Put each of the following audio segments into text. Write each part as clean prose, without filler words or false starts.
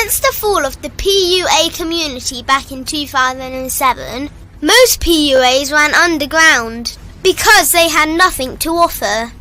Since the fall of the PUA community back in 2007, most PUAs ran underground because they had nothing to offer.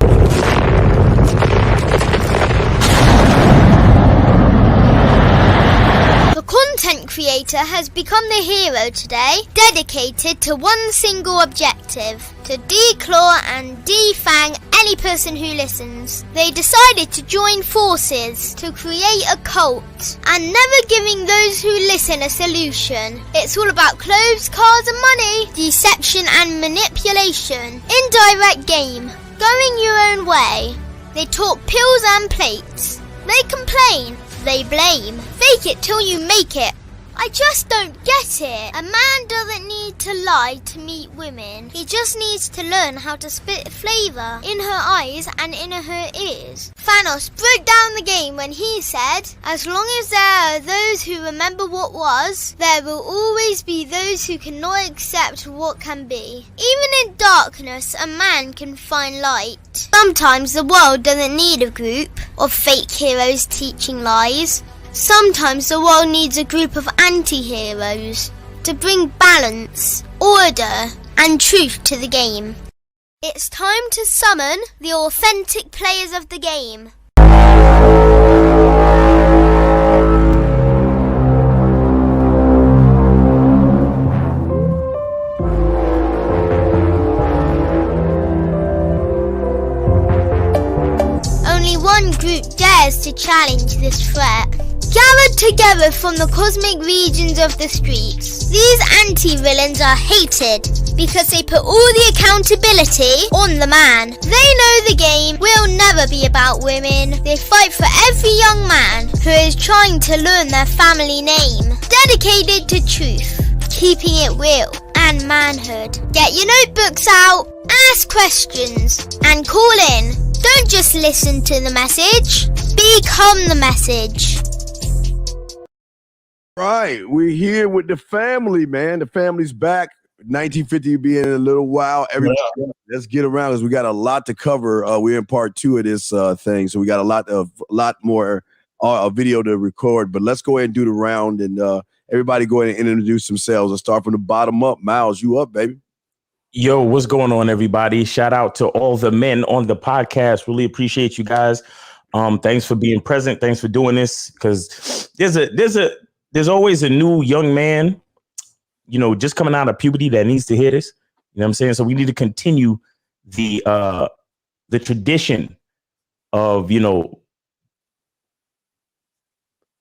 Content creator has become the hero today, dedicated to one single objective: to declaw and defang any person who listens. They decided to join forces to create a cult, and never giving those who listen a solution. It's all about clothes, cars and money, deception and manipulation, indirect game, going your own way. They talk pills and plates. They complain. They blame. Fake it till you make it. I just don't get it. A man doesn't need to lie to meet women. He just needs to learn how to spit flavour in her eyes and in her ears. Thanos broke down the game when he said, as long as there are those who remember what was, there will always be those who cannot accept what can be. Even in darkness, a man can find light. Sometimes the world doesn't need a group of fake heroes teaching lies. Sometimes the world needs a group of anti-heroes to bring balance, order, and truth to the game. It's time to summon the authentic players of the game. Only one group dares to challenge this threat. Gathered together from the cosmic regions of the streets, these anti-villains are hated because they put all the accountability on the man. They know the game will never be about women. They fight for every young man who is trying to learn their family name. Dedicated to truth, keeping it real and manhood. Get your notebooks out, ask questions, and call in. Don't just listen to the message, become the message. Right, we're here with the family, man. The family's back. 1950 will be in a little while. Everybody, let's get around because we got a lot to cover. We're in part 2 of this thing, so we got a lot more video to record. But let's go ahead and do the round, and everybody go ahead and introduce themselves. Let's start from the bottom up. Miles, you up, baby? Yo, what's going on, everybody? Shout out to all the men on the podcast. Really appreciate you guys. Thanks for being present. Thanks for doing this, because there's always a new young man, just coming out of puberty that needs to hear this. You know what I'm saying? So we need to continue the tradition of,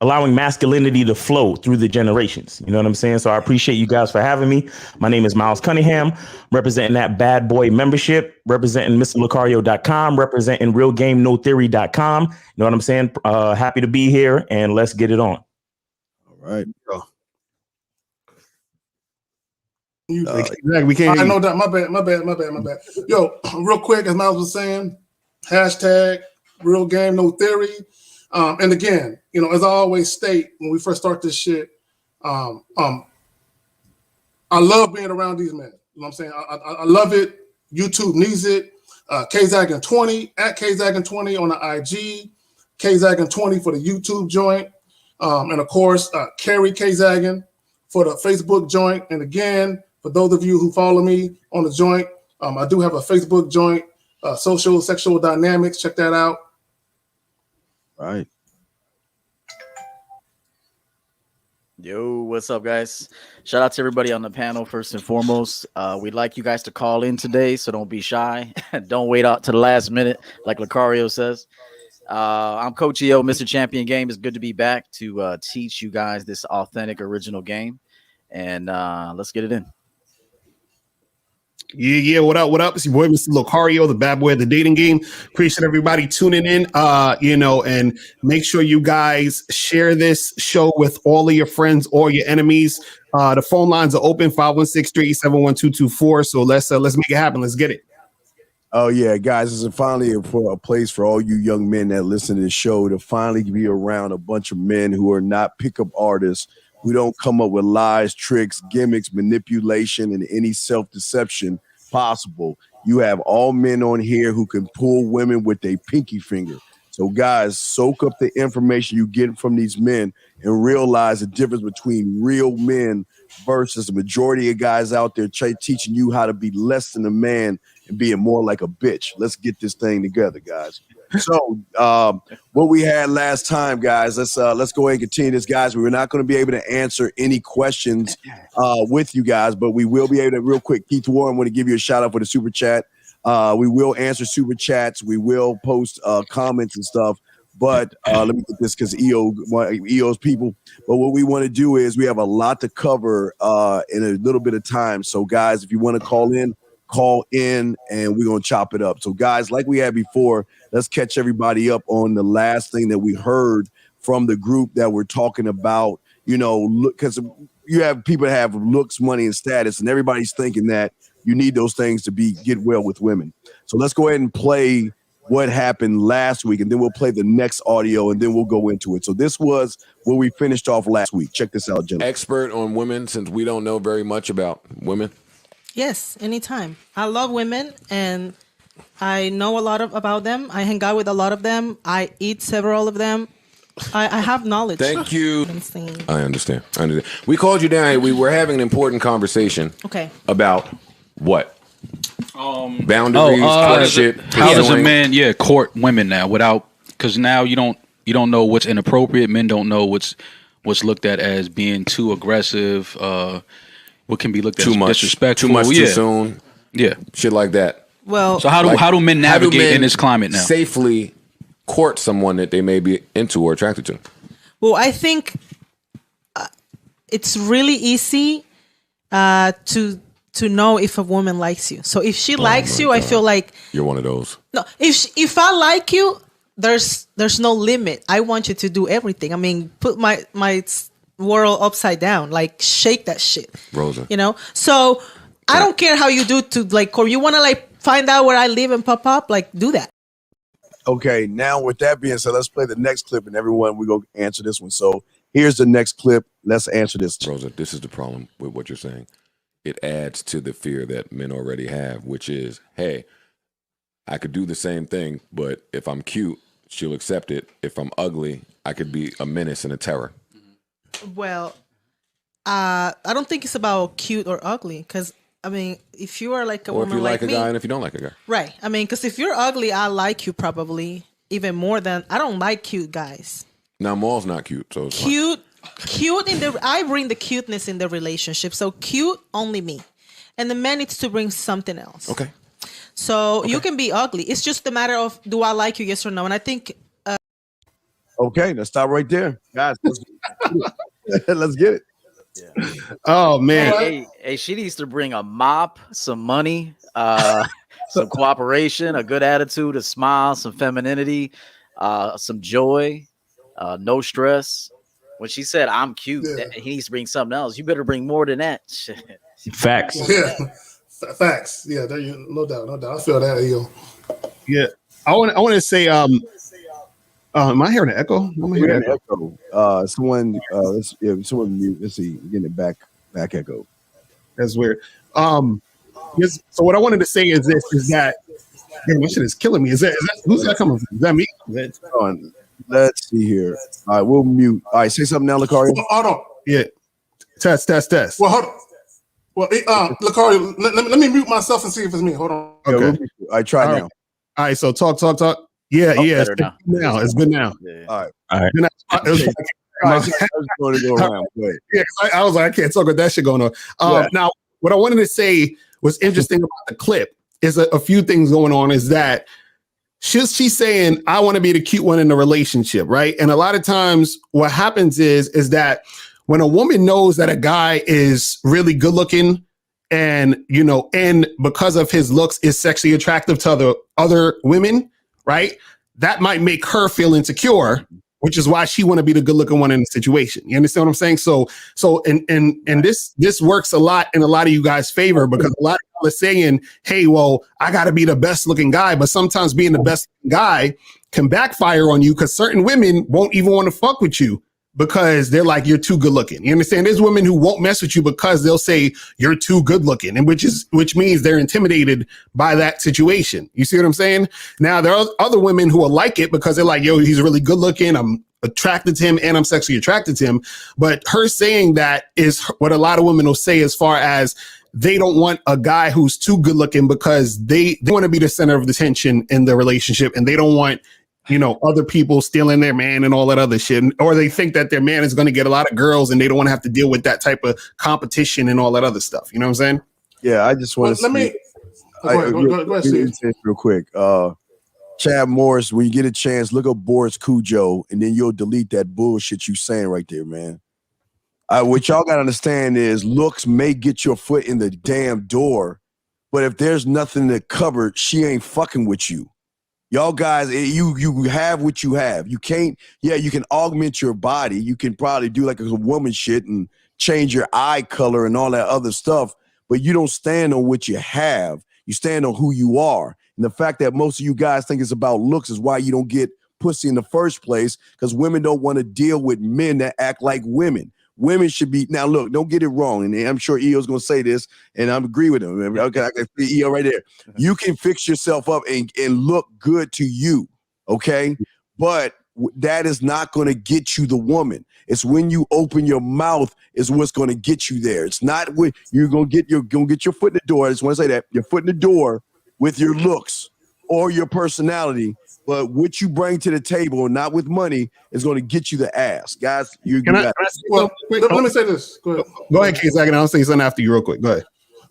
allowing masculinity to flow through the generations. You know what I'm saying? So I appreciate you guys for having me. My name is Miles Cunningham, representing that bad boy membership, representing MrLocario.com, representing realgamenotheory.com. You know what I'm saying? Happy to be here, and let's get it on. Right. We can't. I know that. My bad. Yo, real quick, as Miles was saying, hashtag Real Game No Theory. And again, as I always state when we first start this shit, I love being around these men. You know what I'm saying? I love it. YouTube needs it. 𝐇𝐈𝐒20 at 𝐇𝐈𝐒20 on the IG, 𝐇𝐈𝐒20 for the YouTube joint. And of course, Carrie 𝐇𝐈𝐒 for the Facebook joint. And again, for those of you who follow me on the joint, I do have a Facebook joint, Social Sexual Dynamics. Check that out. Right. Yo, what's up, guys? Shout out to everybody on the panel, first and foremost. We'd like you guys to call in today, so don't be shy. Don't wait out to the last minute, like Locario says. I'm Coach EO, Mr. Champion Game. It's good to be back to teach you guys this authentic, original game. And let's get it in. Yeah. What up? It's your boy, Mr. Locario, the bad boy of the dating game. Appreciate everybody tuning in, and make sure you guys share this show with all of your friends or your enemies. The phone lines are open, 516-387-1224. So let's make it happen. Let's get it. Oh, yeah, guys, this is finally a place for all you young men that listen to this show to finally be around a bunch of men who are not pickup artists, who don't come up with lies, tricks, gimmicks, manipulation, and any self-deception possible. You have all men on here who can pull women with their pinky finger. So guys, soak up the information you get from these men and realize the difference between real men versus the majority of guys out there teaching you how to be less than a man and being more like a bitch. Let's get this thing together, guys. So what we had last time, guys, let's go ahead and continue this, guys. We were not going to be able to answer any questions with you guys, but we will be able to, real quick, Keith Warren, want to give you a shout out for the super chat. We will answer super chats. We will post comments and stuff. But let me get this because EO's people. But what we want to do is we have a lot to cover in a little bit of time. So, guys, if you want to call in, and we're going to chop it up. So, guys, like we had before, let's catch everybody up on the last thing that we heard from the group that we're talking about. You know, because you have people that have looks, money, and status, and everybody's thinking that you need those things to get well with women. So let's go ahead and play what happened last week, and then we'll play the next audio, and then we'll go into it. So this was where we finished off last week. Check this out, gentlemen. Expert on women, since we don't know very much about women. Yes, anytime. I love women, and I know a lot about them. I hang out with a lot of them. I eat several of them. I have knowledge. Thank you. I understand. We called you down. We were having an important conversation. Okay. About what? Boundaries, courtship. How does a man, court women now without? Because now you don't know what's inappropriate. Men don't know what's looked at as being too aggressive. What can be looked at as disrespectful. Too much too soon. Yeah, shit like that. Well, so how do men navigate in this climate now? Safely court someone that they may be into or attracted to. Well, I think it's really easy to know if a woman likes you. So if she likes you, God. I feel like you're one of those. No, if I like you, there's no limit. I want you to do everything. I mean, put my world upside down, like shake that shit, Rosa. You know. So I don't care how you do to like, or you want to like find out where I live and pop up, like do that. Okay, now with that being said, let's play the next clip, and everyone, we go answer this one. So here's the next clip. Let's answer this. Rosa, this is the problem with what you're saying. It adds to the fear that men already have, which is, hey, I could do the same thing, but if I'm cute, she'll accept it. If I'm ugly, I could be a menace and a terror. Well, I don't think it's about cute or ugly, because I mean, if you are like a woman, or if you like a me, guy and if you don't like a guy, right? I mean, because if you're ugly, I like you probably even more than I don't like cute guys. Now, Maul's not cute, so it's cute I bring the cuteness in the relationship. So cute, only me, and the man needs to bring something else. Okay. So you can be ugly. It's just a matter of, do I like you? Yes or no? And I think. Okay, let's stop right there, guys. Let's get it. Yeah. Oh man. Hey, she needs to bring a mop, some money, some cooperation, a good attitude, a smile, some femininity, some joy, no stress. When she said I'm cute, he needs to bring something else. You better bring more than that. Facts. Yeah. Facts. Yeah, no doubt. I feel that, Eo. Yeah. I want to say am I hearing an echo? I'm hearing an echo. Someone mute. Let's see, getting it back echo. That's weird. So what I wanted to say is that my shit is killing me. Is that who's that coming from? Is that me? Let's see here. All right, we'll mute. All right, say something now, Lucario. Hold on. Yeah. Test. Well, hold on. Well, Lucario, let me mute myself and see if it's me. Hold on. Okay. I try now. All right. So talk. Yeah. It's good now. It's good now. Yeah. All right. I was like, I can't talk with that shit going on. Now, what I wanted to say was interesting about the clip is a few things going on. Is that she's saying, I want to be the cute one in the relationship, right? And a lot of times what happens is that when a woman knows that a guy is really good looking and, and because of his looks is sexually attractive to other women, right? That might make her feel insecure, which is why she want to be the good looking one in the situation. You understand what I'm saying? So this works a lot in a lot of you guys' favor, because a lot of people are saying, hey, well, I got to be the best looking guy. But sometimes being the best guy can backfire on you, because certain women won't even want to fuck with you because they're like, you're too good looking. You understand? There's women who won't mess with you because they'll say you're too good looking, and which means they're intimidated by that situation. You see what I'm saying? Now there are other women who will like it because they're like, yo, he's really good looking. I'm attracted to him and I'm sexually attracted to him. But her saying that is what a lot of women will say as far as they don't want a guy who's too good looking because they want to be the center of attention in the relationship, and they don't want, you know, other people stealing their man and all that other shit. Or they think that their man is going to get a lot of girls and they don't want to have to deal with that type of competition and all that other stuff. You know what I'm saying? Yeah, I just want to go ahead, real quick. Chad Morris, when you get a chance, look up Boris Cujo, and then you'll delete that bullshit you saying right there, man. What y'all got to understand is looks may get your foot in the damn door, but if there's nothing to cover, she ain't fucking with you. Y'all guys, you have what you have. You can't, you can augment your body. You can probably do like a woman shit and change your eye color and all that other stuff, but you don't stand on what you have. You stand on who you are. And the fact that most of you guys think it's about looks is why you don't get pussy in the first place, because women don't want to deal with men that act like women. Women should be, now look, don't get it wrong, and I'm sure EO's going to say this, and I agree with him. Okay, I can see EO right there. You can fix yourself up and look good to you, okay? But that is not going to get you the woman. It's when you open your mouth is what's going to get you there. It's not when you're going to get your foot in the door. I just want to say that. Your foot in the door with your looks or your personality, but what you bring to the table, not with money, is going to get you the ass. Guys, let me say this. Go ahead, Kezak, I'll say something after you real quick. Go ahead.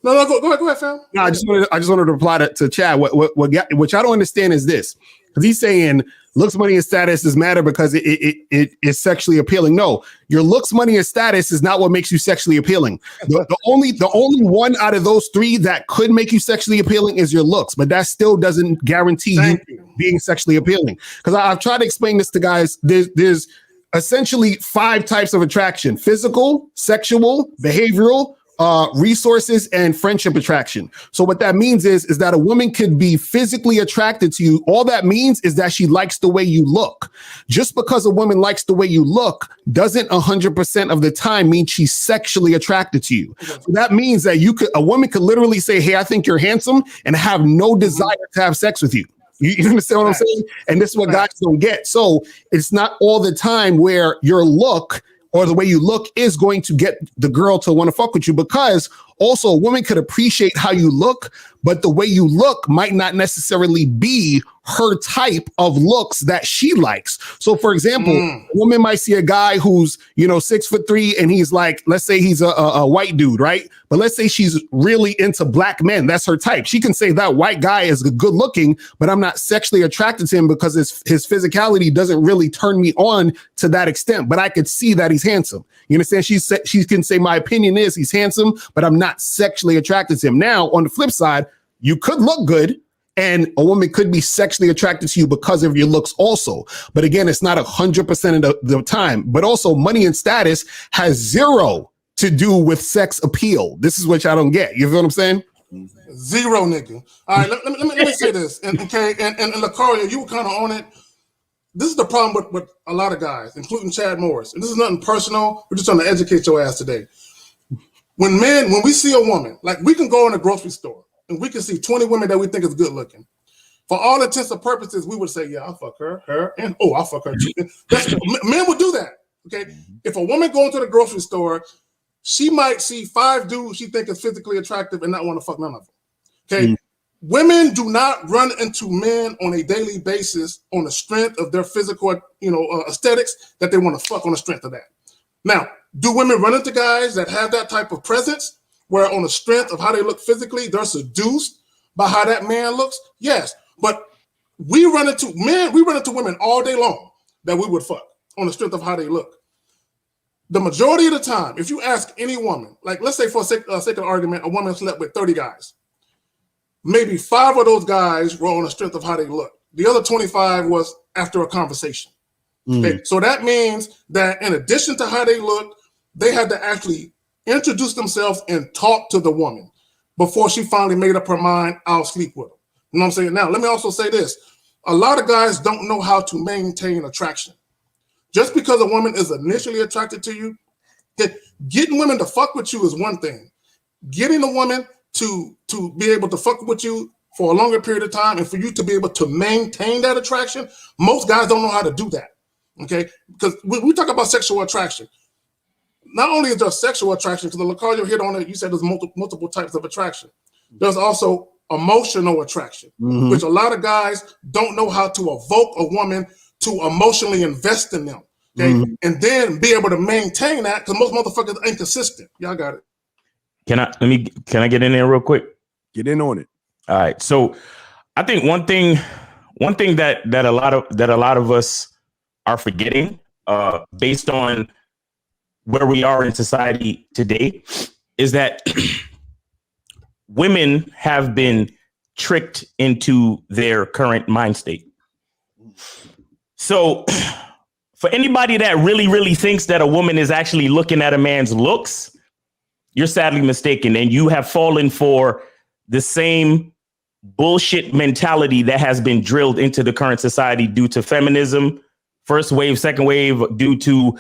No, go ahead, fam. No, I just wanted to reply to Chad. What I don't understand is this, because he's saying looks, money, and status does matter because it is sexually appealing. No, your looks, money, and status is not what makes you sexually appealing. The only one out of those three that could make you sexually appealing is your looks, but that still doesn't guarantee you being sexually appealing. Because I've tried to explain this to guys. There's essentially 5 types of attraction: physical, sexual, behavioral, resources, and friendship attraction. So what that means is that a woman could be physically attracted to you. All that means is that she likes the way you look. Just because a woman likes the way you look doesn't 100% of the time mean she's sexually attracted to you. So that means that a woman could literally say, hey, I think you're handsome, and have no desire to have sex with you. You understand what I'm saying? And this is what guys don't get. So it's not all the time where your look or the way you look is going to get the girl to want to fuck with you, because also a woman could appreciate how you look, but the way you look might not necessarily be her type of looks that she likes. So for example, a woman might see a guy who's, 6'3", and he's like, let's say he's a white dude, right? But let's say she's really into black men. That's her type. She can say that white guy is good looking, but I'm not sexually attracted to him because his physicality doesn't really turn me on to that extent, but I could see that he's handsome. You understand? She can say, my opinion is he's handsome, but I'm not sexually attracted to him. Now, on the flip side, you could look good, and a woman could be sexually attracted to you because of your looks also. But again, it's not 100% of the time. But also, money and status has zero to do with sex appeal. This is what y'all don't get. You feel what I'm saying? Zero, nigga. All right, let me say this. And Lucario, you were kind of on it. This is the problem with a lot of guys, including Chad Morris. And this is nothing personal. We're just trying to educate your ass today. When we see a woman, like we can go in a grocery store and we can see 20 women that we think is good looking. For all intents and purposes, we would say, yeah, I'll fuck her, and I'll fuck her too. Men would do that, okay? If a woman go into the grocery store, she might see 5 dudes she think is physically attractive and not want to fuck none of them, okay? Women do not run into men on a daily basis on the strength of their physical, aesthetics that they want to fuck on the strength of that. Now, do women run into guys that have that type of presence where on the strength of how they look physically, they're seduced by how that man looks? Yes. But we run into women all day long that we would fuck on the strength of how they look. The majority of the time, if you ask any woman, like let's say for sake of argument, a woman slept with 30 guys. Maybe 5 of those guys were on the strength of how they look. The other 25 was after a conversation. Okay? So that means that in addition to how they look, they had to actually introduce themselves and talk to the woman before she finally made up her mind, I'll sleep with her. You know what I'm saying? Now, let me also say this. A lot of guys don't know how to maintain attraction. Just because a woman is initially attracted to you, getting women to fuck with you is one thing. Getting a woman to be able to fuck with you for a longer period of time and for you to be able to maintain that attraction, most guys don't know how to do that. Okay, because we talk about sexual attraction. Not only is there sexual attraction, because Lucario hit on it, you said there's multiple types of attraction. There's also emotional attraction, which a lot of guys don't know how to evoke a woman to emotionally invest in them. Okay, and then be able to maintain that, because most motherfuckers ain't consistent. Y'all got it. Can I get in there real quick? Get in on it. All right. So I think one thing that a lot of us are forgetting, based on where we are in society today, is that women have been tricked into their current mind state. So for anybody that really thinks that a woman is actually looking at a man's looks, you're sadly mistaken, and you have fallen for the same bullshit mentality that has been drilled into the current society due to feminism, first wave, second wave, due to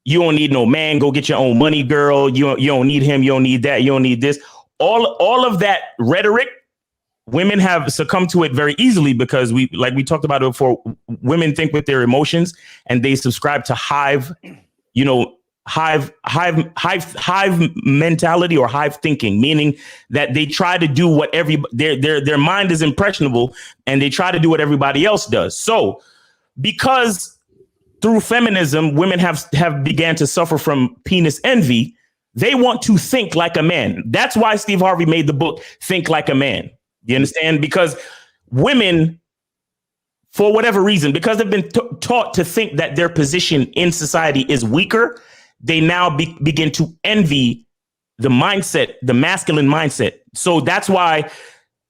you don't need no man, go get your own money, girl. You don't need him, you don't need that, you don't need this. All of that rhetoric, women have succumbed to it very easily because we talked about it before. Women think with their emotions and they subscribe to hive mentality or hive thinking, meaning that they try to do what their mind is impressionable and they try to do what everybody else does. So because through feminism, women have began to suffer from penis envy, they want to think like a man. That's why Steve Harvey made the book Think Like a Man. You understand? Because women, for whatever reason, because they've been taught to think that their position in society is weaker, they now begin to envy the mindset, the masculine mindset. So that's why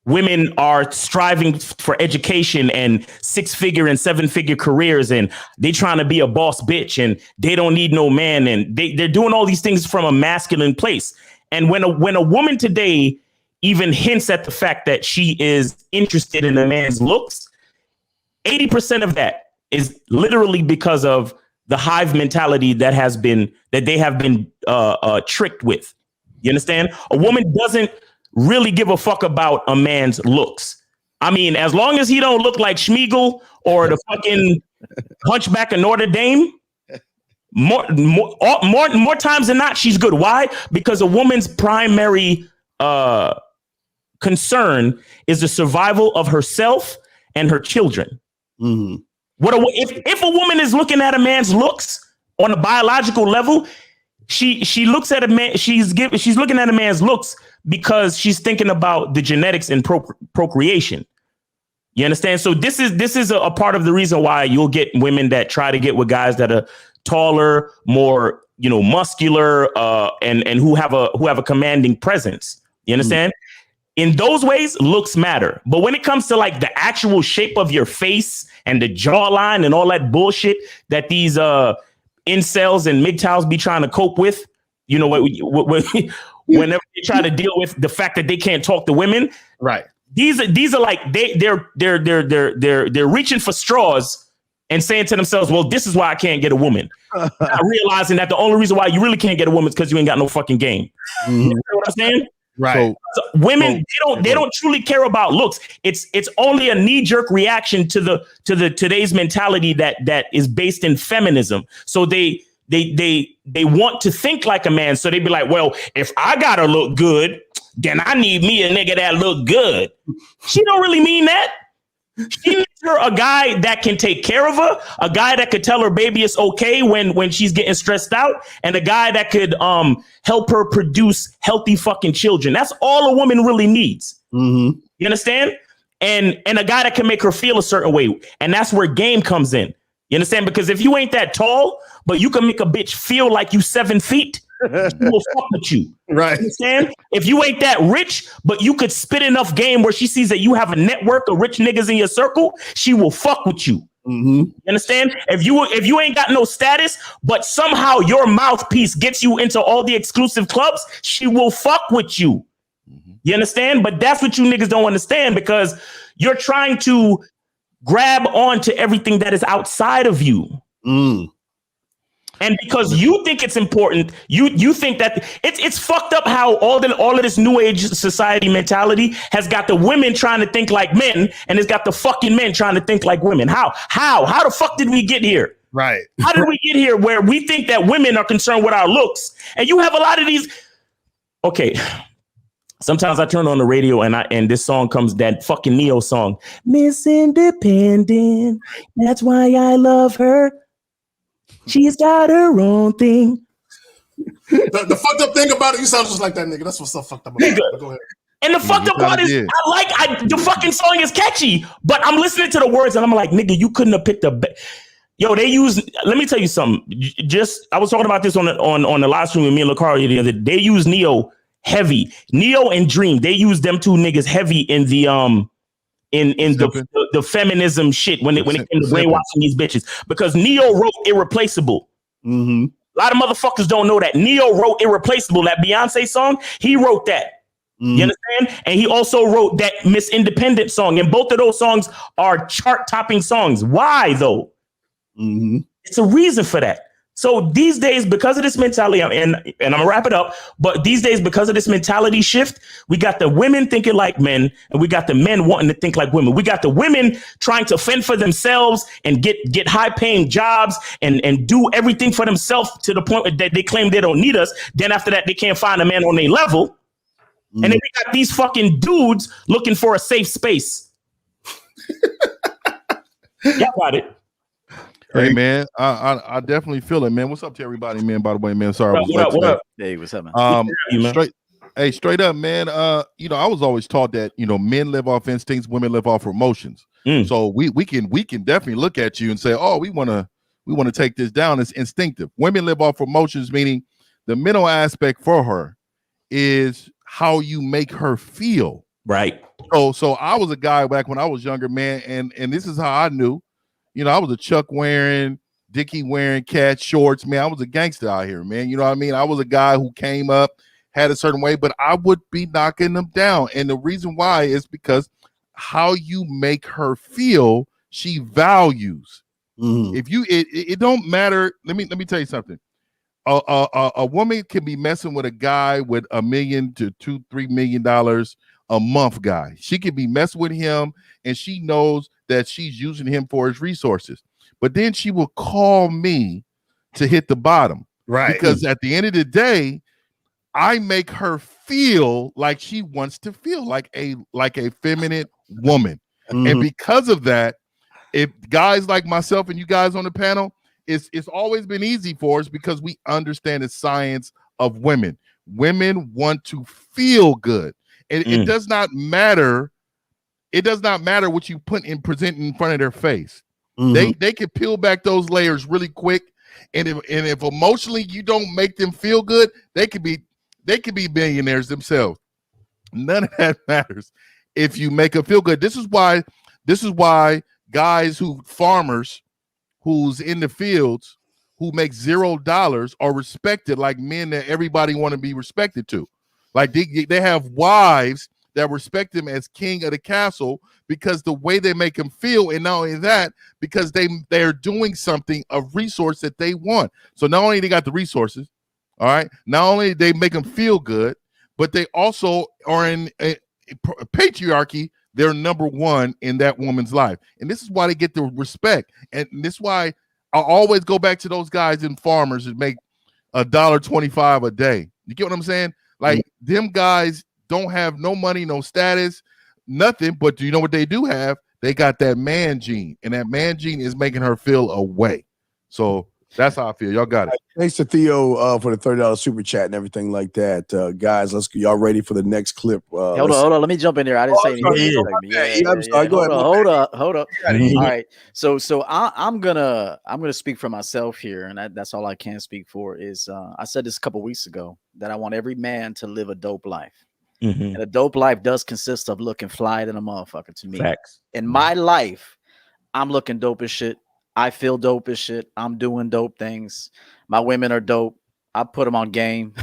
women are striving for education and 6-figure and 7-figure careers, and they trying to be a boss bitch, and they don't need no man, and they're doing all these things from a masculine place. And when a woman today even hints at the fact that she is interested in a man's looks, 80% of that is literally because of the hive mentality that they have been tricked with. You understand? A woman doesn't really give a fuck about a man's looks. I mean, as long as he don't look like Schmeagol or the fucking Hunchback of Notre Dame, more times than not, she's good. Why? Because a woman's primary concern is the survival of herself and her children. If a woman is looking at a man's looks on a biological level, she looks at a man. She's looking at a man's looks because she's thinking about the genetics and procreation. You understand? So this is a part of the reason why you'll get women that try to get with guys that are taller, more muscular, and who have a commanding presence. You understand? In those ways, looks matter. But when it comes to like the actual shape of your face and the jawline and all that bullshit that these incels and MGTOWs be trying to cope with, whenever they try to deal with the fact that they can't talk to women, right? These are like they're reaching for straws and saying to themselves, "Well, this is why I can't get a woman." Not realizing that the only reason why you really can't get a woman is because you ain't got no fucking game. You know what I'm saying? Right. So women, they don't truly care about looks. It's only a knee-jerk reaction to the today's mentality that is based in feminism. So they want to think like a man. So they be like, well, if I gotta look good, then I need me a nigga that look good. She don't really mean that. She needs her a guy that can take care of her, a guy that could tell her baby it's okay when she's getting stressed out, and a guy that could help her produce healthy fucking children. That's all a woman really needs. You understand? And a guy that can make her feel a certain way. And that's where game comes in. You understand? Because if you ain't that tall, but you can make a bitch feel like you 7 feet, she will fuck with you. Right. You understand? If you ain't that rich, but you could spit enough game where she sees that you have a network of rich niggas in your circle, she will fuck with you. You understand? If you ain't got no status, but somehow your mouthpiece gets you into all the exclusive clubs, she will fuck with you. You understand? But that's what you niggas don't understand, because you're trying to grab onto everything that is outside of you. And because you think it's important, you think that it's fucked up how all of this new age society mentality has got the women trying to think like men, and it's got the fucking men trying to think like women. How the fuck did we get here? Right. How did we get here where we think that women are concerned with our looks? And you have a lot of these. Okay. Sometimes I turn on the radio and this song comes, that fucking Neo song, Miss Independent. That's why I love her. She's got her own thing. The fucked up thing about it, you sound just like that nigga. That's what's so fucked up about it. Go ahead. And the fucked up part is, the fucking song is catchy, but I'm listening to the words and I'm like, nigga, you couldn't have picked Yo, let me tell you something. I was talking about this on the live stream with me and Lucario the other day. They use Neo heavy. Neo and Dream, they use them two niggas heavy in the the feminism shit when it came to brainwashing these bitches, because Neo wrote Irreplaceable. Mm-hmm. A lot of motherfuckers don't know that Neo wrote Irreplaceable, that Beyonce song. He wrote that. Mm-hmm. You understand? And he also wrote that Miss Independent song, and both of those songs are chart topping songs. Why though? Mm-hmm. It's a reason for that. So these days, because of this mentality, and I'm gonna wrap it up, but these days, because of this mentality shift, we got the women thinking like men, and we got the men wanting to think like women. We got the women trying to fend for themselves and get high paying jobs and do everything for themselves to the point that they claim they don't need us. Then after that, they can't find a man on their level. Mm-hmm. And then we got these fucking dudes looking for a safe space. Yeah, got it. Hey man, I definitely feel it, man. What's up to everybody, man? By the way, man, sorry. What up? Hey, what's up, man? Straight up, man. I was always taught that men live off instincts, women live off emotions. So we can definitely look at you and say, oh, we want to take this down. It's instinctive. Women live off emotions, meaning the mental aspect for her is how you make her feel. Right. So I was a guy back when I was younger, man, and this is how I knew. I was a Chuck wearing, Dickie wearing, cat shorts, man. I was a gangster out here, man. You know what I mean? I was a guy who came up, had a certain way, but I would be knocking them down. And the reason why is because how you make her feel, she values. Mm-hmm. If it don't matter. Let me tell you something. A woman can be messing with a guy with $1 million to $2-3 million a month guy. She could be messing with him, and she knows that she's using him for his resources. But then she will call me to hit the bottom. Right. Because at the end of the day, I make her feel like she wants to feel like a feminine woman. Mm-hmm. And because of that, if guys like myself and you guys on the panel, it's always been easy for us because we understand the science of women. Women want to feel good. And it does not matter. It does not matter what you present in front of their face. Mm-hmm. They can peel back those layers really quick. And if emotionally you don't make them feel good, they could be billionaires themselves. None of that matters if you make them feel good. This is why guys farmers who's in the fields who make $0 are respected like men that everybody want to be respected to. Like they have wives that respect them as king of the castle because the way they make them feel, and not only that, because they're doing something, a resource that they want. So not only they got the resources, all right, not only they make them feel good, but they also are in a patriarchy. They're number one in that woman's life, and this is why they get the respect. And this is why I always go back to those guys and farmers that make $1.25 a day. You get what I'm saying? Like them guys don't have no money, no status, nothing. But do you know what they do have? They got that man gene, and that man gene is making her feel away. So that's how I feel. Y'all got it. Thanks to Theo for the $30 super chat and everything like that. Guys, y'all ready for the next clip? Hold on. Let me jump in there. I didn't say anything. I'm sorry. Go ahead. Hold up. All right. So I'm gonna speak for myself here, and that's all I can speak for. Is I said this a couple weeks ago that I want every man to live a dope life. Mm-hmm. And a dope life does consist of looking fly than a motherfucker to me. Facts. In my life, I'm looking dope as shit. I feel dope as shit. I'm doing dope things. My women are dope. I put them on game.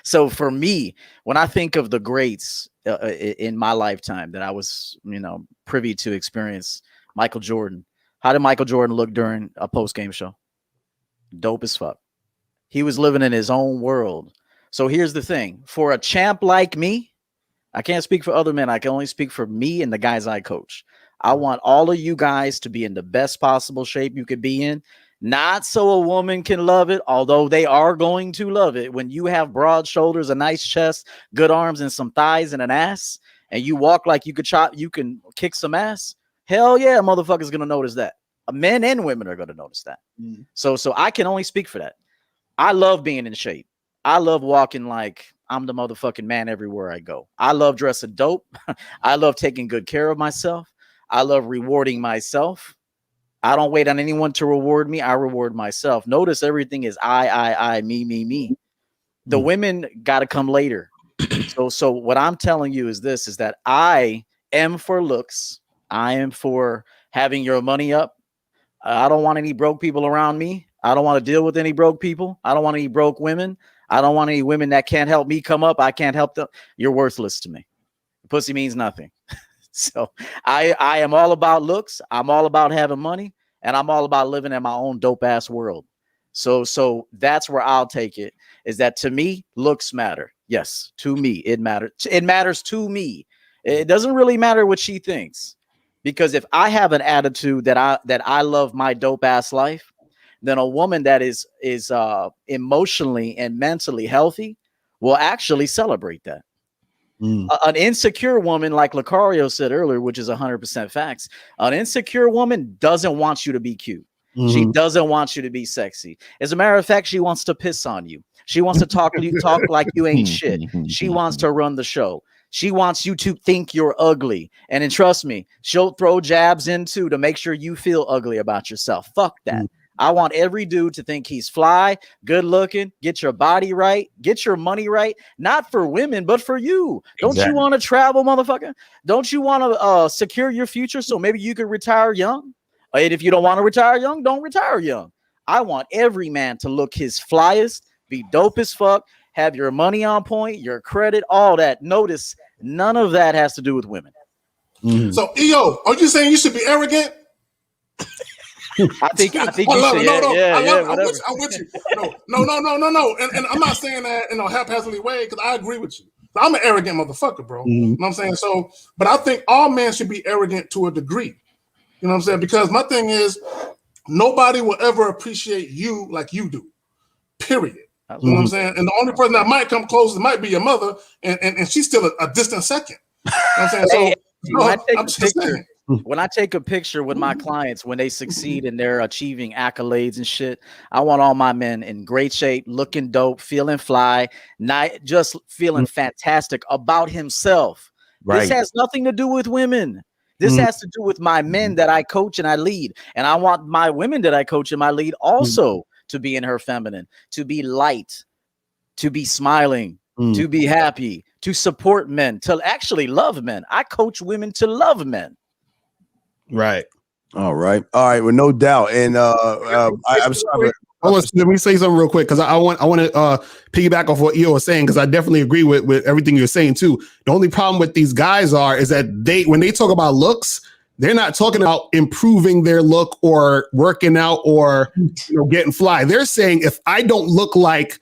So for me, when I think of the greats in my lifetime that I was, privy to experience, Michael Jordan. How did Michael Jordan look during a post-game show? Dope as fuck. He was living in his own world. So here's the thing. For a champ like me, I can't speak for other men. I can only speak for me and the guys I coach. I want all of you guys to be in the best possible shape you could be in. Not so a woman can love it, although they are going to love it. When you have broad shoulders, a nice chest, good arms, and some thighs and an ass, and you walk like you can kick some ass, hell yeah, motherfucker's gonna notice that. Men and women are gonna notice that. So I can only speak for that. I love being in shape. I love walking like I'm the motherfucking man everywhere I go. I love dressing dope. I love taking good care of myself. I love rewarding myself. I don't wait on anyone to reward me. I reward myself. Notice everything is I, me. The women got to come later. So what I'm telling you is this, is that I am for looks. I am for having your money up. I don't want any broke people around me. I don't want to deal with any broke people. I don't want any broke women. I don't want any women that can't help me come up. I can't help them. You're worthless to me. Pussy means nothing. So I am all about looks. I'm all about having money, and I'm all about living in my own dope ass world. So that's where I'll take it, is that to me, looks matter. Yes, to me, it matters. It matters to me. It doesn't really matter what she thinks, because if I have an attitude that I love my dope ass life, then a woman that is emotionally and mentally healthy will actually celebrate that. An insecure woman, like Lucario said earlier, which is 100% facts, an insecure woman doesn't want you to be cute. She doesn't want you to be sexy. As a matter of fact, she wants to piss on you. She wants to talk like you ain't shit. She wants to run the show. She wants you to think you're ugly. And then trust me, she'll throw jabs in too to make sure you feel ugly about yourself. Fuck that. I want every dude to think he's fly, good looking, get your body right, get your money right. Not for women, but for you. Don't you want to travel, motherfucker? Don't you want to secure your future so maybe you can retire young? And if you don't want to retire young, don't retire young. I want every man to look his flyest, be dope as fuck, have your money on point, your credit, all that. Notice none of that has to do with women. So, EO, are you saying you should be arrogant? I think you should. I'm with you. No. And I'm not saying that in a haphazardly way, because I agree with you. I'm an arrogant motherfucker, bro. You know what I'm saying? So, but I think all men should be arrogant to a degree. You know what I'm saying? Because my thing is, nobody will ever appreciate you like you do. Period. You know what I'm saying? And the only person that might come close might be your mother, and she's still a distant second. You know what I'm saying? So when I take a picture with my clients, when they succeed and they're achieving accolades and shit, I want all my men in great shape, looking dope, feeling fly, not just feeling fantastic about himself. Right. This has nothing to do with women. This has to do with my men that I coach and I lead. And I want my women that I coach and I lead also to be in her feminine, to be light, to be smiling, to be happy, to support men, to actually love men. I coach women to love men. Right. All right. Well, no doubt. And I'm sorry. Let me say something real quick, because I want to piggyback off what EO was saying, because I definitely agree with everything you're saying too. The only problem with these guys is that when they talk about looks, they're not talking about improving their look or working out or getting fly. They're saying, if I don't look like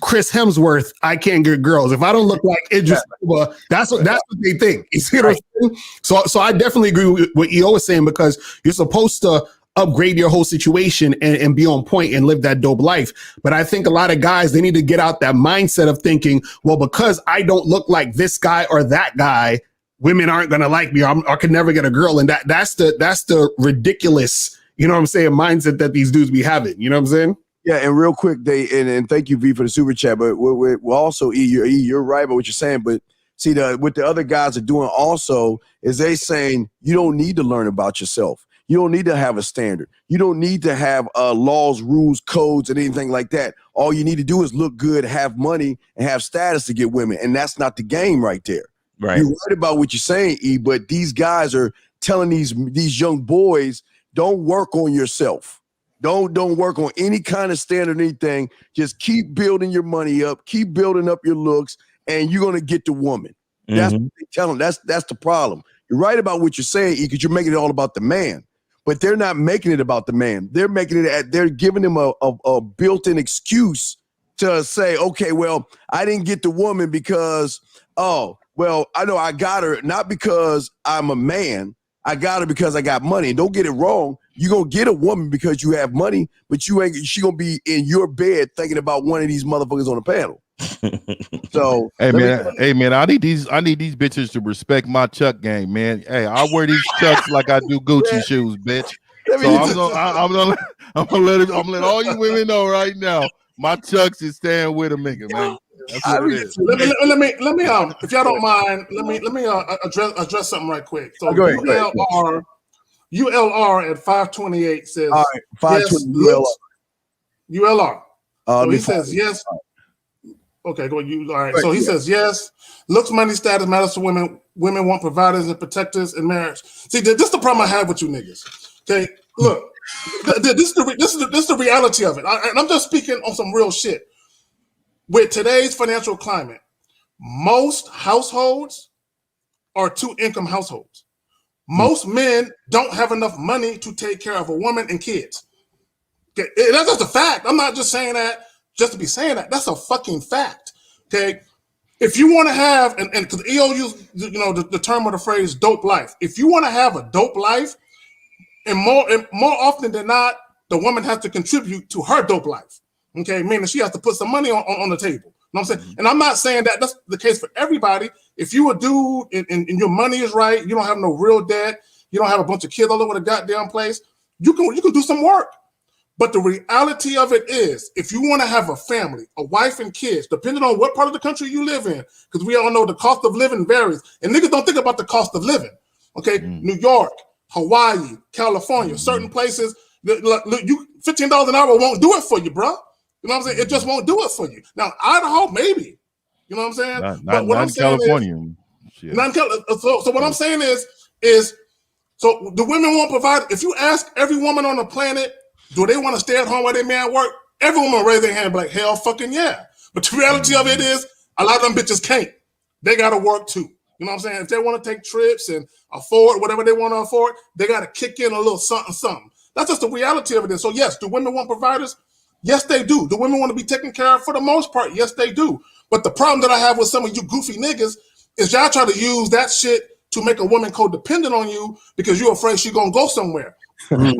Chris Hemsworth, I can't get girls. If I don't look like Idris Elba, that's what they think. You see what I'm saying? So I definitely agree with what EO was saying, because you're supposed to upgrade your whole situation and be on point and live that dope life. But I think a lot of guys, they need to get out that mindset of thinking, well, because I don't look like this guy or that guy, women aren't going to like me. I could never get a girl. And that's the ridiculous, you know what I'm saying, mindset that these dudes be having. You know what I'm saying? Yeah, and real quick, and thank you, V, for the super chat. But we're also, you're right about what you're saying. But see, what the other guys are doing also is they saying you don't need to learn about yourself. You don't need to have a standard. You don't need to have laws, rules, codes, and anything like that. All you need to do is look good, have money, and have status to get women. And that's not the game right there. Right. You're right about what you're saying, E, but these guys are telling these young boys, don't work on yourself. Don't work on any kind of standard or anything. Just keep building your money up, keep building up your looks, and you're going to get the woman. That's what they tell them. That's the problem. You're right about what you're saying, E, because you're making it all about the man. but they're not making it about the man. They're making it they're giving him a built-in excuse to say, okay, well, I didn't get the woman because, oh, well, I know I got her not because I'm a man. I got her because I got money. And don't get it wrong. You're going to get a woman because you have money, but she going to be in your bed thinking about one of these motherfuckers on the panel. So hey man, I need these bitches to respect my Chuck game, man. Hey, I wear these Chucks like I do Gucci shoes, bitch. So I'm gonna let all you women know right now, my Chucks is staying with a nigga, man. That's what it is. Let me if y'all don't mind, let me address something right quick. So go ahead. ULR at 528 says, all right, 520 ULR. So he says find yes. Okay, go you. All right. So he says yes. Looks, money, status matters to women. Women want providers and protectors in marriage. See, this is the problem I have with you niggas. Okay, look, this is the reality of it. And I'm just speaking on some real shit. With today's financial climate, most households are two-income households. Most men don't have enough money to take care of a woman and kids. Okay, that's just a fact. I'm not just saying that just to be saying that. That's a fucking fact. Okay, if you want to have and because EO use the term or the phrase dope life. If you want to have a dope life, and more often than not, the woman has to contribute to her dope life. Okay, meaning she has to put some money on the table. You know what I'm saying? And I'm not saying that that's the case for everybody. If you a dude and your money is right, you don't have no real debt, you don't have a bunch of kids all over the goddamn place, you can do some work. But the reality of it is, if you want to have a family, a wife and kids, depending on what part of the country you live in, because we all know the cost of living varies, and niggas don't think about the cost of living. Okay, New York, Hawaii, California, certain places, you $15 an hour won't do it for you, bro. You know what I'm saying? It just won't do it for you. Now, Idaho, maybe. You know what I'm saying? Not in California. So what I'm saying is, so the women won't provide. If you ask every woman on the planet, do they want to stay at home while their man work? Every woman raise their hand and be like, hell fucking yeah. But the reality of it is, a lot of them bitches can't. They got to work too. You know what I'm saying? If they want to take trips and afford whatever they want to afford, they got to kick in a little something. That's just the reality of it. So yes, do women want providers? Yes, they do. Do women want to be taken care of? For the most part, yes, they do. But the problem that I have with some of you goofy niggas is y'all try to use that shit to make a woman codependent on you because you're afraid she's going to go somewhere. and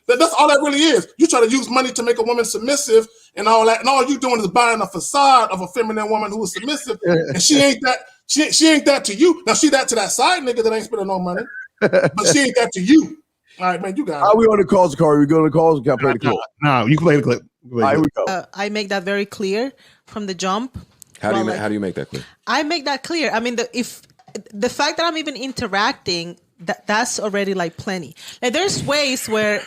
that's all that really is. You try to use money to make a woman submissive and all that. And all you doing is buying a facade of a feminine woman who is submissive. And she ain't that. She ain't that to you. Now, she that to that side nigga that ain't spending no money. But she ain't that to you. All right, man, you got it. Are we on the calls, Corey? We go to the calls? Can I play the clip? No, you can play the clip. All right, here we go. I make that very clear from the jump. How do you make that clear? I make that clear. I mean, if the fact that I'm even interacting, that's already like plenty. Like there's ways where.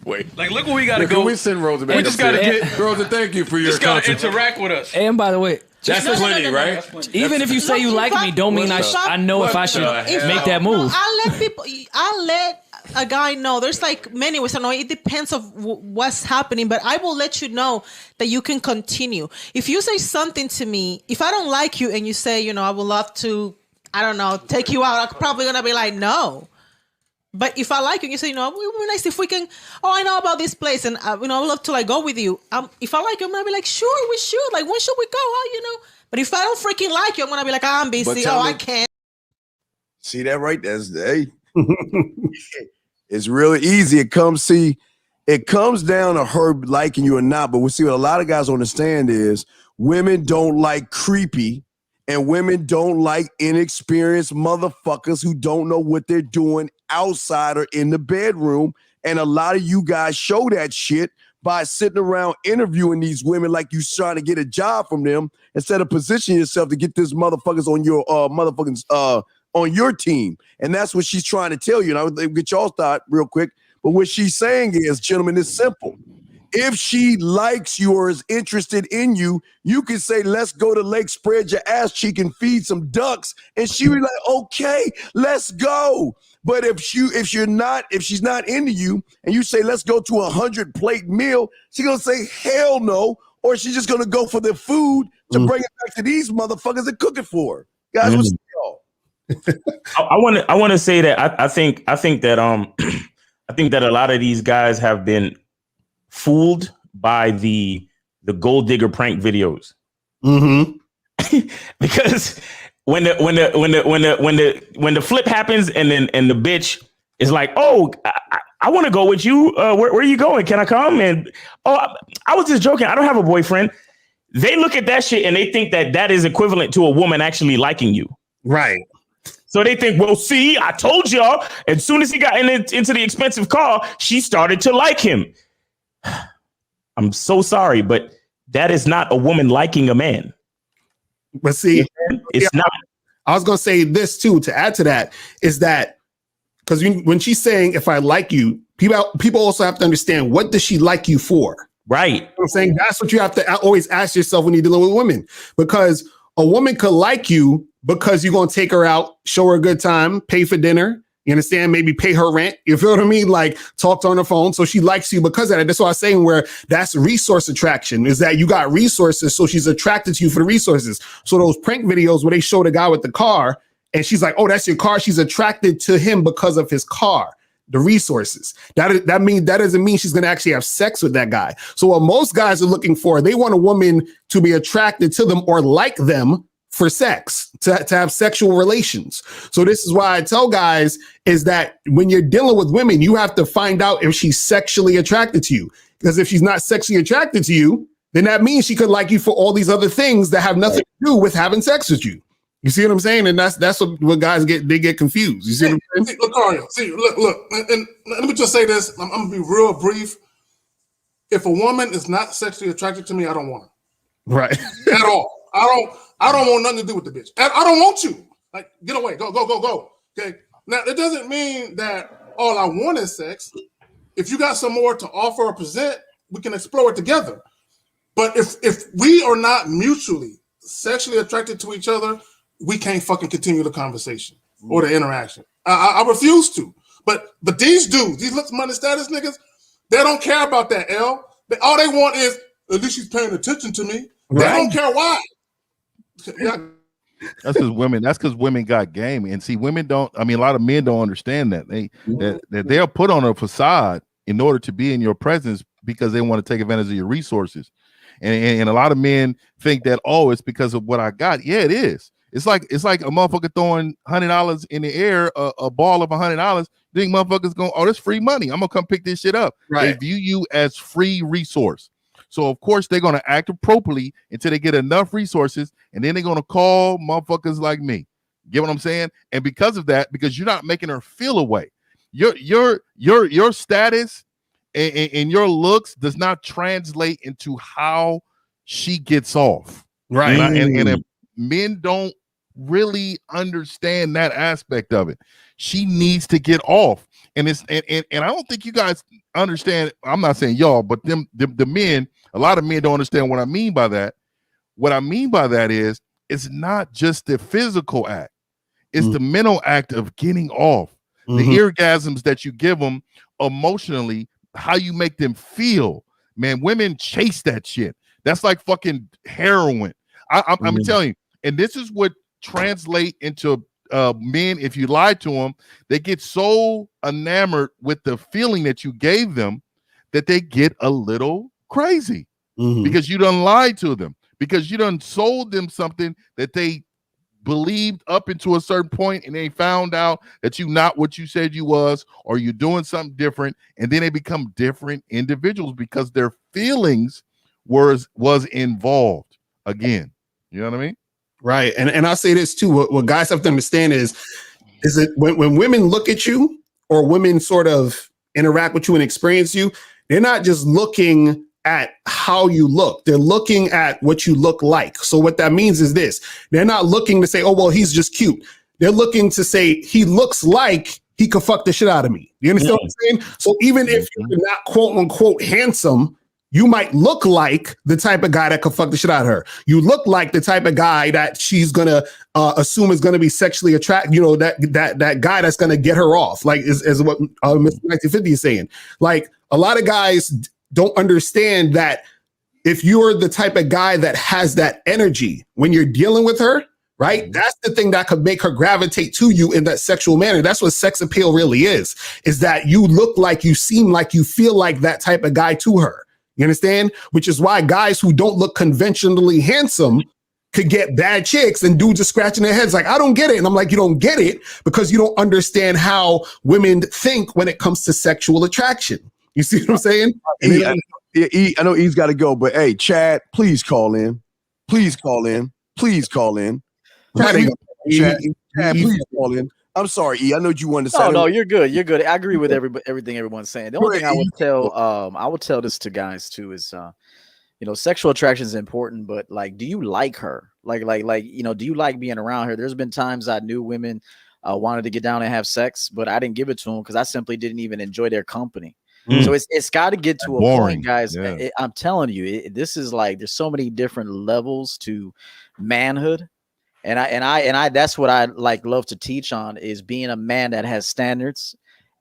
Wait, like look where we gotta go. Can we send Rosa back? We just gotta get Rosa. Thank you for your. Just gotta interact with us. And by the way, that's plenty, right? Even if you say you like me, don't mean I know if I should make that move. I'll let a guy know. There's like many ways. I know it depends of what's happening, but I will let you know that you can continue. If you say something to me, if I don't like you and you say, I would love to, I don't know, take you out, I'm probably gonna be like, no. But if I like you, and you say, it would be nice if we can. Oh, I know about this place, and I would love to like go with you. If I like you, I'm gonna be like, sure, we should. Like, when should we go? Oh, But if I don't freaking like you, I'm gonna be like, I'm busy. I can't. See that right? That's hey. It's really easy. It comes down to her liking you or not. But we see what a lot of guys understand is women don't like creepy. And women don't like inexperienced motherfuckers who don't know what they're doing outside or in the bedroom. And a lot of you guys show that shit by sitting around interviewing these women like you trying to get a job from them instead of positioning yourself to get these motherfuckers on your on your team. And that's what she's trying to tell you. And I'll get y'all's thought real quick. But what she's saying is, gentlemen, it's simple. If she likes you or is interested in you, you can say, let's go to Lake, spread your ass cheek and feed some ducks. And she be like, okay, let's go. But if she's not into you and you say, let's go to 100-plate meal, she's going to say, hell no. Or she's just going to go for the food to bring it back to these motherfuckers and cook it for her. Guys, what's y'all? I want to say that I think that I think that a lot of these guys have been fooled by the gold digger prank videos. Because when the flip happens and the bitch is like, oh, I want to go with you. Where are you going? Can I come? And I was just joking. I don't have a boyfriend. They look at that shit and they think that is equivalent to a woman actually liking you. Right. So they think, well, see, I told y'all. As soon as he got into the expensive car, she started to like him. I'm so sorry, but that is not a woman liking a man. But see, it's not. I was going to say this too, to add to that, is that because when she's saying, if I like you, people also have to understand, what does she like you for? Right. You know what I'm saying? That's what you have to always ask yourself when you're dealing with women, because a woman could like you because you're going to take her out, show her a good time, pay for dinner. You understand? Maybe pay her rent. You feel what I mean? Like, talk to her on the phone. So she likes you because of that. That's what I was saying, where that's resource attraction, is that you got resources. So she's attracted to you for the resources. So those prank videos where they show the guy with the car and she's like, oh, that's your car. She's attracted to him because of his car, the resources. That doesn't mean she's going to actually have sex with that guy. So what most guys are looking for, they want a woman to be attracted to them or like them for sex, to have sexual relations. So this is why I tell guys is that when you're dealing with women, you have to find out if she's sexually attracted to you. Because if she's not sexually attracted to you, then that means she could like you for all these other things that have nothing to do with having sex with you. You see what I'm saying? And that's what guys get confused. You see what I'm saying? Look, and let me just say this. I'm gonna be real brief. If a woman is not sexually attracted to me, I don't want her. Right. At all. I don't want nothing to do with the bitch. I don't want you. Like, get away. Go. Okay. Now, it doesn't mean that all I want is sex. If you got some more to offer or present, we can explore it together. But if we are not mutually sexually attracted to each other, we can't fucking continue the conversation or the interaction. I refuse to. But these dudes, these looks, money, status niggas, they don't care about that, L. All they want is, at least she's paying attention to me. They don't care why. Yeah. That's because women got game. And see, women don't, I mean, a lot of men don't understand that. That they'll put on a facade in order to be in your presence because they want to take advantage of your resources. And a lot of men think that, oh, it's because of what I got. Yeah, it is. It's like a motherfucker throwing $100 in the air, a ball of $100. Think motherfuckers going, oh, that's free money. I'm gonna come pick this shit up. Right. They view you as free resource. So of course they're gonna act appropriately until they get enough resources, and then they're gonna call motherfuckers like me. Get what I'm saying? And because of that, because you're not making her feel away, your status and your looks does not translate into how she gets off. Right. And if men don't really understand that aspect of it, she needs to get off. And I don't think you guys understand. I'm not saying y'all, but the men, a lot of men don't understand what I mean by that. What I mean by that is, it's not just the physical act. It's the mental act of getting off. The orgasms that you give them emotionally, how you make them feel. Man, women chase that shit. That's like fucking heroin. I'm telling you. And this is what translate into men. If you lie to them, they get so enamored with the feeling that you gave them that they get a little crazy because you done lied to them, because you done sold them something that they believed up into a certain point, and they found out that you not what you said you was, or you're doing something different, and then they become different individuals because their feelings was involved again. You know what I mean? Right. And I'll say this too. What guys have to understand is it when women look at you, or women sort of interact with you and experience you, they're not just looking at how you look. They're looking at what you look like. So what that means is this: they're not looking to say, oh, well, he's just cute. They're looking to say, he looks like he could fuck the shit out of me. You understand what I'm saying? So even if you're not quote unquote handsome, you might look like the type of guy that could fuck the shit out of her. You look like the type of guy that she's gonna assume is gonna be sexually attracted. You know, that guy that's gonna get her off. Like is what Mr. 1950 is saying. Like, a lot of guys don't understand that if you're the type of guy that has that energy when you're dealing with her, right? That's the thing that could make her gravitate to you in that sexual manner. That's what sex appeal really is that you look like, you seem like, you feel like that type of guy to her. You understand? Which is why guys who don't look conventionally handsome could get bad chicks, and dudes are scratching their heads like, I don't get it. And I'm like, you don't get it because you don't understand how women think when it comes to sexual attraction. You see what I'm saying? I know E's got to go, but hey, Chad, please call in. Please call in. Please call in. Chad, please call in. I'm sorry, E. I know you wanted to say. No, you're good. You're good. I agree with everything everyone's saying. The only thing I would tell this to guys too is, sexual attraction is important, but like, do you like her? Like, do you like being around her? There's been times I knew women wanted to get down and have sex, but I didn't give it to them because I simply didn't even enjoy their company. So it's got to get to a point, guys. Yeah. I'm telling you, this is like, there's so many different levels to manhood. And I that's what I love to teach on, is being a man that has standards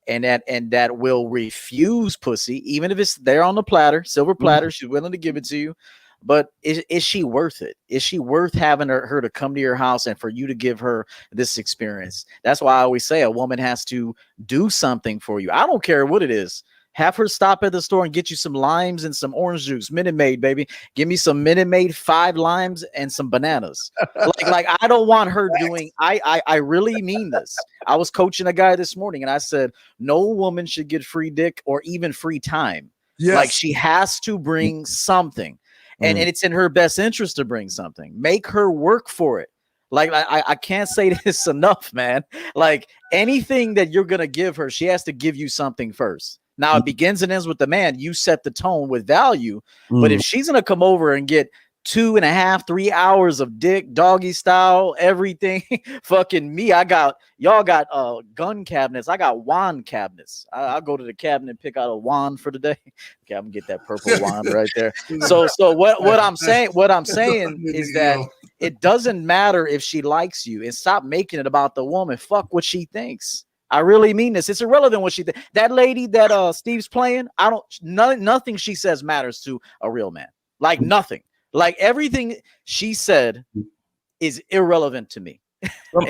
and that will refuse pussy, even if it's there on the platter, silver platter. She's willing to give it to you. But is she worth it? Is she worth having her to come to your house and for you to give her this experience? That's why I always say a woman has to do something for you. I don't care what it is. Have her stop at the store and get you some limes and some orange juice. Minute Maid, baby. Give me some Minute Maid, 5 limes and some bananas. like I don't want her doing. I really mean this. I was coaching a guy this morning and I said, no woman should get free dick or even free time. Yes. Like, she has to bring something, and it's in her best interest to bring something. Make her work for it. Like, I can't say this enough, man. Like, anything that you're gonna give her, she has to give you something first. Now, it begins and ends with the man. You set the tone with value. But if she's going to come over and get 2.5, 3 hours of dick, doggy style, everything, fucking me, y'all got gun cabinets. I got wand cabinets. I'll go to the cabinet and pick out a wand for the day. Okay, I'm going to get that purple wand right there. So what I'm saying is that it doesn't matter if she likes you, and stop making it about the woman. Fuck what she thinks. I really mean this. It's irrelevant what she thinks. That lady that Steve's playing, nothing she says matters to a real man. Like, nothing. Like, everything she said is irrelevant to me.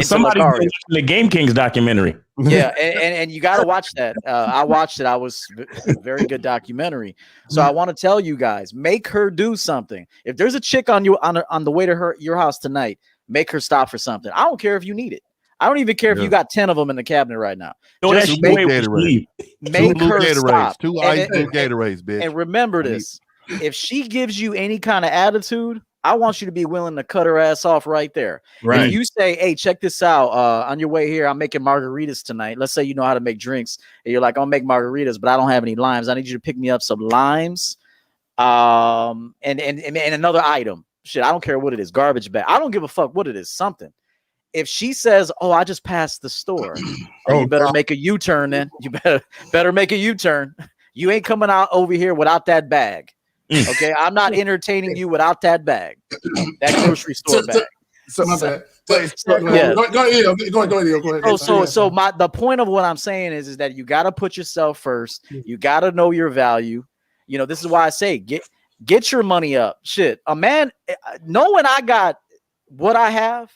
Somebody watching the Game Kings documentary. Yeah, and you got to watch that. I watched it. I was a very good documentary. So I want to tell you guys, make her do something. If there's a chick on the way to your house tonight, make her stop for something. I don't care if you need it. I don't even care if you got 10 of them in the cabinet right now. Just make her stop. 2 ice blue Gatorades, bitch. And remember this. If she gives you any kind of attitude, I want you to be willing to cut her ass off right there. Right. If you say, hey, check this out. On your way here, I'm making margaritas tonight. Let's say you know how to make drinks. And you're like, I'll make margaritas, but I don't have any limes. I need you to pick me up some limes and another item. Shit, I don't care what it is. Garbage bag. I don't give a fuck what it is. Something. If she says, oh, I just passed the store, you better make a U-turn then. You better make a U-turn. You ain't coming out over here without that bag. Okay? I'm not entertaining you without that bag. That grocery store bag. So the point of what I'm saying is that you got to put yourself first. You got to know your value. This is why I say get your money up. Shit. A man, knowing I got what I have,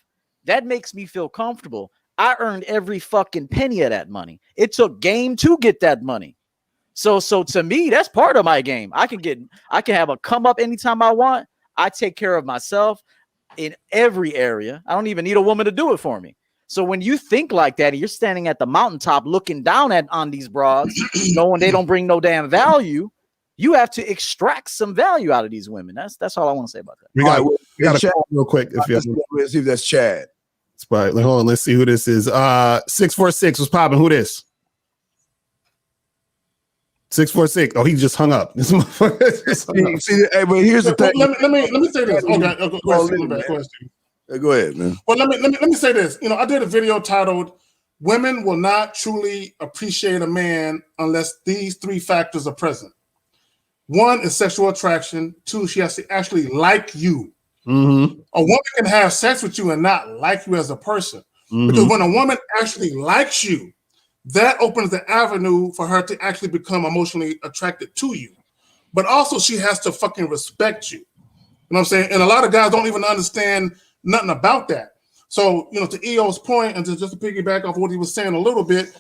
that makes me feel comfortable. I earned every fucking penny of that money. It took game to get that money. So to me, that's part of my game. I can have a come up anytime I want. I take care of myself in every area. I don't even need a woman to do it for me. So when you think like that, and you're standing at the mountaintop looking down on these broads, knowing they don't bring no damn value, you have to extract some value out of these women. That's all I want to say about that. We got a call real quick. Let's see if that's Chad. Right. Hold on. Let's see who this is. 646 was popping. Who this? 646. Oh, he just hung up. This motherfucker. See, hey, but here's the thing. Let me say this. Go ahead, man. Well, let me say this. I did a video titled "Women Will Not Truly Appreciate a Man Unless These 3 Factors Are Present." 1 is sexual attraction. 2, she has to actually like you. Mm-hmm. A woman can have sex with you and not like you as a person. Mm-hmm. Because when a woman actually likes you, that opens the avenue for her to actually become emotionally attracted to you. But also, she has to fucking respect you. You know what I'm saying? And a lot of guys don't even understand nothing about that. So, to EO's point, and just to piggyback off what he was saying a little bit,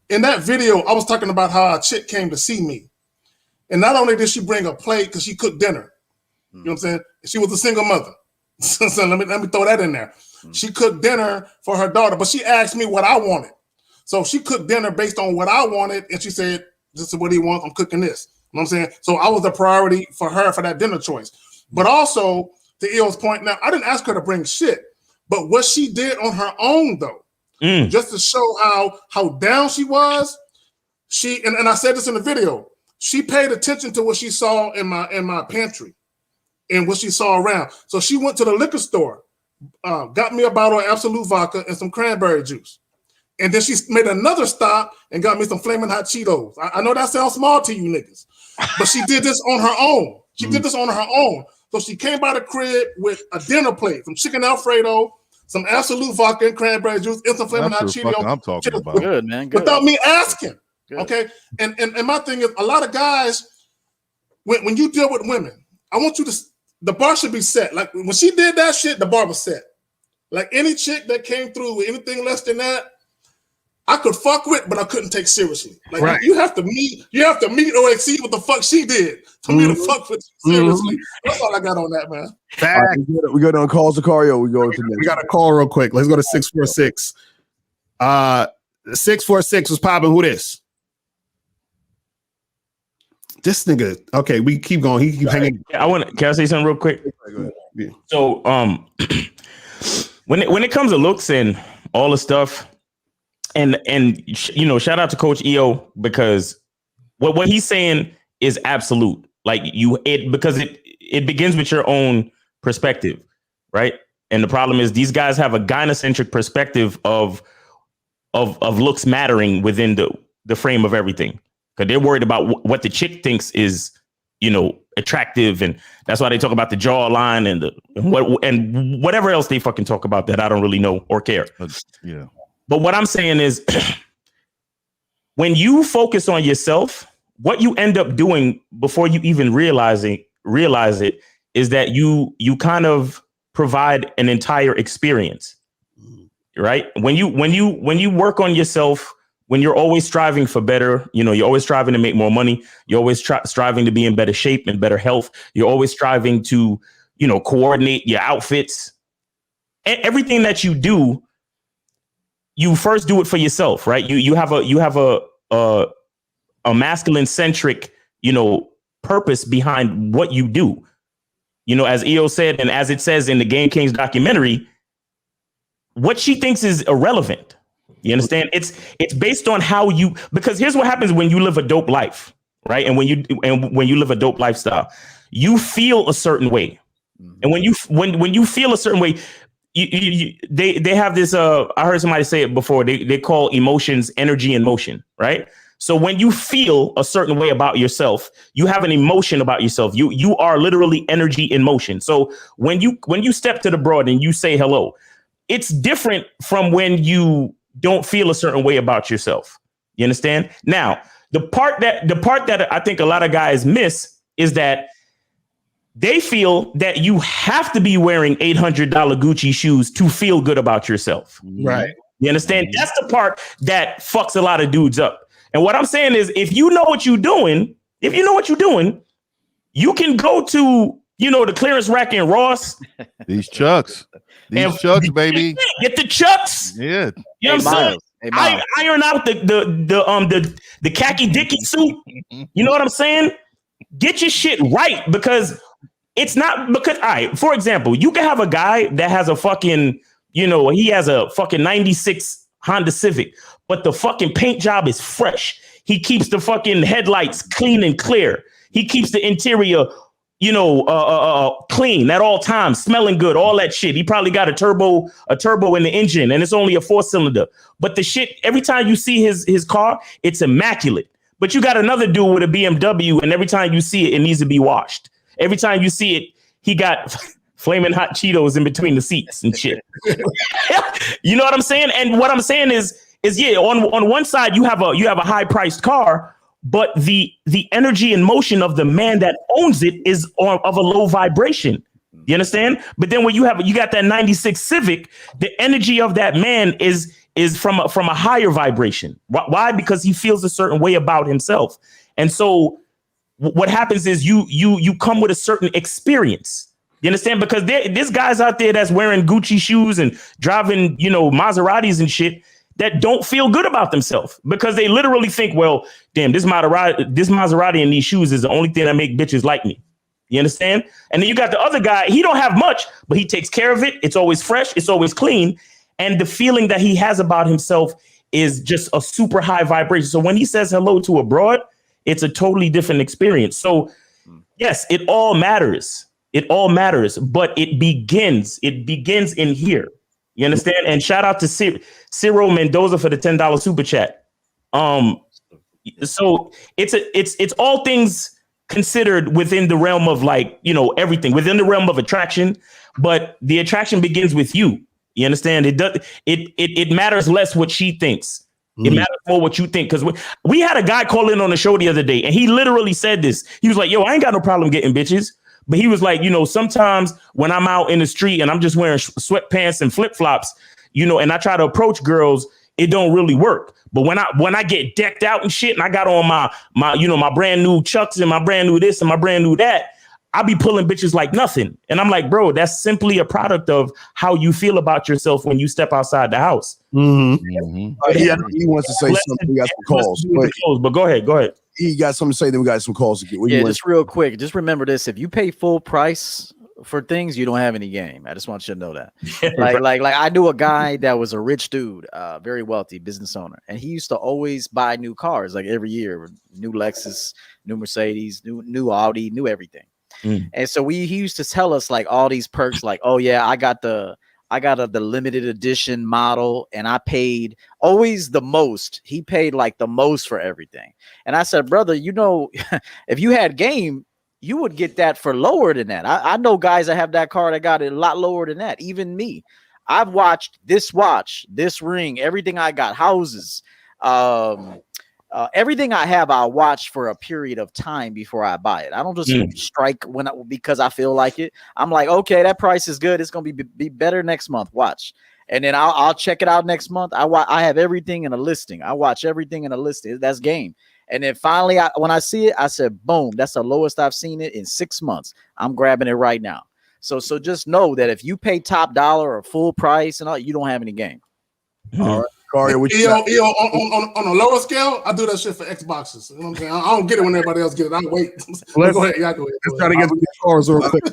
in that video, I was talking about how a chick came to see me. And not only did she bring a plate because she cooked dinner, you know what I'm saying? She was a single mother. So let me throw that in there. She cooked dinner for her daughter, but she asked me what I wanted. So she cooked dinner based on what I wanted, and she said, this is what he wants, I'm cooking this. You know what I'm saying? So I was the priority for her for that dinner choice. But also, to EO's point, now, I didn't ask her to bring shit, but what she did on her own, though, just to show how down she was, and I said this in the video, she paid attention to what she saw in my pantry and what she saw around. So she went to the liquor store, got me a bottle of Absolute vodka and some cranberry juice. And then she made another stop and got me some flaming hot Cheetos. I know that sounds small to you niggas, but she did this on her own. She did this on her own. So she came by the crib with a dinner plate, some chicken Alfredo, some Absolute vodka and cranberry juice, and some flaming hot Cheetos. I'm talking about. Good, man. Good. Without me asking. Good. Okay. And my thing is, a lot of guys, when you deal with women, I want you to, the bar should be set. Like when she did that shit, the bar was set. Like any chick that came through with anything less than that, I could fuck with, but I couldn't take seriously. Like you have to meet or exceed what the fuck she did for me to fuck with you seriously. That's all I got on that, man. Right, we go on calls to Cario. We go to we got a call real quick. Let's go to 646. 646 was popping. Who this? This nigga. Okay, we keep going. He keep hanging. Can I say something real quick? Yeah. So when it comes to looks and all the stuff, and shout out to Coach EO, because what he's saying is absolute. Like because it begins with your own perspective, right? And the problem is these guys have a gynocentric perspective of looks mattering within the frame of everything, because they're worried about what the chick thinks is, attractive, and that's why they talk about the jawline and whatever else they fucking talk about that I don't really know or care. Yeah. But what I'm saying is, when you focus on yourself, what you end up doing before you even realize it is that you kind of provide an entire experience, right? When you work on yourself, when you're always striving for better, you're always striving to make more money. You're always striving to be in better shape and better health. You're always striving to, coordinate your outfits. Everything that you do, you first do it for yourself, right? You have a masculine centric, purpose behind what you do. As EO said, and as it says in the Game Kings documentary, what she thinks is irrelevant. You understand? It's based on how because here's what happens when you live a dope life, right? And when you live a dope lifestyle, you feel a certain way. And when you feel a certain way, they have this, I heard somebody say it before, they call emotions energy in motion, right? So when you feel a certain way about yourself, you have an emotion about yourself. You are literally energy in motion. So when you step to the broad and you say hello, it's different from when you don't feel a certain way about yourself. You understand? Now, the part that I think a lot of guys miss is that they feel that you have to be wearing $800 Gucci shoes to feel good about yourself. Right. You understand? That's the part that fucks a lot of dudes up. And what I'm saying is, if you know what you're doing, you can go to, the clearance rack in Ross. These Chucks, baby. Get the Chucks. Yeah. You know what I'm saying? Iron out the khaki dicky suit. You know what I'm saying? Get your shit right, because it's not because, all right, for example, you can have a guy that has a fucking, he has a fucking 96 Honda Civic, but the fucking paint job is fresh. He keeps the fucking headlights clean and clear. He keeps the interior, clean at all times, smelling good, all that shit. He probably got a turbo in the engine, and it's only a 4-cylinder. But the shit, every time you see his car, it's immaculate. But you got another dude with a BMW, and every time you see it, it needs to be washed. Every time you see it, he got flaming hot Cheetos in between the seats and shit. You know what I'm saying? And what I'm saying is yeah, on one side you have a high priced car, but the energy and motion of the man that owns it is of a low vibration. You understand? But then when you got that 96 Civic, the energy of that man is from a higher vibration. Why? Because he feels a certain way about himself. And so what happens is you come with a certain experience. You understand? Because there's guys out there that's wearing Gucci shoes and driving, Maseratis and shit that don't feel good about themselves because they literally think, well, damn, this Maserati and these shoes is the only thing that make bitches like me. You understand? And then you got the other guy. He don't have much, but he takes care of it. It's always fresh. It's always clean. And the feeling that he has about himself is just a super high vibration. So when he says hello to a broad, it's a totally different experience. So yes, it all matters. It all matters, but it begins in here. You understand? And shout out to Ciro Mendoza for the $10 super chat. So it's all things considered within the realm of everything within the realm of attraction, but the attraction begins with you. You understand? It matters less what she thinks. It matters more what you think. Because we had a guy call in on the show the other day, and he literally said this. He was like, "Yo, I ain't got no problem getting bitches." But he was like, sometimes when I'm out in the street and I'm just wearing sweatpants and flip flops, and I try to approach girls, it don't really work. But when I get decked out and shit, and I got on my brand new Chucks and my brand new this and my brand new that, I be pulling bitches like nothing. And I'm like, bro, that's simply a product of how you feel about yourself when you step outside the house. He wants to say something. We got some calls. But go ahead. He got something to say, then we got some calls to get. Just real quick. Just remember this. If you pay full price for things, you don't have any game. I just want you to know that. like I knew a guy that was a rich dude, very wealthy business owner. And he used to always buy new cars, like every year, new Lexus, new Mercedes, new Audi, new everything. And so he used to tell us like all these perks, like, oh yeah, I got the limited edition model, and I paid always the most. He paid like the most for everything. And I said, brother, if you had game, you would get that for lower than that. I know guys that have that car that got it a lot lower than that. Even me. I've watched this watch, this ring, everything I got, houses, everything I have, I'll watch for a period of time before I buy it. I don't just strike because I feel like it. I'm like, okay, that price is good. It's gonna be better next month. Watch, and then I'll check it out next month. I have everything in a listing. I watch everything in a listing. That's game. And then finally, when I see it, I said, boom, that's the lowest I've seen it in 6 months. I'm grabbing it right now. So just know that if you pay top dollar or full price and all, you don't have any game. All right. Corey, on a lower scale, I do that shit for Xboxes. You know what I'm saying? I don't get it when everybody else get it. I wait. Go ahead. Yeah, go ahead. Let's try to get the cars real quick.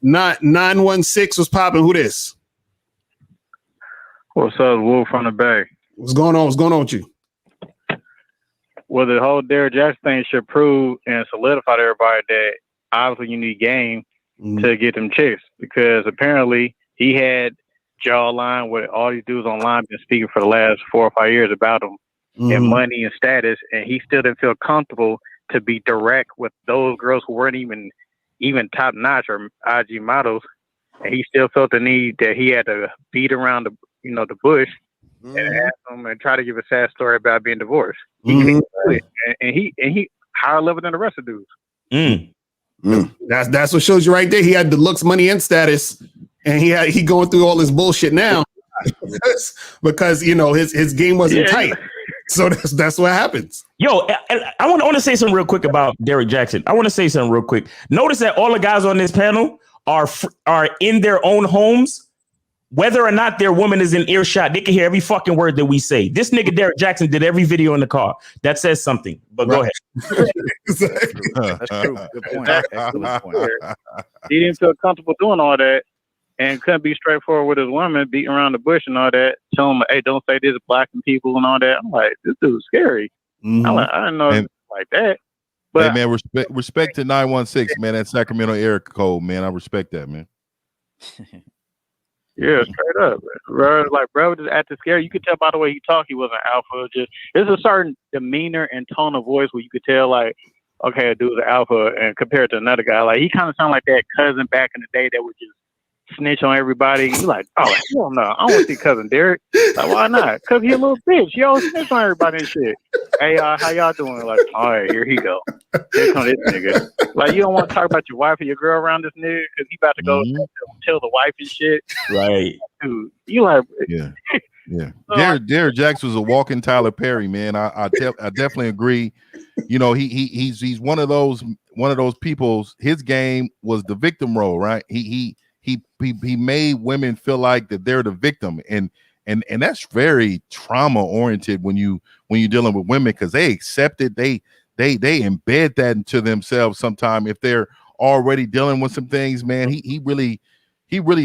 916 was popping. Who this? What's up, Wolf from the Bay? What's going on? What's going on with you? Well, the whole Derrick Jackson thing should prove and solidify to everybody that obviously you need game to get them chicks, because apparently he had jawline with all these dudes online been speaking for the last 4 or 5 years about him and money and status, and he still didn't feel comfortable to be direct with those girls who weren't even top notch or IG models, and he still felt the need that he had to beat around the bush and ask them and try to give a sad story about being divorced. And he higher level than the rest of dudes. That's what shows you right there. He had the looks, money, and status, and he going through all this bullshit now because his game wasn't tight. So that's what happens. Yo, I want to say something real quick about Derrick Jackson. I want to say something real quick. Notice that all the guys on this panel are in their own homes. Whether or not their woman is in earshot, they can hear every fucking word that we say. This nigga Derrick Jackson did every video in the car. That says something. But go ahead. That's true. Good point. Excellent point. He didn't feel comfortable doing all that and couldn't be straightforward with his woman, beating around the bush and all that. Tell him, hey, don't say this, blacking people and all that. I'm like, this dude's scary. I didn't know it like that. But hey, man, respect to 916, man. That Sacramento area code, man. I respect that, man. Yeah, straight up, bro. Like, bro, just acting scary. You could tell by the way he talked, he wasn't alpha. Just there's a certain demeanor and tone of voice where you could tell, like, okay, a dude's an alpha, and compared to another guy, like he kind of sounded like that cousin back in the day that would just snitch on everybody. You like, oh hell no, I don't want to see cousin Derek. Like, why not? Cause he a little bitch. He always snitch on everybody and shit. Hey, how y'all doing? Like, all right, here he go. Here come this nigga. Like, you don't want to talk about your wife or your girl around this nigga because he about to go tell the wife and shit. Right. Dude, you like, yeah. Derek Jackson was a walking Tyler Perry, man. I definitely agree. You know, he's one of those people. His game was the victim role, right? He made women feel like that they're the victim, and that's very trauma oriented when you're dealing with women, because they accept it. They embed that into themselves sometimes if they're already dealing with some things, man. He really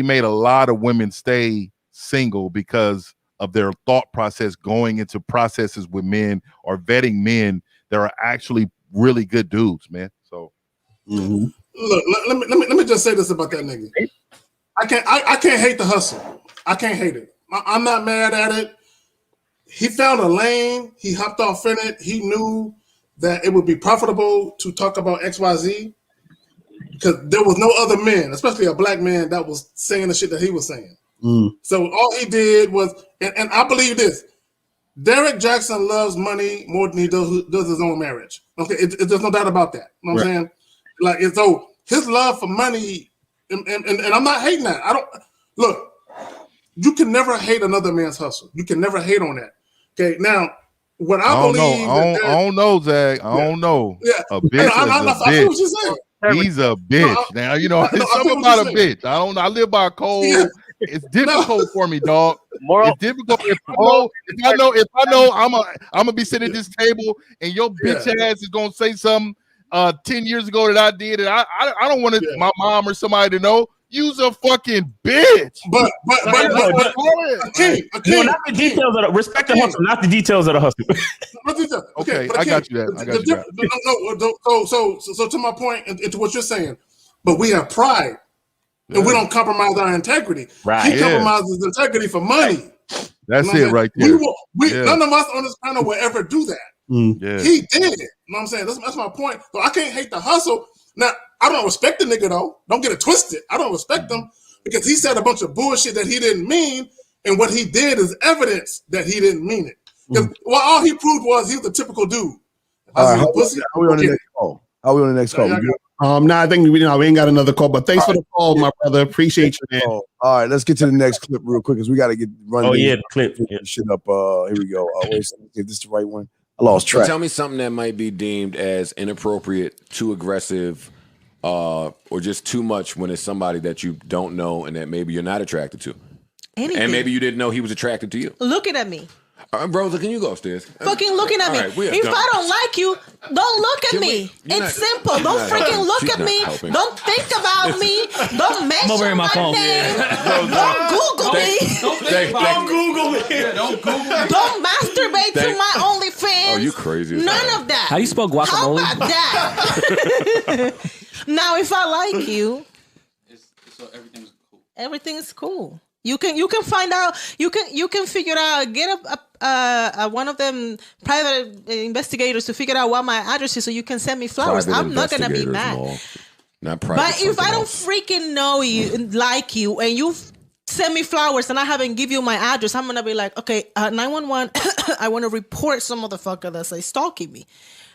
made a lot of women stay single because of their thought process going into processes with men or vetting men that are actually really good dudes, man. So look, let me just say this about that nigga. I can't hate the hustle. I can't hate it. I'm not mad at it. He found a lane. He hopped off in it. He knew that it would be profitable to talk about XYZ because there was no other men, especially a black man, that was saying the shit that he was saying. So all he did was, and I believe this, Derek Jackson loves money more than he does his own marriage. Okay, there's no doubt about that. You know what I'm saying? Like, so his love for money, and I'm not hating that. I don't, look, you can never hate another man's hustle. You can never hate on that. Okay, now, what I believe... I don't know, Zach. I don't know. Yeah. A bitch is a bitch. What you're saying. He's a bitch. Now, you know, it's something about a bitch. I live by a code. Yeah. It's difficult for me, dog. It's difficult. If I know I'm gonna be sitting at this table and your bitch ass is gonna say something 10 years ago that I did, and I don't want my mom or somebody to know. You's a fucking bitch. But not the details of the respect the hustle, not the details of the hustle. Okay, I got you that. So to my point and to what you're saying, but we have pride. And we don't compromise our integrity. Right. He compromises integrity for money. That's it right there. None of us on this panel will ever do that. He did it. You know what I'm saying? That's my point. So I can't hate the hustle. Now, I don't respect the nigga, though. Don't get it twisted. I don't respect him because he said a bunch of bullshit that he didn't mean. And what he did is evidence that he didn't mean it. Because all he proved was he was a typical dude. All right, how are we on the next call? I think we ain't got another call, but thanks for the call, my brother. Appreciate you, man. All right, let's get to the next clip real quick because we got to run. Oh yeah, the clip. Shit up. Here we go. Wait a second. Is this the right one? I lost track. Tell me something that might be deemed as inappropriate, too aggressive, or just too much when it's somebody that you don't know and that maybe you're not attracted to. Anything. And maybe you didn't know he was attracted to you. Looking at me. Rosa, can you go upstairs? Fucking looking at me. Right, if I don't like you, don't look at me. It's simple. Don't freaking look at me. Helping. Don't think about me. Don't mention my name. Don't Google me. Don't Google me. Don't Google me. Don't masturbate to my OnlyFans. Oh, you crazy. None of that. How you spell guacamole? How about that? Now, if I like you, everything's cool. You can find out. You can figure out. Get one of them private investigators to figure out what my address is, so you can send me flowers. I'm not gonna be mad. Not private. But if I don't freaking know you, like you, and you send me flowers and I haven't give you my address, I'm gonna be like, okay, 911. I want to report some motherfucker that's like stalking me.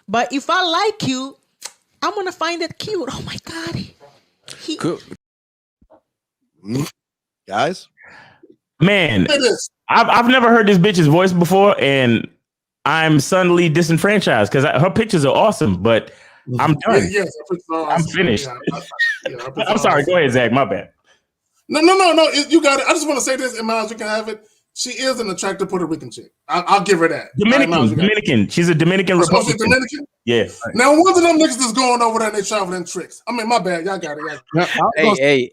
But if I like you, I'm gonna find it cute. Oh my god. Cool. Guys. Man, I've never heard this bitch's voice before, and I'm suddenly disenfranchised because her pictures are awesome, but I'm done. Yes, I'm finished. I'm sorry. Go ahead, Zach. My bad. No. You got it. I just want to say this, and Miles, you can have it. She is an attractive Puerto Rican chick. I'll give her that. Dominican. She's a Dominican Republican. Dominican? Yeah. Now, one of them niggas is going over there and they traveling tricks. I mean, my bad. Y'all got it. Hey.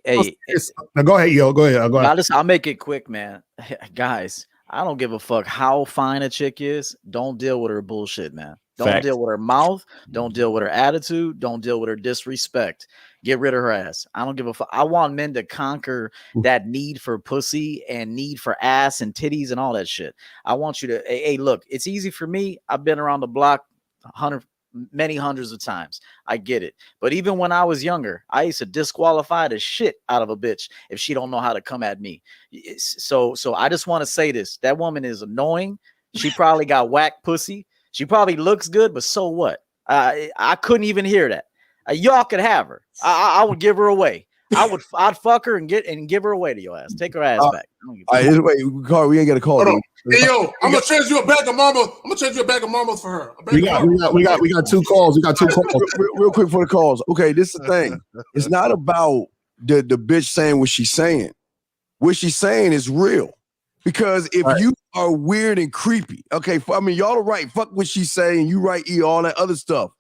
Now, go ahead, yo. Go ahead. I'll make it quick, man. Guys, I don't give a fuck how fine a chick is. Don't deal with her bullshit, man. Don't deal with her mouth. Don't deal with her attitude. Don't deal with her disrespect. Get rid of her ass. I don't give a fuck. I want men to conquer that need for pussy and need for ass and titties and all that shit. I want you to, hey, look, it's easy for me. I've been around the block 100 many hundreds of times. I get it. But even when I was younger, I used to disqualify the shit out of a bitch if she don't know how to come at me. So I just want to say this. That woman is annoying. She probably got whack pussy. She probably looks good, but so what? I couldn't even hear that. Y'all could have her. I would give her away. I'd fuck her and give her away to your ass. Take her ass back. All right, wait, Carl, we ain't got a call. Hey yo, I'm gonna change you a bag of marbles. I'm gonna change you a bag of marbles for her. We got 2 calls. We got 2 calls. Real quick for the calls. Okay, this is the thing. It's not about the bitch saying what she's saying. What she's saying is real. Because if you are weird and creepy, okay, I mean, y'all are right. Fuck what she's saying. You right, all that other stuff.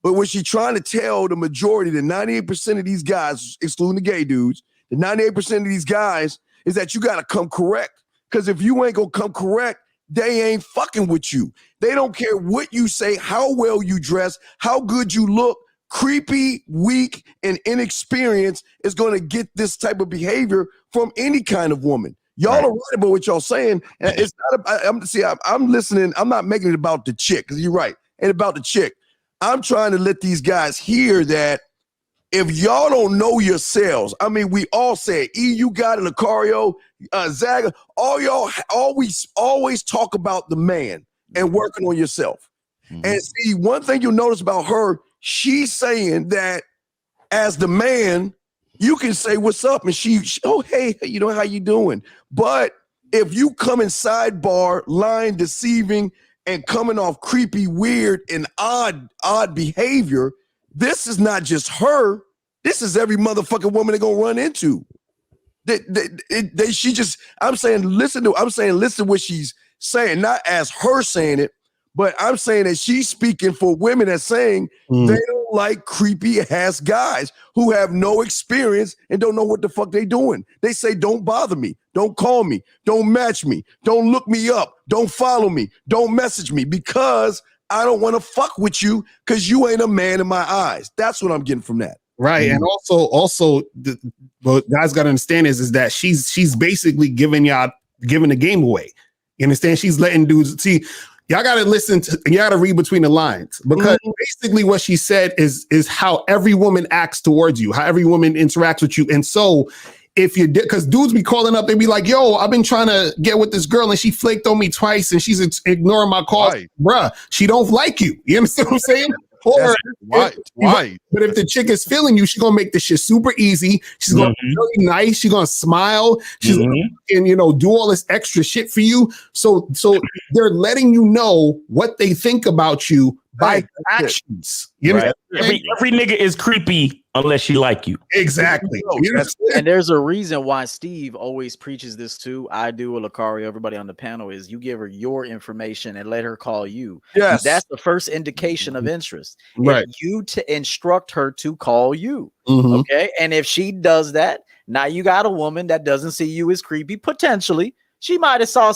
But what she's trying to tell the majority, the 98% of these guys, excluding the gay dudes, the 98% of these guys is that you got to come correct. Because if you ain't going to come correct, they ain't fucking with you. They don't care what you say, how well you dress, how good you look. Creepy, weak, and inexperienced is going to get this type of behavior from any kind of woman. Y'all are right about what y'all saying. And it's not. I'm listening. I'm not making it about the chick, because you're right. Ain't about the chick. I'm trying to let these guys hear that if y'all don't know yourselves, I mean, we all say it. You got it, Lucario, Zaga, all y'all always talk about the man and working on yourself. And see, one thing you'll notice about her, she's saying that as the man, you can say what's up, and she oh, hey, you know, how you doing? But if you come in sidebar, lying, deceiving, and coming off creepy, weird, and odd behavior, this is not just her. This is every motherfucking woman they're gonna run into. I'm saying listen to what she's saying, not as her saying it, but I'm saying that she's speaking for women that's saying they don't like creepy ass guys who have no experience and don't know what the fuck they doing. They say, don't bother me. Don't call me. Don't match me. Don't look me up. Don't follow me. Don't message me, because I don't want to fuck with you because you ain't a man in my eyes. That's what I'm getting from that. Right. And also what guys got to understand is that she's basically giving the game away. You understand? She's letting dudes see. Y'all got to listen to, you got to read between the lines, because basically what she said is how every woman acts towards you, how every woman interacts with you. And so if you did, because dudes be calling up, they be like, yo, I've been trying to get with this girl and she flaked on me twice and she's ignoring my calls. Right. Bruh, she don't like you. You understand what I'm saying? Or but if the chick is feeling you, she's gonna make this shit super easy. She's gonna be really nice. She's gonna smile. She's gonna do all this extra shit for you. So they're letting you know what they think about you by actions. You know, every nigga is creepy unless she like you. Exactly. And there's a reason why Steve always preaches this too. I do, Lucario, everybody on the panel, is you give her your information and let her call you. Yes. That's the first indication of interest. Right. If you to instruct her to call you. Okay. And if she does that, now you got a woman that doesn't see you as creepy. Potentially, she might have saw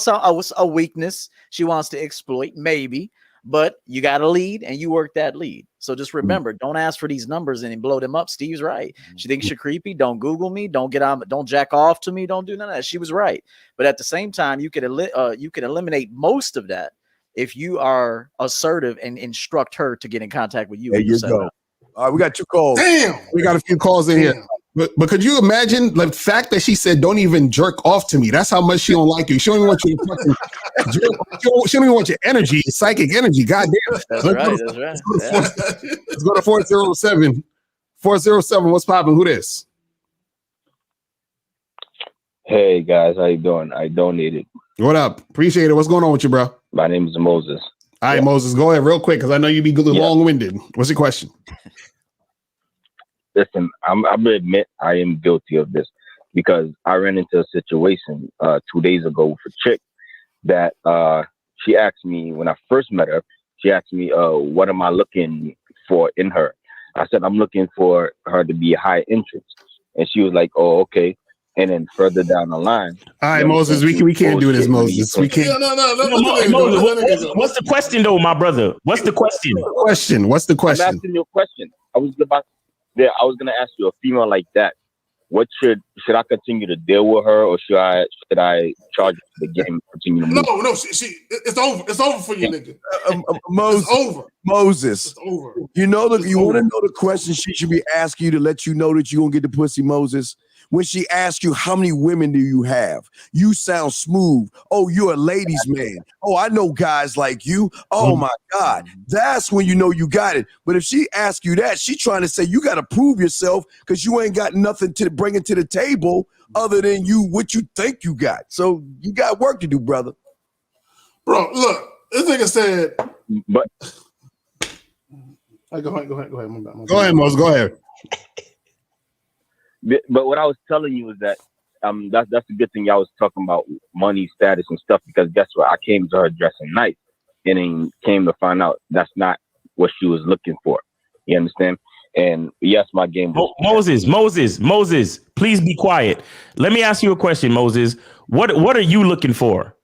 a weakness she wants to exploit, maybe. But you got a lead and you work that lead. So just remember, don't ask for these numbers and blow them up. Steve's right. She thinks you're creepy. Don't Google me. Don't jack off to me. Don't do none of that. She was right. But at the same time, you could eliminate most of that if you are assertive and instruct her to get in contact with you. There you go. All right, we got 2 calls. Damn. We got a few calls in here. But could you imagine the fact that she said, don't even jerk off to me? That's how much she don't like you. She don't even want you to fucking she don't even want your energy, psychic energy. God damn. That's right. Let's go to 407. 407, what's popping? Who this? Hey guys, how you doing? I donated. What up? Appreciate it. What's going on with you, bro? My name is Moses. All right, Moses, go ahead real quick because I know you be long-winded. What's your question? Listen, I'm gonna admit I am guilty of this because I ran into a situation 2 days ago with a chick that she asked me when I first met her. She asked me, "What am I looking for in her?" I said, "I'm looking for her to be high interest," and she was like, "Oh, okay." And then further down the line, all right, Moses, we can't do this, Moses. We can't. Moses, what's the question, though, my brother? What's the question? What's the question? I'm asking you a question. I was gonna ask you, a female like that, what should I continue to deal with her, or should I charge her to the game? Continue to move? No, it's over. It's over for you, nigga. Moses, it's over. Moses, you want to know the question she should be asking you to let you know that you're going to get the pussy, Moses? When she asks you, how many women do you have? You sound smooth. Oh, you're a ladies' man. Oh, I know guys like you. Oh, my God. That's when you know you got it. But if she asks you that, she trying to say you got to prove yourself because you ain't got nothing to bring it to the table other than what you think you got. So you got work to do, brother. Bro, look, this nigga said. But go ahead. Go ahead, Moses. Go ahead. But what I was telling you is that that's a good thing y'all was talking about money, status, and stuff, because guess what? I came to her dressing nice and then came to find out that's not what she was looking for. You understand? And yes, my game was Moses, please be quiet. Let me ask you a question, Moses. What are you looking for?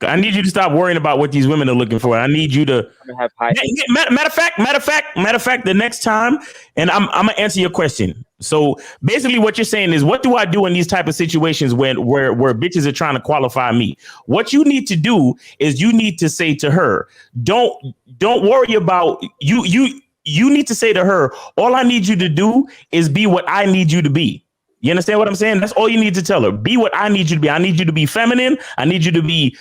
I need you to stop worrying about what these women are looking for. I need you to have high. Matter of fact, the next time, and I'm gonna answer your question. So basically, what you're saying is, what do I do in these type of situations where bitches are trying to qualify me? What you need to do is you need to say to her, don't worry about you. You need to say to her, all I need you to do is be what I need you to be. You understand what I'm saying? That's all you need to tell her. Be what I need you to be. I need you to be feminine. I need you to be,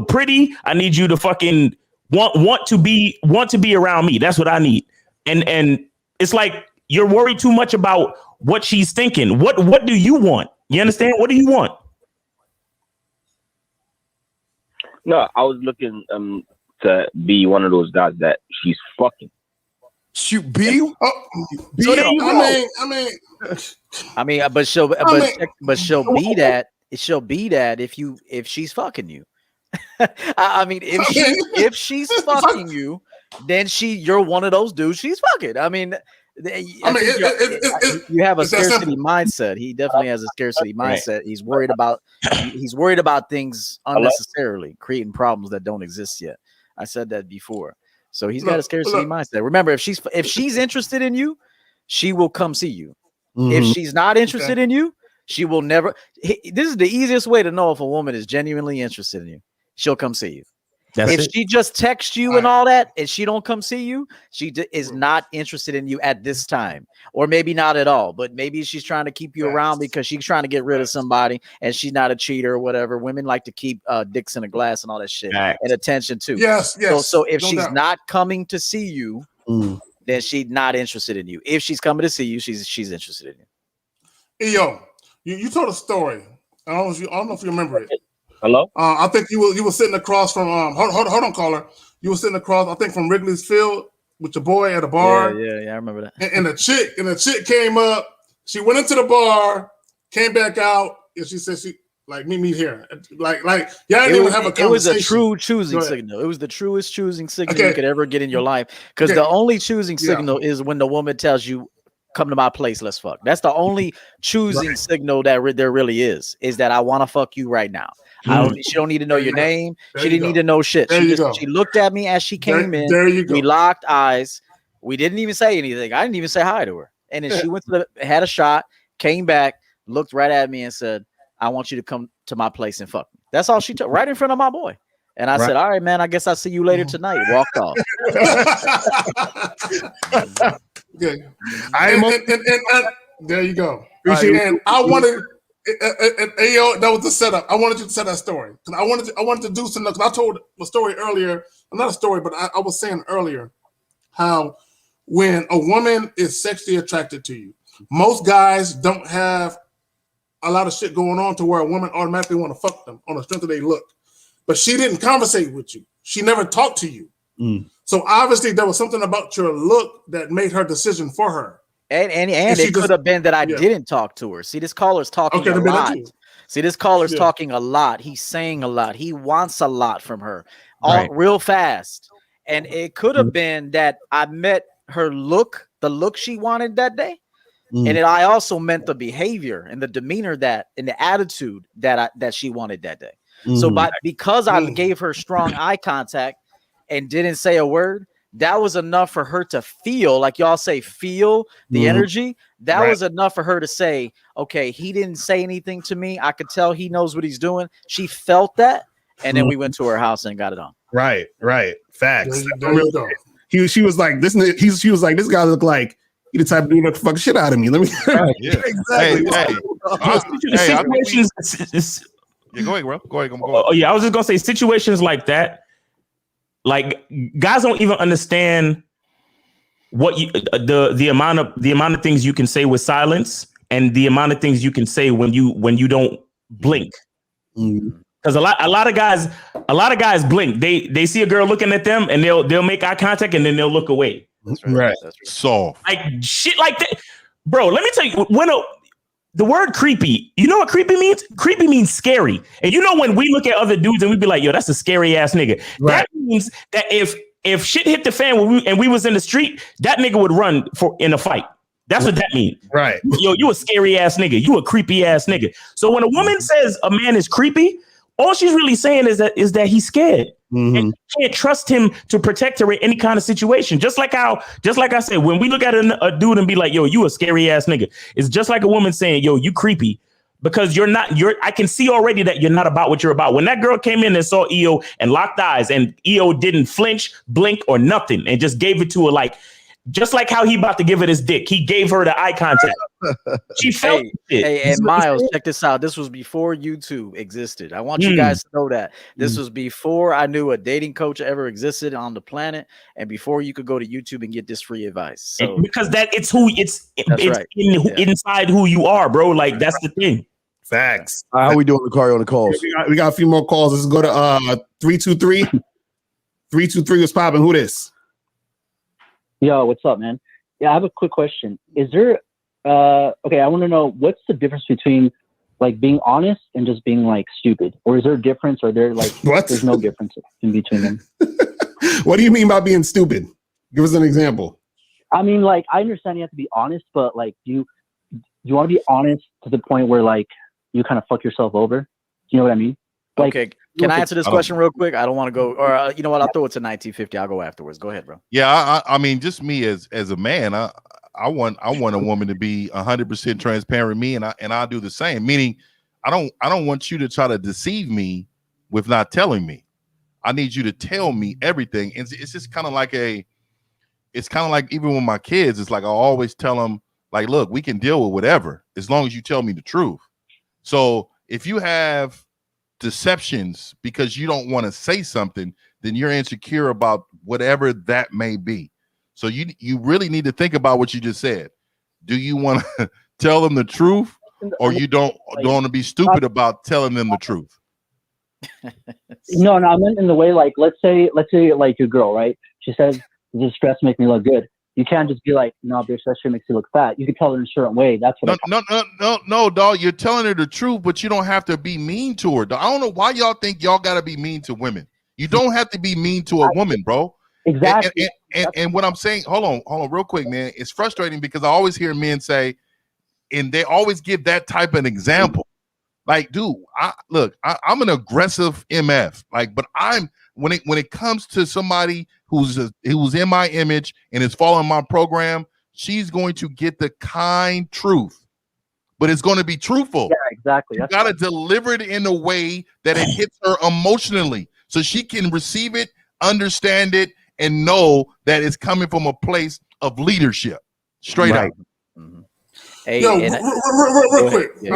pretty. I need you to fucking want to be around me. That's what I need. And it's like you're worried too much about what she's thinking. What do you want? You understand? What do you want? No, I was looking to be one of those guys that she's fucking. Shoot, B. So there you go. I mean, but she'll be that. She'll be that if she's fucking you. I mean, if she's fucking you, then you're one of those dudes she's fucking. I mean, you have a scarcity mindset. He definitely has a scarcity mindset. He's worried about things unnecessarily, creating problems that don't exist yet. I said that before. So he's got a scarcity mindset. Remember, if she's interested in you, she will come see you. Mm-hmm. If she's not interested in you, she will never. This is the easiest way to know if a woman is genuinely interested in you. She'll come see you. She just texts you and all that, and she don't come see you, she is not interested in you at this time, or maybe not at all. But maybe she's trying to keep you around because she's trying to get rid of somebody, and she's not a cheater or whatever. Women like to keep dicks in a glass and all that shit and attention too. Yes. So if she's not coming to see you, then she's not interested in you. If she's coming to see you, she's interested in you. Hey, yo, you told a story. I don't know if you remember it. Hello? I think you were sitting across from hold on, caller. You were sitting across, I think, from Wrigley's Field with your boy at a bar. Yeah, I remember that. And the chick came up. She went into the bar, came back out, and she said meet me here. Like y'all didn't even have a conversation. It was a true choosing signal. It was the truest choosing signal you could ever get in your life. Because the only choosing signal is when the woman tells you, come to my place, let's fuck. That's the only choosing signal that there really is that I want to fuck you right now. She don't need to know your name. She didn't need to know shit. She looked at me as she came in. We locked eyes. We didn't even say anything. I didn't even say hi to her. And then she went had a shot, came back, looked right at me and said, I want you to come to my place and fuck me. That's all she took, right in front of my boy. And I said, all right, man, I guess I'll see you later tonight. Walked off. Okay. There you go. And I wanted that was the setup. I wanted you to set that story. I wanted to do something. I told a story earlier, not a story, but I was saying earlier how when a woman is sexually attracted to you, most guys don't have a lot of shit going on to where a woman automatically want to fuck them on the strength of their look. But she didn't conversate with you. She never talked to you. So obviously there was something about your look that made her decision for her. And it could have been that I didn't talk to her. See, this caller's talking a lot. Talking a lot. He's saying a lot. He wants a lot from her, real fast. And it could have been that I met her look, the look she wanted that day, and I also meant the behavior and the demeanor and the attitude that she wanted that day. So because I gave her strong eye contact and didn't say a word, that was enough for her to feel, like y'all say, feel the energy. That was enough for her to say, okay, he didn't say anything to me. I could tell he knows what he's doing. She felt that. And then we went to her house and got it on. Right. Facts. she was like, this guy looked like he the type of dude that fuck shit out of me. Let me exactly. Situations. Yeah, go ahead, bro. Go ahead. Oh yeah, I was just gonna say situations like that. Like guys don't even understand what you the amount of things you can say with silence and the amount of things you can say when you don't blink. Because a lot of guys blink. They see a girl looking at them and they'll make eye contact and then they'll look away. That's right. So like shit like that, bro. Let me tell you, the word creepy, you know what creepy means? Creepy means scary. And you know when we look at other dudes and we be like, yo, that's a scary ass nigga. Right. That means that if shit hit the fan and we was in the street, that nigga would run in a fight. That's what that means. Right. Yo, you a scary ass nigga. You a creepy ass nigga. So when a woman says a man is creepy, all she's really saying is that he's scared. And you can't trust him to protect her in any kind of situation. Just like I said, when we look at a dude and be like, yo, you a scary ass nigga. It's just like a woman saying, yo, you creepy. Because I can see already that you're not about what you're about. When that girl came in and saw EO and locked eyes and EO didn't flinch, blink or nothing and just gave it to her just like how he about to give it his dick. He gave her the eye contact. She felt it. Hey, and Miles, check this out. This was before YouTube existed. I want you guys to know that. This was before I knew a dating coach ever existed on the planet and before you could go to YouTube and get this free advice. So because inside who you are, bro. Like that's the thing. Facts. How we doing, Lucario, on the calls? We got a few more calls. Let's go to 323. 323 was popping. Who this? Yo, what's up, man? Yeah, I have a quick question. Is there okay, I want to know what's the difference between like being honest and just being like stupid? Or is there a difference, or there's no difference in between them? What do you mean by being stupid? Give us an example. I mean, like, I understand you have to be honest, but like you want to be honest to the point where like you kind of fuck yourself over? You know what I mean? Like, okay, can I answer this question real quick? I don't want to go, or you know what? I'll throw it to 1950. I'll go afterwards. Go ahead, bro. Yeah, I mean, just me as a man, I want a woman to be 100% transparent with me, and I'll do the same. Meaning, I don't want you to try to deceive me with not telling me. I need you to tell me everything. And it's just kind of like even with my kids, it's like I always tell them, like, look, we can deal with whatever as long as you tell me the truth. So if you have deceptions because you don't want to say something, then you're insecure about whatever that may be. So you really need to think about what you just said. Do you want to tell them the truth, or you don't want to be stupid about telling them the truth? No, I meant in the way, like, let's say like your girl, right? She says, "This dress makes me look good." You can't just be like, "No, bitch, that shit makes you look fat." You can tell her in a certain way. That's what. No, dog. You're telling her the truth, but you don't have to be mean to her. Dog. I don't know why y'all think y'all gotta be mean to women. You don't have to be mean to a woman, bro. Exactly. And what I'm saying, hold on, real quick, man. It's frustrating because I always hear men say, and they always give that type of example. Like, dude, I'm an aggressive MF. Like, but when it comes to somebody who's in my image and is following my program, she's going to get the kind truth, but it's going to be truthful. Yeah, exactly. You got to deliver it in a way that it hits her emotionally, so she can receive it, understand it, and know that it's coming from a place of leadership. Straight up. Mm-hmm. Hey, real quick. You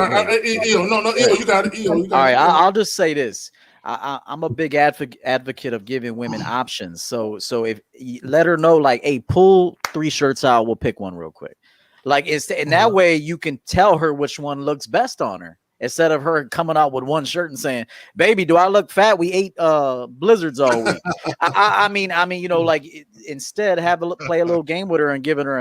got it. All right, I'll just say this. I'm a big advocate of giving women options. So if you let her know, like, hey, pull 3 shirts out, we'll pick one real quick. Like, and that way you can tell her which one looks best on her. Instead of her coming out with one shirt and saying, "Baby, do I look fat? We ate blizzards all week." I mean, you know, like, instead play a little game with her and give her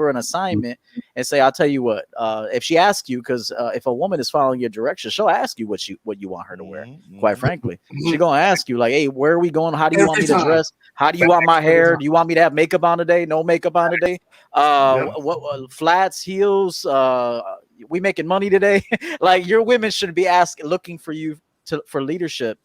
an assignment and say, "I'll tell you what. If she asks you, because if a woman is following your direction, she'll ask you what you want her to wear. Quite frankly, she's gonna ask you, like, "Hey, where are we going? How do you want me to dress? How do you want my hair? Do you want me to have makeup on today? No makeup on today? What flats, heels? We making money today?" Like, your women should be looking for you for leadership.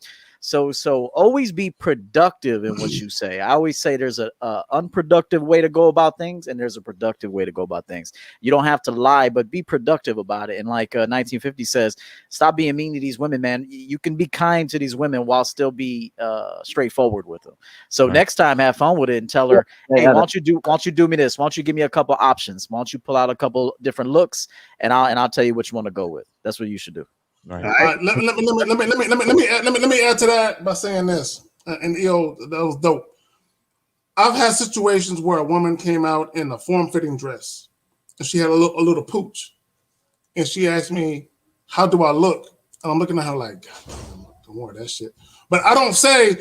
So always be productive in what you say. I always say there's a unproductive way to go about things, and there's a productive way to go about things. You don't have to lie, but be productive about it. And like 1950 says, stop being mean to these women, man. You can be kind to these women while still be straightforward with them. So next time, have fun with it and tell her, hey, why don't you do me this? Why don't you give me a couple options? Why don't you pull out a couple different looks, and I'll tell you which one to go with. That's what you should do. All right. Let me add to that by saying this, and that was dope. I've had situations where a woman came out in a form-fitting dress, and she had a little pooch, and she asked me, "How do I look?" And I'm looking at her like, God, don't worry that shit. But I don't say,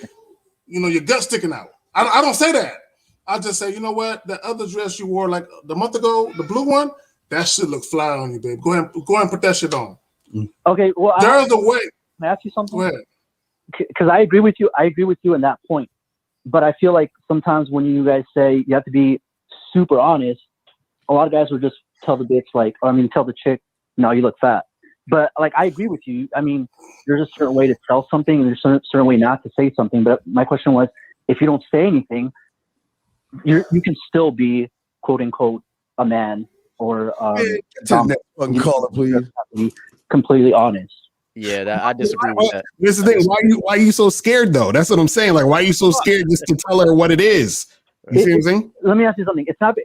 your gut sticking out. I don't say that. I just say, you know what? That other dress you wore like the month ago, the blue one, that shit look fly on you, babe. Go ahead and put that shit on. Okay, well, there's a way. Can I ask you something? Go ahead. Because I agree with you. I agree with you in that point. But I feel like sometimes when you guys say you have to be super honest, a lot of guys will just tell the bitch tell the chick, no, you look fat. But like, I agree with you. I mean, there's a certain way to tell something, and there's a certain way not to say something. But my question was, if you don't say anything, you can still be quote unquote a man or caller, please. Completely honest. Yeah, I disagree with that. This is the thing. Why are you so scared though? That's what I'm saying. Like, why are you so scared just to tell her what it is? You see what I'm saying? Let me ask you something. It's not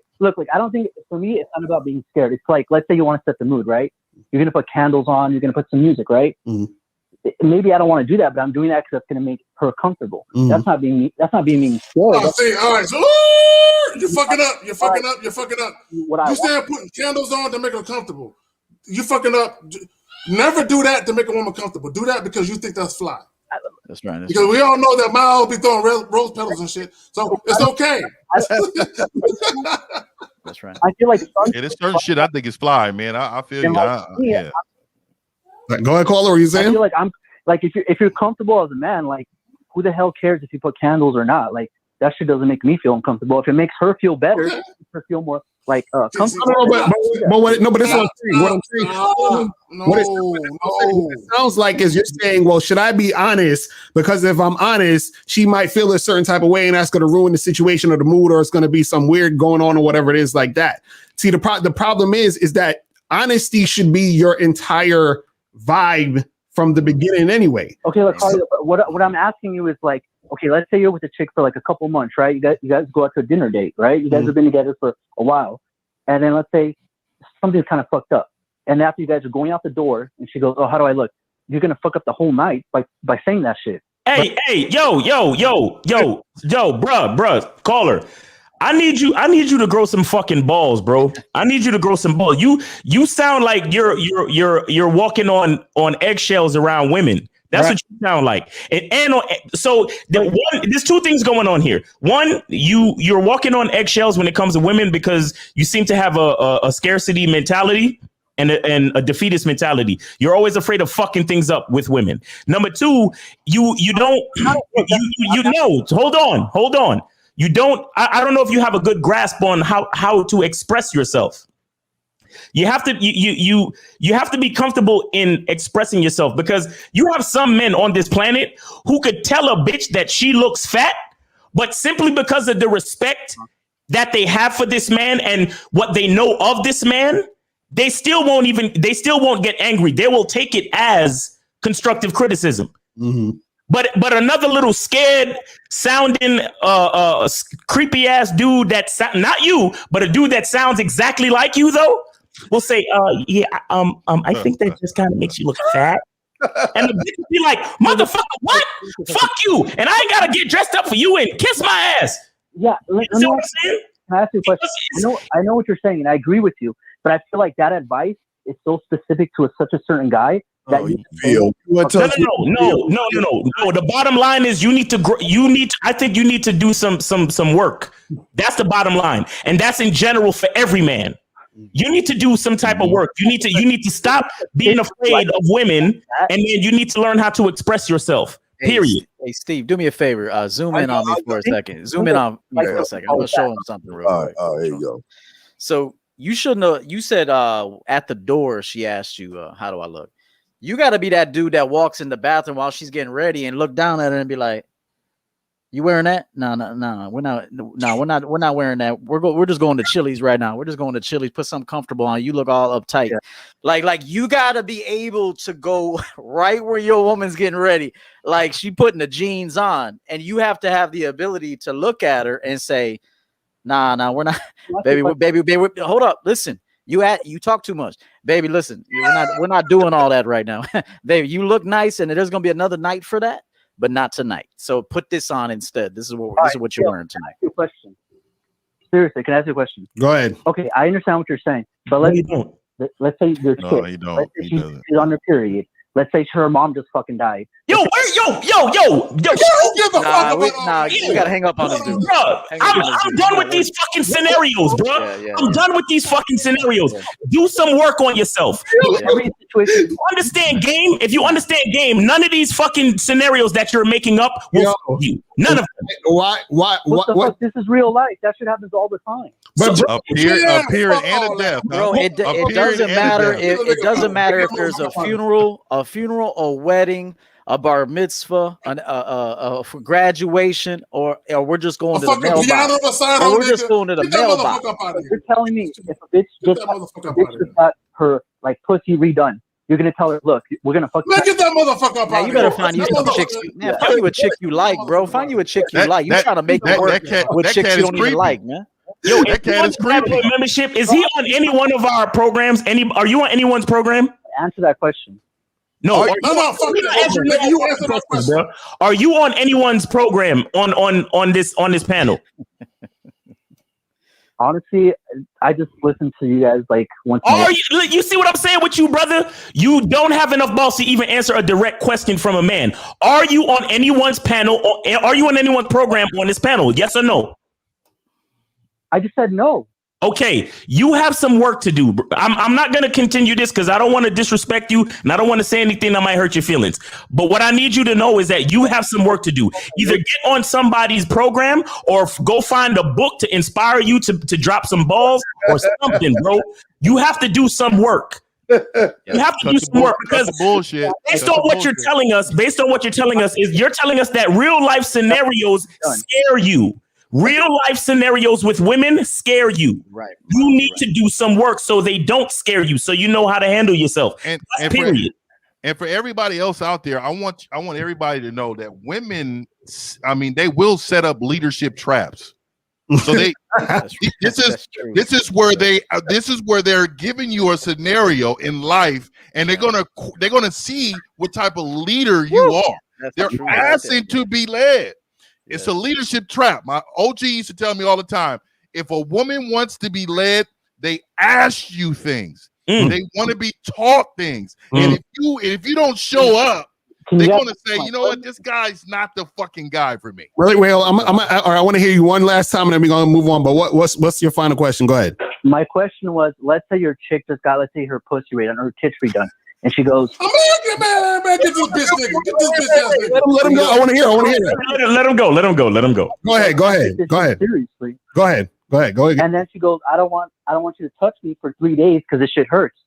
I don't think for me it's not about being scared. It's like, let's say you want to set the mood, right? You're gonna put candles on. You're gonna put some music, right? Mm-hmm. Maybe I don't want to do that, but I'm doing that because that's gonna make her comfortable. Mm-hmm. That's not being scared. Oh, see, all right. So you're fucking up. You're fucking up. You stand putting candles on to make her comfortable. You fucking up. Never do that to make a woman comfortable. Do that because you think that's fly. That's right. Because we all know that Miles be throwing rose petals and shit. So it's okay. That's right. I feel like there's certain shit I think is fly, man. I feel you. Yeah. Go ahead, caller. What are you saying? I feel like I'm like if you're comfortable as a man, like who the hell cares if you put candles or not? Like that shit doesn't make me feel uncomfortable. If it makes her feel better, it makes her feel more like comfortable. But that's what I'm saying. What I'm saying. What it sounds like is you're saying, well, should I be honest? Because if I'm honest, she might feel a certain type of way, and that's going to ruin the situation or the mood, or it's going to be some weird going on or whatever it is like that. See, the problem is that honesty should be your entire vibe from the beginning anyway. Okay, look, what I'm asking you is like, okay, let's say you're with a chick for like a couple months, right? You guys go out to a dinner date, right? You guys have been together for a while. And then let's say something's kind of fucked up. And after you guys are going out the door and she goes, oh, how do I look? You're going to fuck up the whole night by saying that shit. Hey, yo, bruh, caller. I need you to grow some fucking balls, bro. I need you to grow some balls. You sound like you're walking on eggshells around women. That's what you sound like. So there's two things going on here. One, you're walking on eggshells when it comes to women because you seem to have a scarcity mentality and a defeatist mentality. You're always afraid of fucking things up with women. Number two, you don't hold on. You don't. I don't know if you have a good grasp on how to express yourself. You have to you have to be comfortable in expressing yourself, because you have some men on this planet who could tell a bitch that she looks fat, but simply because of the respect that they have for this man and what they know of this man, they still won't get angry. They will take it as constructive criticism. Mm-hmm. But another little scared sounding creepy ass dude not you, but a dude that sounds exactly like you though, will say, I think that just kind of makes you look fat. And the bitch will be like, motherfucker, what? Fuck you. And I ain't gotta get dressed up for you and kiss my ass. Yeah. You know what I'm saying? Can I ask you a question? I know what you're saying, and I agree with you, but I feel like that advice is so specific to such a certain guy. No. The bottom line is you need to I think you need to do some work. That's the bottom line. And that's in general for every man. You need to do some type of work. You need to stop being afraid of women, and then you need to learn how to express yourself. Period. Hey, Steve, do me a favor. Zoom in on me for a second. Zoom in on me for a second. I'm gonna show him something real quick. There you go. So you should know. You said at the door she asked you, "How do I look?" You got to be that dude that walks in the bathroom while she's getting ready and look down at her and be like, "You wearing that? No, we're not wearing that. We're just going to Chili's right now. We're just going to Chili's. Put something comfortable on. You look all uptight. Yeah. Like you got to be able to go right where your woman's getting ready. Like she putting the jeans on, and you have to have the ability to look at her and say, "Nah, we're not, baby. Hold up, listen." You talk too much, baby. Listen, we're not doing all that right now, baby. You look nice, and there's gonna be another night for that, but not tonight. So put this on instead. This is what you're wearing tonight. Question. Seriously, can I ask you a question? Go ahead. Okay, I understand what you're saying, but let's say your kid. Let's say she's on her period. Let's say her mom just fucking died. Yo. We gotta hang up on this dude. Bro, I'm done with these fucking scenarios, bro. I'm done with these fucking scenarios. Do some work on yourself. If you understand game, none of these fucking scenarios that you're making up will fuck you. None of them. What? This is real life. That shit happens all the time. But a period and a death, bro. It doesn't matter. It doesn't matter if there's a funeral, a wedding, a bar mitzvah, for graduation, or we're just going to the mailbox. We're just going to the mailbox. You're telling me if a bitch just got her like pussy redone, you're gonna tell her, look, we're gonna fuck. Let's get that motherfucker up. You better find you some chicks. Man, find you a chick you like, bro. Find you a chick you like. You trying to make it work with chicks you don't even like, man. Yo, that cat is creepy. Membership. Is he on any one of our programs? Are you on anyone's program? Answer that question. No. Fuck that. You answer that question, bro. Are you on anyone's program on this panel? Honestly, I just listen to you guys like once. You see what I'm saying with you, brother? You don't have enough balls to even answer a direct question from a man. Are you on anyone's panel? Or are you on anyone's program on this panel? Yes or no? I just said no. Okay, you have some work to do. I'm not going to continue this because I don't want to disrespect you and I don't want to say anything that might hurt your feelings. But what I need you to know is that you have some work to do. Either get on somebody's program or go find a book to inspire you to drop some balls or something, bro. You have to do some work. You have to do some work because based on what you're telling us, is you're telling us that real life scenarios scare you. Real life scenarios with women scare you. Right. You need to do some work so they don't scare you, so you know how to handle yourself. And period. For everybody else out there, I want everybody to know that women, they will set up leadership traps. So this is where they're giving you a scenario in life, and they're gonna see what type of leader you are. They're asking to be led. It's a leadership trap. My OG used to tell me all the time, if a woman wants to be led, they ask you things. They want to be taught things. And if you don't show up, they're going to say, you know what, this guy's not the fucking guy for me. Really? Well, I want to hear you one last time and then we're going to move on. But what's your final question? Go ahead. My question was, let's say your chick just got, let's say her pussy redone or her tits redone. And she goes, man, get this bitch nigga. Get this bitch nigga. Let him go. I want to hear that. Let him go. Go ahead. Seriously. Go ahead. And then she goes, I don't want you to touch me for 3 days because this shit hurts.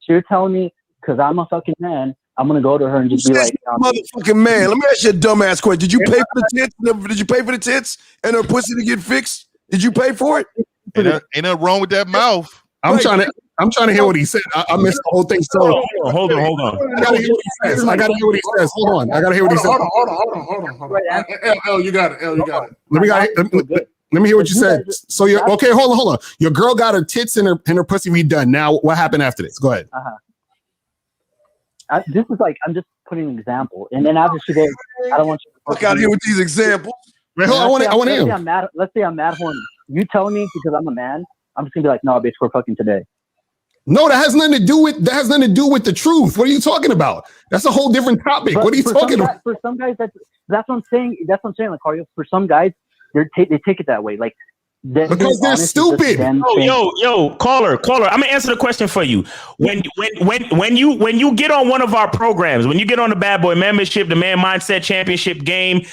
So you're telling me, because I'm a fucking man, I'm gonna go to her and just be like, motherfucking man. Let me ask you a dumbass question. Did you pay for the tits? Did you pay for the tits and her pussy to get fixed? Did you pay for it? Ain't nothing wrong with that mouth. I'm trying to hear what he said. I missed the whole thing. So hold on. I gotta hear what he says. Hold on. I gotta hear what he says. Hold on. L, you got it. Let me hear what you said. So you're okay. Hold on. Your girl got her tits and her pussy redone. Now what happened after this? Go ahead. This is like, I'm just putting an example, and then after she goes, I don't want you to fuck out here with these examples. Right, I want to hear. Let's say I'm mad horny. You telling me because I'm a man, I'm just gonna be like, no, bitch, we're fucking today. No, that has nothing to do with the truth. What are you talking about? That's a whole different topic. What are you talking about? For some guys, that's what I'm saying. Like, Cardio, for some guys, they take it that way. Like, because they're stupid. Yo, caller. I'm gonna answer the question for you. When you get on one of our programs, when you get on the Bad Boy Membership, the Man Mindset Championship game,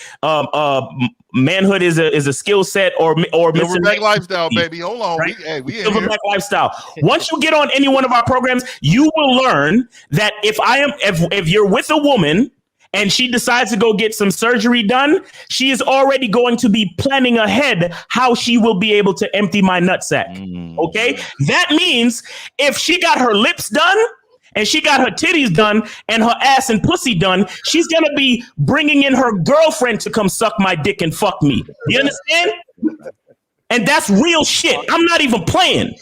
manhood is a skill set or Silverback lifestyle, baby. Hold on, right? we in Silverback here. lifestyle. Once you get on any one of our programs, you will learn that if you're with a woman and she decides to go get some surgery done, she is already going to be planning ahead how she will be able to empty my nutsack. Okay? That means if she got her lips done and she got her titties done and her ass and pussy done, she's going to be bringing in her girlfriend to come suck my dick and fuck me. You understand? And that's real shit. I'm not even playing.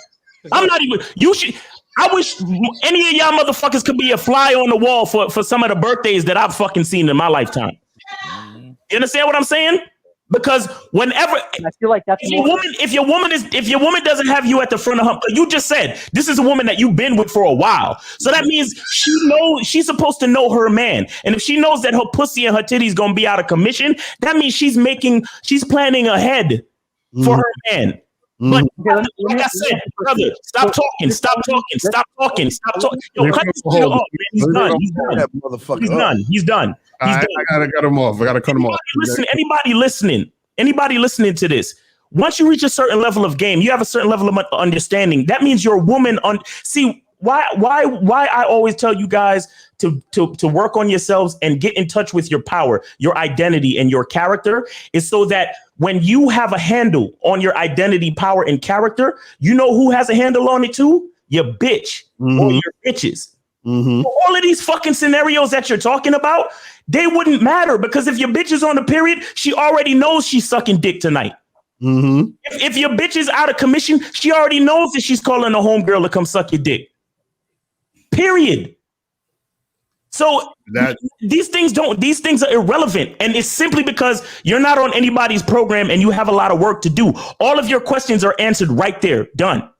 I wish any of y'all motherfuckers could be a fly on the wall for some of the birthdays that I've fucking seen in my lifetime. You understand what I'm saying? Because whenever I feel like that's if your woman doesn't have you at the front of her, you just said this is a woman that you've been with for a while. So that means she's supposed to know her man. And if she knows that her pussy and her titties gonna be out of commission, that means she's planning ahead for her man. But like I said, brother, stop talking. Yo, cut this nigga off, man. He's done. I gotta cut him off. Listen, anybody listening to this, once you reach a certain level of game, you have a certain level of understanding. That means your woman see why I always tell you guys to work on yourselves and get in touch with your power, your identity, and your character is so that when you have a handle on your identity, power, and character, you know who has a handle on it too? Your bitch or your bitches. All of these fucking scenarios that you're talking about, they wouldn't matter because if your bitch is on the period, she already knows she's sucking dick tonight. If your bitch is out of commission, she already knows that she's calling a homegirl to come suck your dick. Period. So these things are irrelevant. And it's simply because you're not on anybody's program and you have a lot of work to do. All of your questions are answered right there. Done.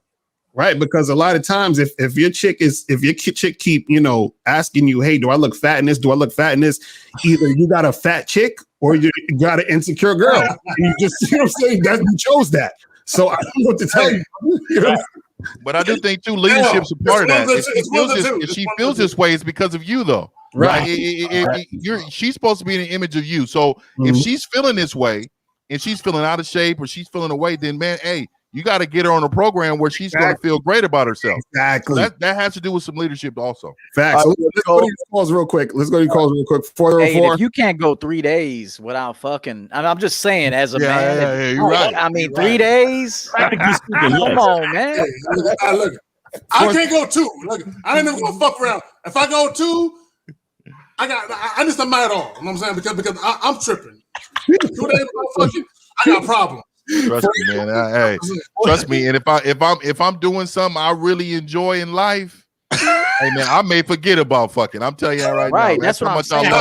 Right. Because a lot of times if your chick keep, asking you, hey, do I look fat in this? Do I look fat in this? Either you got a fat chick or you got an insecure girl. And you just, you know what I'm saying? You chose that. So I don't know what to tell you. But I do think too, leadership's a part of that. If she feels this way, it's because of you, though. Right? She's supposed to be in the image of you. So if she's feeling this way and she's feeling out of shape or she's feeling away, then man, hey, you got to get her on a program where she's going to feel great about herself. Exactly. So that has to do with some leadership also. Facts. So let's go to your calls real quick. Hey, if you can't go 3 days without fucking, I'm just saying, as a man, you're right. I mean, 3 days. Come on, man. Hey, look, I can't go 2. Look, I ain't never gonna fuck around. If I go 2, I just a night off. You know what I'm saying? Because I'm tripping. 2 days fucking, I got problems. Trust me, man. Trust me. And if I'm doing something I really enjoy in life, hey man, I may forget about fucking. I'm telling you right now. Right, that's what I'm saying.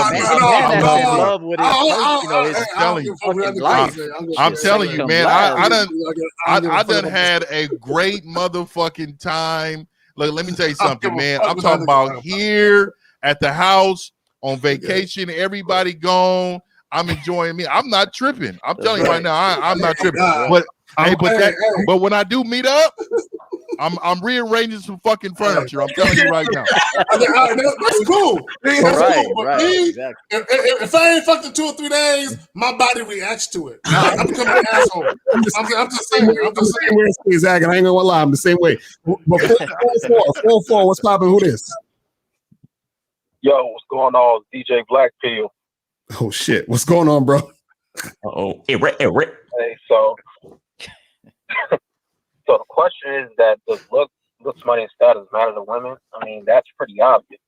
I'm telling you, man. I done had a great motherfucking time. Look, let me tell you something, man. I'm talking about here at the house on vacation. Everybody gone. I'm enjoying me. I'm not tripping. I'm telling you right now, I'm not tripping. But when I do meet up, I'm rearranging some fucking furniture. I'm telling you right now. That's cool. Exactly. If I ain't fucked in 2 or 3 days, my body reacts to it. I'm becoming an asshole. I'm just saying. Zach, and I ain't gonna lie, I'm the same way. But 4-4, what's popping? Who this? Yo, what's going on? DJ Blackpill. Oh shit, what's going on, bro? Hey, so the question is that does looks, money, and status matter to women? I mean, that's pretty obvious.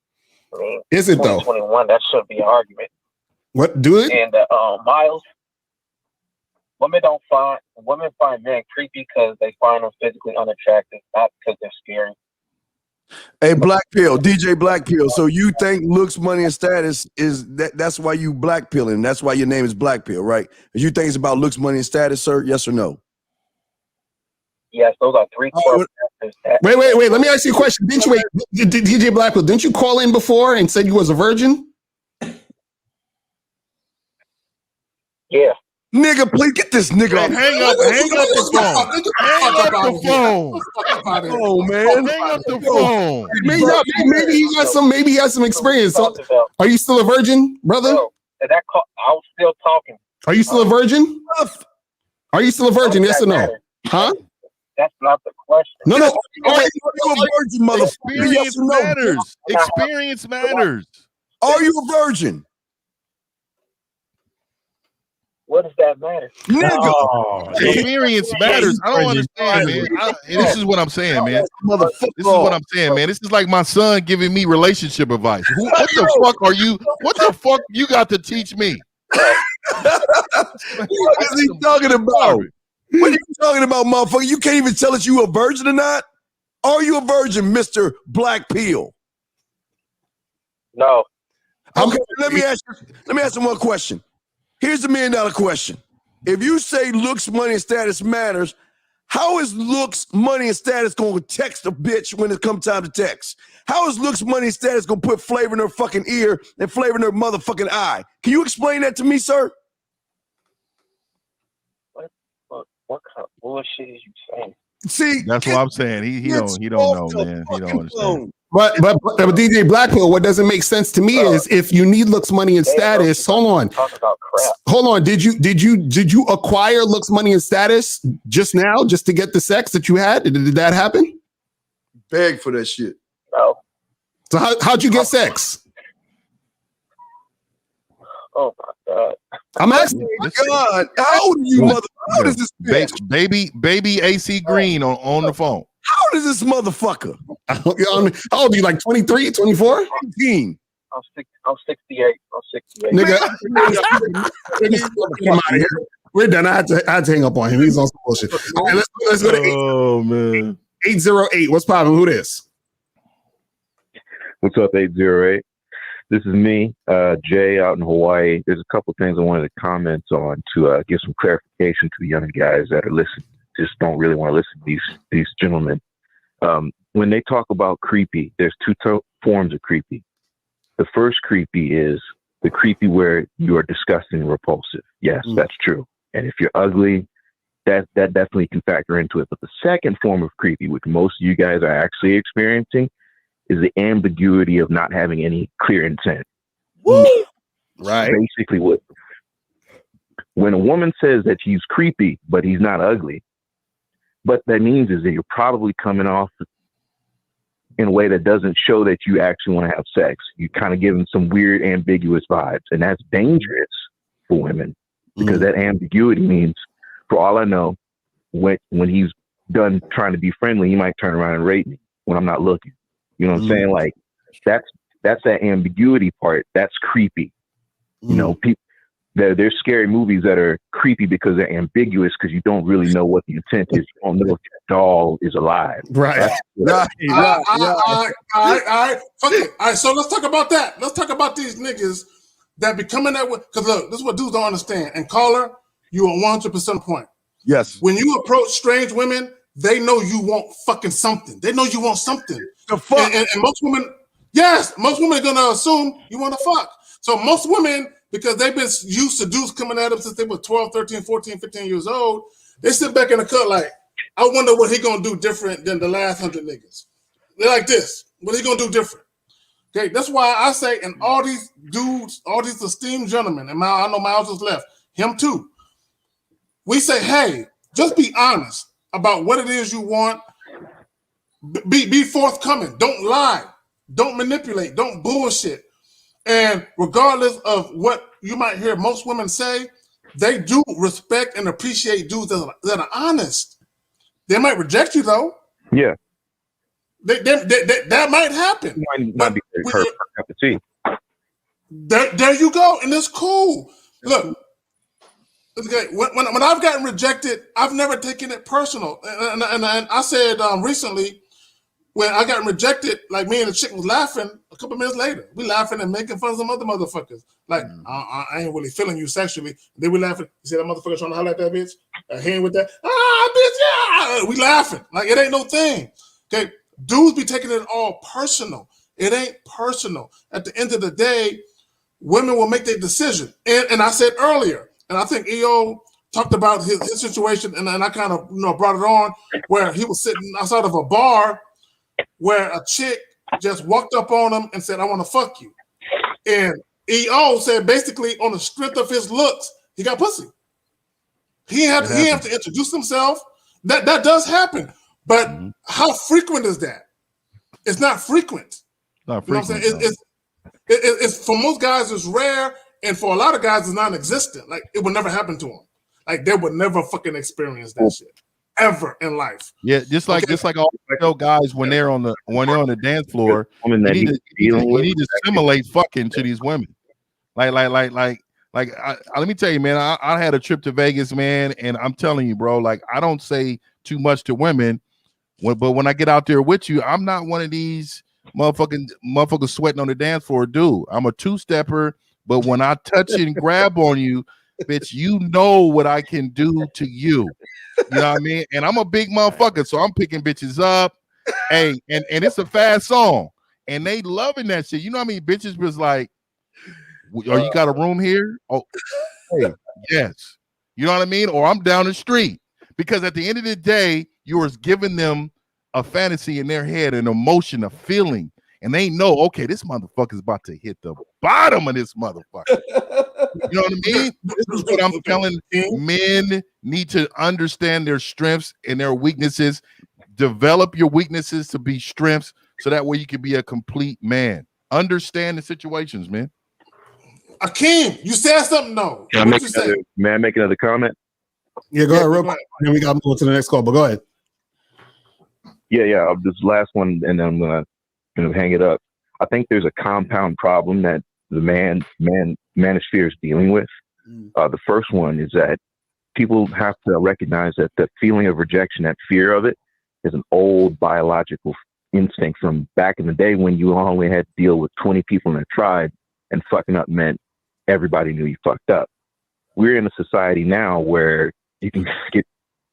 I mean, is it though? 2021, that shouldn't be an argument. What do it? And Miles, women find men creepy because they find them physically unattractive, not because they're scary. Hey, Black Pill, DJ Black Pill. So you think looks, money, and status is that's why you black pilling. That's why your name is Black Pill, right? You think it's about looks, money, and status, sir? Yes or no? Yes, those are 3 core factors. Wait. Let me ask you a question. Didn't you DJ Black Pill? Didn't you call in before and said you was a virgin? Yeah. Nigga, please get this nigga off. Hang up the phone. Oh man, hang up the phone. Maybe he has some experience. So, are you still a virgin, brother? No, I was still talking. Are you still a virgin? Are you still a virgin? Yes or no? Huh? That's not the question. No. Are you a virgin, motherfucker? Yes or no? Matters. Experience matters. Are you a virgin? What does that matter? Nigga. Experience matters. I don't understand, man. This is what I'm saying, man. This is what I'm saying, man. This is like my son giving me relationship advice. What the fuck are you? What the fuck you got to teach me? What is he talking about? What are you talking about, motherfucker? You can't even tell us you a virgin or not? Are you a virgin, Mr. Black Peel? No. Okay, let me ask you one question. Here's the $1 million question. If you say looks, money, and status matters, how is looks, money, and status going to text a bitch when it comes time to text? How is looks, money, and status going to put flavor in her fucking ear and flavor in her motherfucking eye? Can you explain that to me, sir? What kind of bullshit is you saying? See, that's what I'm saying. He don't know, man. He don't understand. But DJ Blackpill, what doesn't make sense to me is if you need looks, money, and status. Hold on. Hold on. Did you acquire looks, money, and status just now, just to get the sex that you had? Did that happen? Beg for that shit. No. So how'd you get sex? Oh my God. I'm asking. God, how old are you, mother? How old is this bitch? Baby AC Green on the phone. How old is this motherfucker? How old are you? Like 23, 24? 18. I'm 68. I'm 68. Nigga, come out of here. We're done. I had to hang up on him. He's on some bullshit. All right, let's go to man. 808. What's poppin'? Who this? What's up, 808? This is me, Jay, out in Hawaii. There's a couple things I wanted to comment on to give some clarification to the young guys that are listening. Just don't really want to listen to these gentlemen. When they talk about creepy, there's two forms of creepy. The first creepy is the creepy where you are disgusting and repulsive. Yes, that's true. And if you're ugly, that definitely can factor into it. But the second form of creepy, which most of you guys are actually experiencing, is the ambiguity of not having any clear intent. Woo! Right. Basically, when a woman says that he's creepy, but he's not ugly, what that means is that you're probably coming off in a way that doesn't show that you actually want to have sex. You kind of give them some weird, ambiguous vibes. And that's dangerous for women because that ambiguity means, for all I know, when he's done trying to be friendly, he might turn around and rape me when I'm not looking. You know what I'm saying? Like that's that ambiguity part. That's creepy. You know, there's scary movies that are creepy because they're ambiguous because you don't really know what the intent is. You don't know if your doll is alive. Right. All right. Fuck it. All right. So let's talk about that. Let's talk about these niggas that be coming that way. Because look, this is what dudes don't understand. And caller, you are 100% point. Yes. When you approach strange women, they know you want fucking something. They know you want something. The fuck? And most women, most women are going to assume you want to fuck. So most women, because they've been used to dudes coming at them since they were 12, 13, 14, 15 years old, they sit back in the cut like, I wonder what he going to do different than the last 100 niggas. They're like this. What he going to do different? Okay, that's why I say, and all these dudes, all these esteemed gentlemen, and I know Miles just left, him too. We say, hey, just be honest about what it is you want. Be forthcoming. Don't lie. Don't manipulate. Don't bullshit. And regardless of what you might hear most women say, they do respect and appreciate dudes that are honest. They might reject you though. Yeah. That might happen. Might be her cup of tea. There you go. And it's cool. Look, okay, when I've gotten rejected, I've never taken it personal. And I said recently, when I got rejected, like me and the chick was laughing a couple minutes later. We laughing and making fun of some other motherfuckers. Like, I ain't really feeling you sexually. Then we laughing. You see that motherfucker trying to holler at that bitch? Hand with that. Bitch, yeah. We laughing. Like, it ain't no thing. Okay? Dudes be taking it all personal. It ain't personal. At the end of the day, women will make their decision. And I said earlier, and I think EO talked about his situation, and I kind of brought it on, where he was sitting outside of a bar where a chick just walked up on him and said, I want to fuck you. And EO said basically on the strength of his looks, he got pussy. He have to introduce himself. That does happen. But how frequent is that? It's not frequent. Not frequent. You know what I'm saying? It's for most guys it's rare, and for a lot of guys it's non-existent. Like it would never happen to them. Like they would never fucking experience that shit ever in life. Yeah, just like all guys when they're on the dance floor, you need to simulate fucking to these women. Like let me tell you, man, I had a trip to Vegas, man, and I'm telling you, bro, like I don't say too much to women, but when I get out there with you, I'm not one of these motherfuckers sweating on the dance floor, dude. I'm a two-stepper, but when I touch and grab on you, bitch, you know what I can do to you. You know what I mean? And I'm a big motherfucker, so I'm picking bitches up. Hey, and it's a fast song, and they loving that shit. You know what I mean? Bitches was like, "Oh, you got a room here?" Oh, hey, yes. You know what I mean? Or I'm down the street, because at the end of the day, you are giving them a fantasy in their head, an emotion, a feeling, and they know, okay, this motherfucker's about to hit the bottom of this motherfucker. You know what I mean? This is what I'm telling men need to understand their strengths and their weaknesses. Develop your weaknesses to be strengths, so that way you can be a complete man. Understand the situations, man. Akeem, you said something though. May I make another comment? Yeah, go ahead, real quick. Then we got to go to the next call, but go ahead. Yeah. This last one, and then I'm gonna hang it up. I think there's a compound problem that the manosphere is dealing with. The first one is that people have to recognize that the feeling of rejection, that fear of it, is an old biological instinct from back in the day when you only had to deal with 20 people in a tribe, and fucking up meant everybody knew you fucked up. We're in a society now where you can get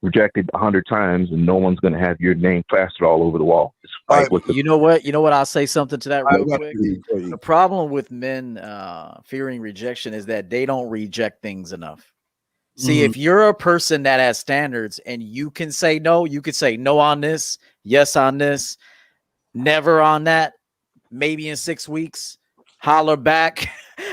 rejected 100 times and no one's going to have your name plastered all over the wall. You know what? I'll say something to that real quick. The problem with men fearing rejection is that they don't reject things enough. See, if you're a person that has standards and you can say no, you could say no on this, yes on this, never on that, maybe in 6 weeks, holler back.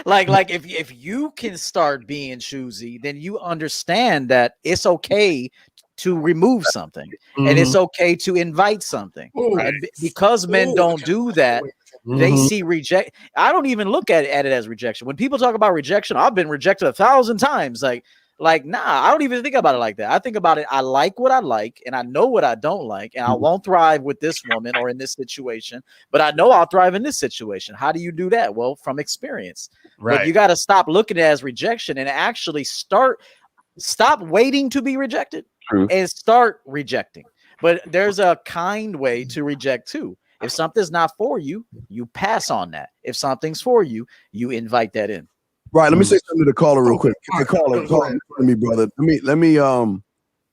like if you can start being choosy, then you understand that it's okay to remove something, and it's okay to invite something. And because men don't do that, they see reject. I don't even look at it as rejection. When people talk about rejection, I've been rejected 1,000 times. Like, nah, I don't even think about it like that. I think about it, I like what I like, and I know what I don't like, and I won't thrive with this woman or in this situation, but I know I'll thrive in this situation. How do you do that? Well, from experience. Right. But you got to stop looking at it as rejection and actually stop waiting to be rejected and start rejecting. But there's a kind way to reject too. If something's not for you, you pass on that. If something's for you, you invite that in. Right. Let me say something to the caller real quick. Caller to me, brother. Let me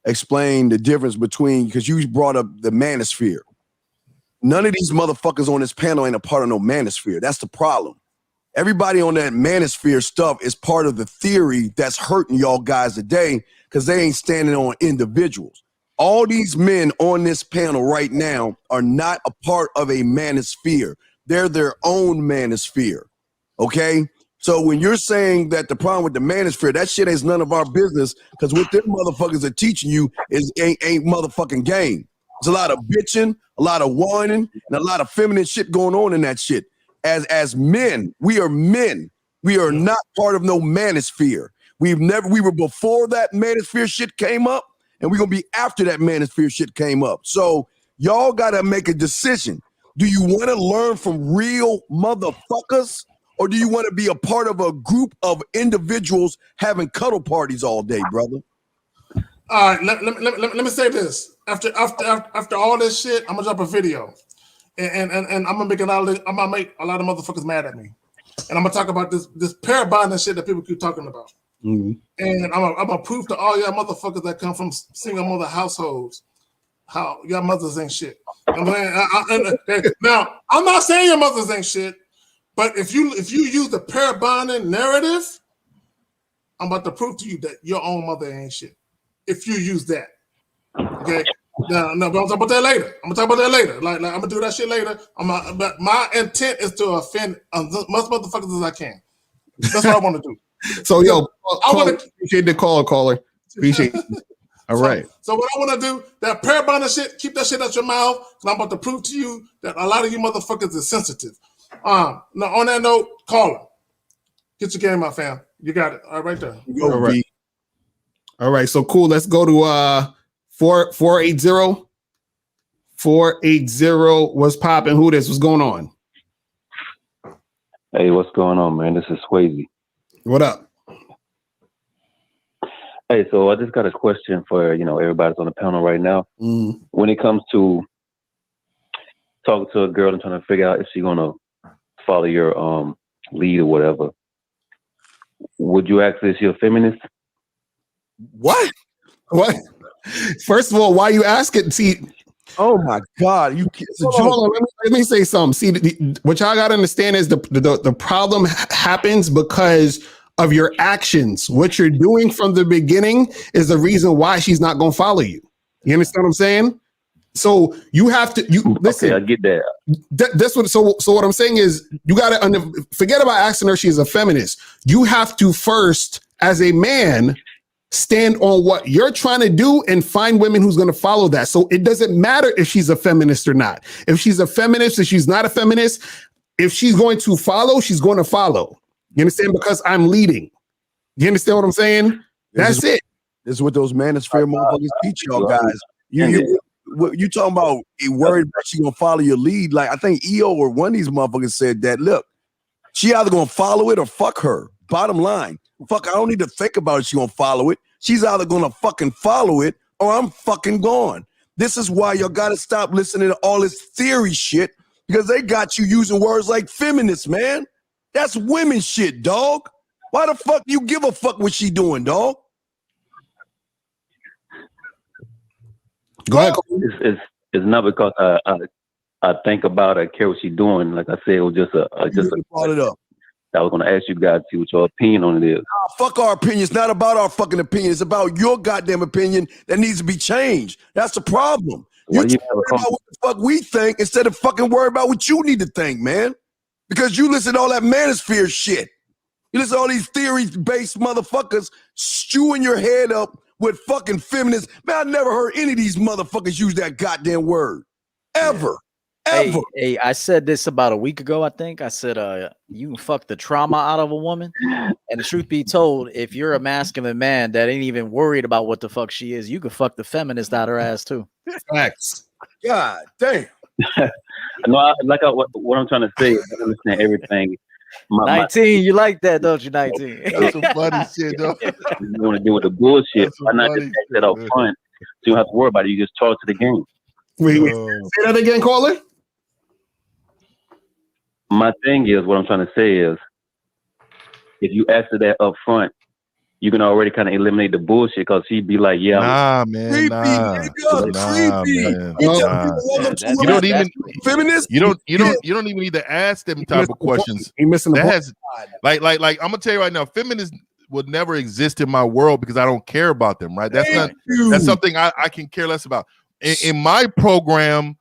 explain the difference between, because you brought up the manosphere. None of these motherfuckers on this panel ain't a part of no manosphere. That's the problem. Everybody on that manosphere stuff is part of the theory that's hurting y'all guys today, because they ain't standing on individuals. All these men on this panel right now are not a part of a manosphere. They're their own manosphere. Okay? So when you're saying that the problem with the manosphere, that shit is none of our business, because what them motherfuckers are teaching you is ain't motherfucking game. There's a lot of bitching, a lot of whining, and a lot of feminine shit going on in that shit. As men. We are not part of no manosphere. We were before that manosphere shit came up, and we're gonna be after that manosphere shit came up. So y'all gotta make a decision. Do you want to learn from real motherfuckers, or do you want to be a part of a group of individuals having cuddle parties all day, brother? All right, let me say this. After all this shit, I'm gonna drop a video, and I'm gonna make a lot of motherfuckers mad at me, and I'm gonna talk about this pair bonding shit that people keep talking about. And I'm gonna prove to all y'all motherfuckers that come from single mother households how y'all mothers ain't shit. Now, I'm not saying your mothers ain't shit, but if you use the pair bonding narrative, I'm about to prove to you that your own mother ain't shit. If you use that, okay. No, but I'm talking about that later. Like I'm gonna do that shit later. But my intent is to offend as much motherfuckers as I can. That's what I want to do. So, yo, appreciate the caller. Appreciate it. All right. So what I want to do, that pair bonding shit, keep that shit out your mouth. And I'm about to prove to you that a lot of you motherfuckers is sensitive. Now, on that note, caller, get your game out, fam. You got it. All right, there. All right. All right. So cool. Let's go to 480. 480. What's popping? Who this? What's going on? Hey, what's going on, man? This is 𝐒𝐍𝐓. What up? Hey, so I just got a question for, everybody's on the panel right now. Mm. When it comes to talking to a girl and trying to figure out if she's going to follow your lead or whatever, would you ask if she's a feminist? What? First of all, why you asking? See, oh my God, hold on, let me say something. See, what y'all got to understand is the problem happens because of your actions. What you're doing from the beginning is the reason why she's not going to follow you. You understand what I'm saying? So you have to listen. Okay, I get that. That's what. So what I'm saying is you got to forget about asking her she's a feminist. You have to first, as a man, stand on what you're trying to do and find women who's going to follow that. So it doesn't matter if she's a feminist or not. If she's a feminist, if she's not a feminist, if she's going to follow, she's going to follow. You understand? Because I'm leading. You understand what I'm saying? That's it. This is what those manosphere motherfuckers teach y'all guys. You talking about worried about she gonna follow your lead? Like I think EO or one of these motherfuckers said that. Look, she either gonna follow it or fuck her. Bottom line, fuck. I don't need to think about if she gonna follow it. She's either gonna fucking follow it or I'm fucking gone. This is why y'all gotta stop listening to all this theory shit because they got you using words like feminist, man. That's women shit, dog. Why the fuck you give a fuck what she doing, dog? Go ahead. It's not because I think about her, care what she's doing. Like I said, it was just a brought it up. I was going to ask you guys to see what your opinion on it is. Fuck our opinion. It's not about our fucking opinion. It's about your goddamn opinion that needs to be changed. That's the problem. You worry about what the fuck we think instead of fucking worry about what you need to think, man. Because you listen to all that manosphere shit. You listen to all these theory-based motherfuckers stewing your head up with fucking feminists. Man, I never heard any of these motherfuckers use that goddamn word. Ever. Ever. Hey, I said this about a week ago, I think. I said, you can fuck the trauma out of a woman. And the truth be told, if you're a masculine man that ain't even worried about what the fuck she is, you can fuck the feminist out her ass too. Facts. God damn. No, what I'm trying to say is I understand everything. 19, you like that, don't you, 19? That's some funny shit, though. You want to deal with the bullshit. Why not just take that up front so you don't have to worry about it. You just talk to the game. Wait. Say that again, caller. My thing is, what I'm trying to say is, if you answer that up front, you can already kind of eliminate the bullshit because she'd be like, "Yeah, nah, man, creepy, man. You don't even feminist. You don't even need to ask them type of questions. You missing the point. Like I'm gonna tell you right now, feminists would never exist in my world because I don't care about them. Right? That's something I can care less about. In my program,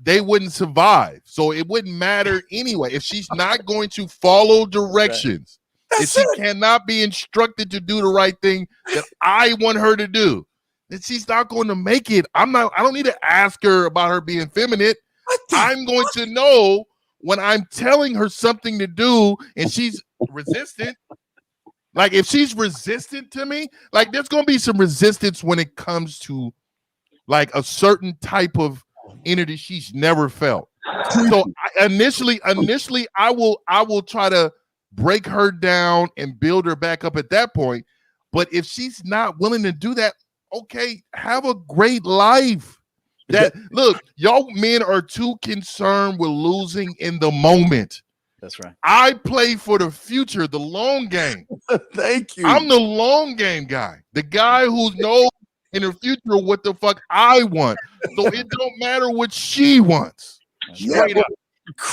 they wouldn't survive, so it wouldn't matter anyway if she's not going to follow directions. If she cannot be instructed to do the right thing that I want her to do, then she's not going to make it. I don't need to ask her about her being feminine. I'm going to know when I'm telling her something to do and she's resistant. Like if she's resistant to me, like there's going to be some resistance when it comes to like a certain type of energy she's never felt. So initially, I will try to break her down and build her back up at that point. But if she's not willing to do that, okay, have a great life. Look, y'all men are too concerned with losing in the moment. That's right. I play for the future, the long game. Thank you. I'm the long game guy, the guy who knows in the future what the fuck I want. So it don't matter what she wants. Straight up.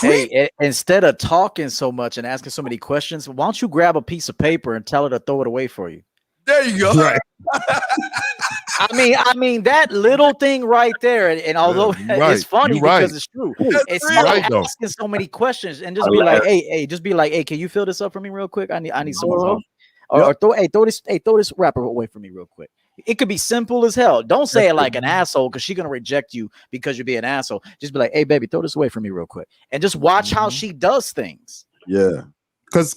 Hey, instead of talking so much and asking so many questions, why don't you grab a piece of paper and tell her to throw it away for you? There you go. Right. I mean that little thing right there, and although it's funny because it's true, it's not asking so many questions and just be like, hey, can you fill this up for me real quick? I need some help. Or throw this rapper away from me real quick. It could be simple as hell. Don't say it like an asshole because she's gonna reject you because you're being an asshole. Just be like, hey baby, throw this away from me real quick, and just watch how she does things. Yeah. Because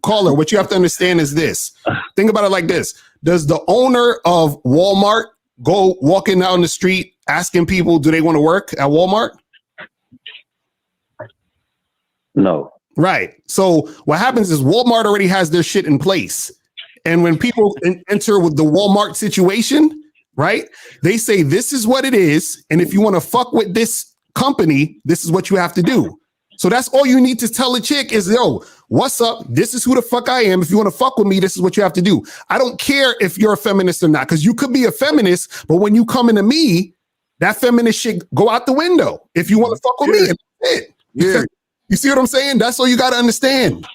caller, what you have to understand is this. Think about it like this. Does the owner of Walmart go walking down the street asking people, do they want to work at Walmart? No. Right. So what happens is Walmart already has their shit in place. And when people enter with the Walmart situation, right, they say, this is what it is. And if you want to fuck with this company, this is what you have to do. So that's all you need to tell a chick is, yo, what's up? This is who the fuck I am. If you want to fuck with me, this is what you have to do. I don't care if you're a feminist or not, because you could be a feminist, but when you come into me, that feminist shit go out the window. If you want to fuck with me, that's it. Yeah. You see what I'm saying? That's all you got to understand.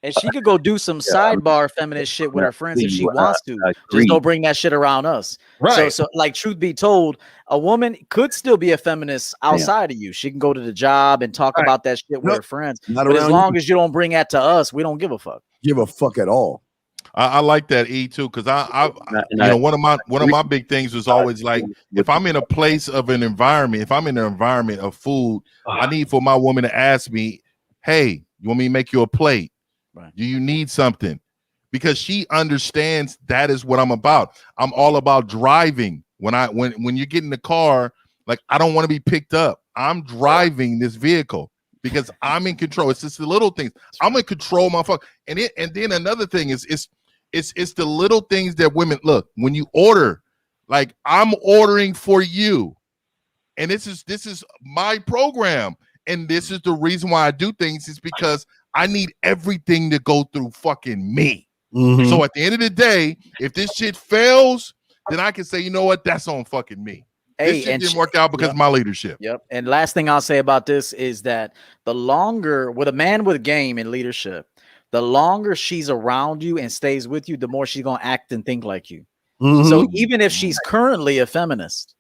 And she could go do some sidebar feminist shit with her friends if she wants to. Just don't bring that shit around us. Right. So like, truth be told, a woman could still be a feminist outside of you. She can go to the job and talk about that shit with her friends. But as long as you don't bring that to us, we don't give a fuck. Give a fuck at all. I like that E too, because I one of my big things was always like, if I'm in a place of an environment, if I'm in an environment of food, I need for my woman to ask me, hey, you want me to make you a plate? Right. Do you need something? Because she understands that is what I'm about. I'm all about driving. When you get in the car, like, I don't want to be picked up. I'm driving this vehicle because I'm in control. It's just the little things. I'm in control, motherfucker. And then another thing is it's the little things that women look when you order. Like, I'm ordering for you, and this is my program, and this is the reason why I do things is because I need everything to go through fucking me. Mm-hmm. So at the end of the day, if this shit fails, then I can say, you know what, that's on fucking me. Hey, this shit didn't work out because of my leadership. Yep. And last thing I'll say about this is that the longer with a man with game and leadership, the longer she's around you and stays with you, the more she's gonna act and think like you. Mm-hmm. So even if she's currently a feminist,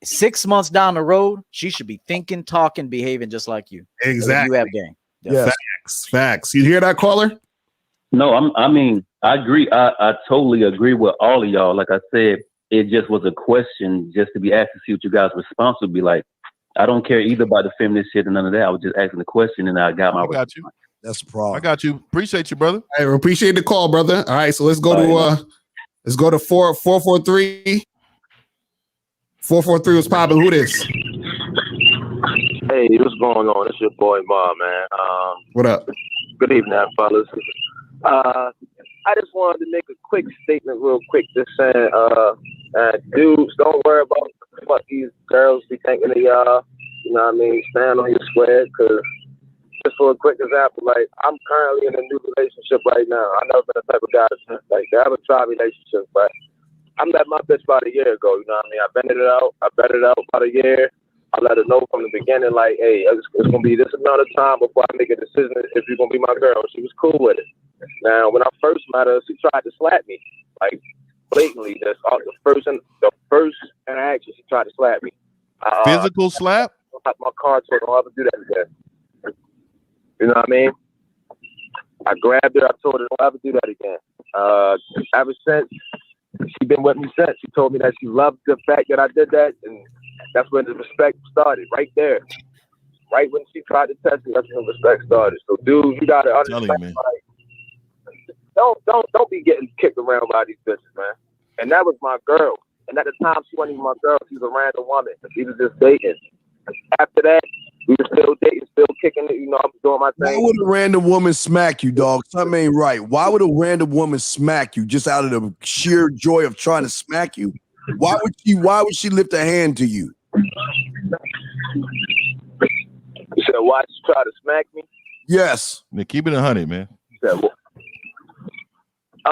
6 months down the road, she should be thinking, talking, behaving just like you. Exactly. You have game. Yes. Facts. You hear that, caller? No, I mean, I agree. I totally agree with all of y'all. Like I said, it just was a question just to be asked to see what you guys' response would be like. I don't care either about the feminist shit and none of that. I was just asking the question and I got my response. You. That's the problem. I got you. Appreciate you, brother. I appreciate the call, brother. All right, so let's go to 443. 443 was popping. Who this? Hey, what's going on? It's your boy Ma, man. What up? Good evening, fellas. I just wanted to make a quick statement real quick, just saying, dudes, don't worry about what these girls be thinking of y'all. You know what I mean? Stand on your square, because just for a quick example, like, I'm currently in a new relationship right now. I've never been the type of guy to, like, have a trial relationship, but I met my bitch about a year ago, you know what I mean? I vetted it out about a year. I let her know from the beginning, like, hey, it's going to be this amount of time before I make a decision if you're going to be my girl. She was cool with it. Now, when I first met her, she tried to slap me, like, blatantly. That's all, the first interaction, she tried to slap me. Physical slap? My car told her, don't ever do that again. You know what I mean? I grabbed her. I told her, don't ever do that again. Ever since, she's been with me since. She told me that she loved the fact that I did that, and that's when the respect started, right there. Right when she tried to test me, that's when the respect started. So, dude, you gotta understand, like, don't be getting kicked around by these bitches, man. And that was my girl. And at the time, she wasn't even my girl. She was a random woman. She was just dating. After that, we were still dating, still kicking it. You know, I'm doing my thing. Why would a random woman smack you, dog? Something ain't right. Why would a random woman smack you just out of the sheer joy of trying to smack you? Why would she lift a hand to you? You said, why did she try to smack me? Yes. Man, keep it 100, man.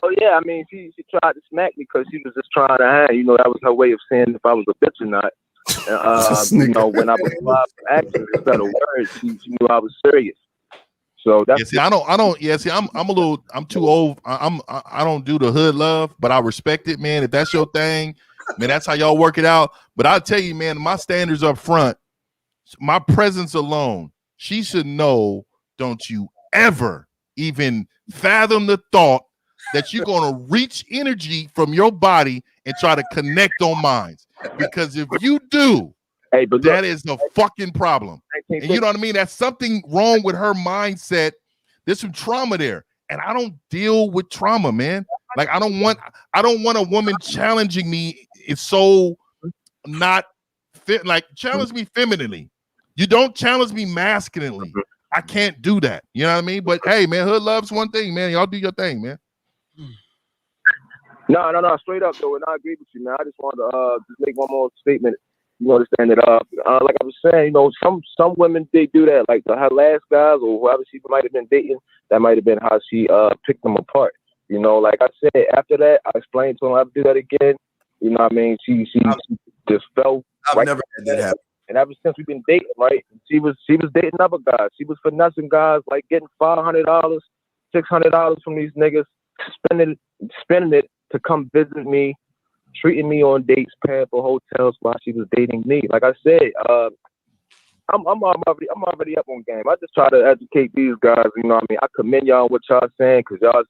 Oh, yeah. I mean, she tried to smack me because she was just trying to hang. You know, that was her way of saying if I was a bitch or not. You know, when I was acting instead of words, she knew I was serious. So that's I'm too old. I don't do the hood love, but I respect it, man. If that's your thing, man, that's how y'all work it out. But I'll tell you, man, my standards up front, my presence alone, she should know, don't you ever even fathom the thought that you're going to reach energy from your body and try to connect on minds. Because if you do, that is a fucking problem. And you know what I mean? That's something wrong with her mindset. There's some trauma there. And I don't deal with trauma, man. Like I don't want a woman challenging me. It's so not fit. Like challenge me femininely. You don't challenge me masculinely. I can't do that. You know what I mean? But hey, man, hood love's one thing, man. Y'all do your thing, man. No. Straight up though, and I agree with you, man. I just wanted to just make one more statement. You understand it? Like I was saying, you know, some women they do that. Like her last guys or whoever she might have been dating, that might have been how she picked them apart. You know, like I said, after that, I explained to him I would do that again. You know what I mean? She just fell. I've never had that happen. And ever since we've been dating, right? She was dating other guys. She was finessing guys, like getting $500, $600 from these niggas, spending it to come visit me, treating me on dates, paying for hotels while she was dating me. Like I said, I'm already up on game. I just try to educate these guys. You know what I mean? I commend y'all on what y'all saying because y'all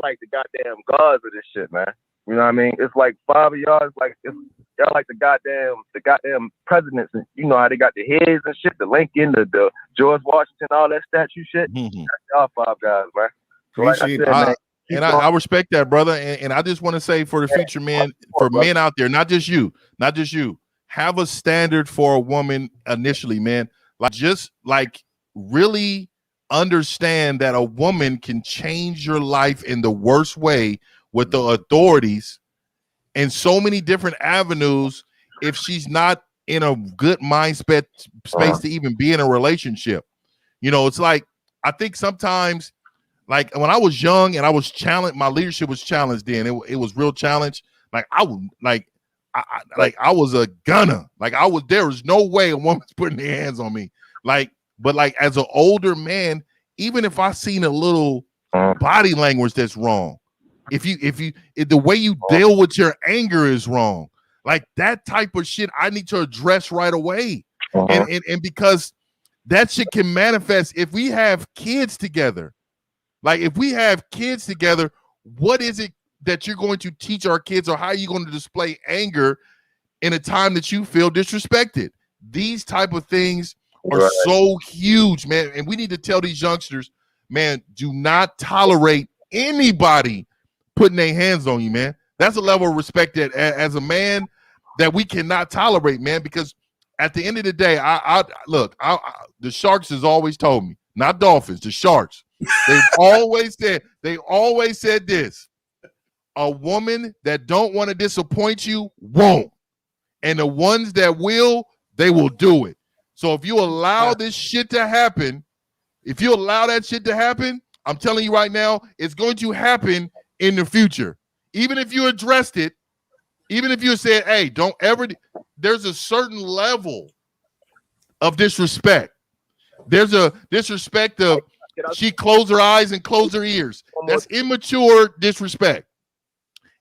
like the goddamn gods of this shit, man. You know what I mean? It's like 5 of y'all. Y'all like the goddamn presidents. And you know how they got the heads and shit, the Lincoln, the George Washington, all that statue shit. That's y'all 5 guys, man. So like I said, man, and I respect that, brother. And I just want to say for the future men, for men out there, not just you, have a standard for a woman initially, man. Like just like really understand that a woman can change your life in the worst way with the authorities in so many different avenues if she's not in a good mind space to even be in a relationship. You know, it's like I think sometimes like when I was young and I was challenged, my leadership was challenged then. It was real challenge. Like I was a gunner. Like there was no way a woman's putting their hands on me. But as an older man, even if I seen a little body language that's wrong, if the way you deal with your anger is wrong, like that type of shit, I need to address right away. And because that shit can manifest if we have kids together. Like if we have kids together, what is it that you're going to teach our kids, or how are you going to display anger in a time that you feel disrespected? These type of things are so huge, man. And we need to tell these youngsters, man, do not tolerate anybody putting their hands on you, man. That's a level of respect that as a man that we cannot tolerate, man, because at the end of the day, the Sharks has always told me, not Dolphins, the Sharks. They've always said this. A woman that don't want to disappoint you won't. And the ones that will, they will do it. So if you allow this shit to happen, I'm telling you right now, it's going to happen in the future. Even if you addressed it, even if you said, hey, don't ever, there's a certain level of disrespect. There's a disrespect of she closed her eyes and closed her ears. That's immature disrespect.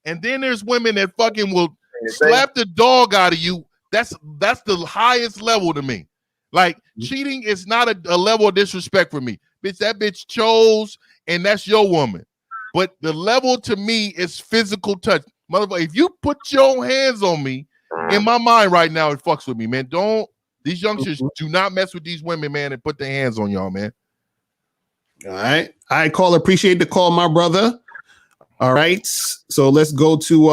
And then there's women that fucking will slap the dog out of you. That's the highest level to me. Like cheating is not a level of disrespect for me. Bitch, that bitch chose, and that's your woman. But the level to me is physical touch. Motherfucker, if you put your hands on me, in my mind right now, it fucks with me, man. These youngsters do not mess with these women, man, and put their hands on y'all, man. All right. I appreciate the call, my brother. All right. So let's go to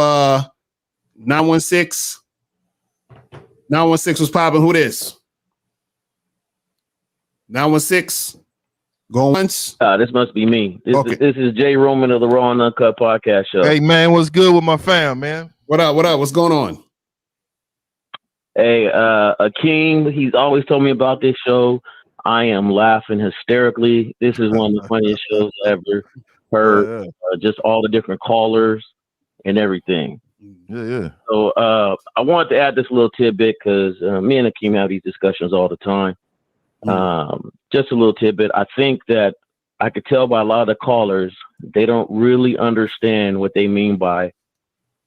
916. 916 was popping. Who this? 916. Going once. This must be me. This is Jay Roman of the Raw and Uncut Podcast Show. Hey man, what's good with my fam, man? What up? What's going on? Hey, Akeem, he's always told me about this show. I am laughing hysterically. This is one of the funniest shows I ever heard. Just all the different callers and everything. Yeah. So I wanted to add this little tidbit because me and Akeem have these discussions all the time. Just a little tidbit. I think that I could tell by a lot of the callers, they don't really understand what they mean by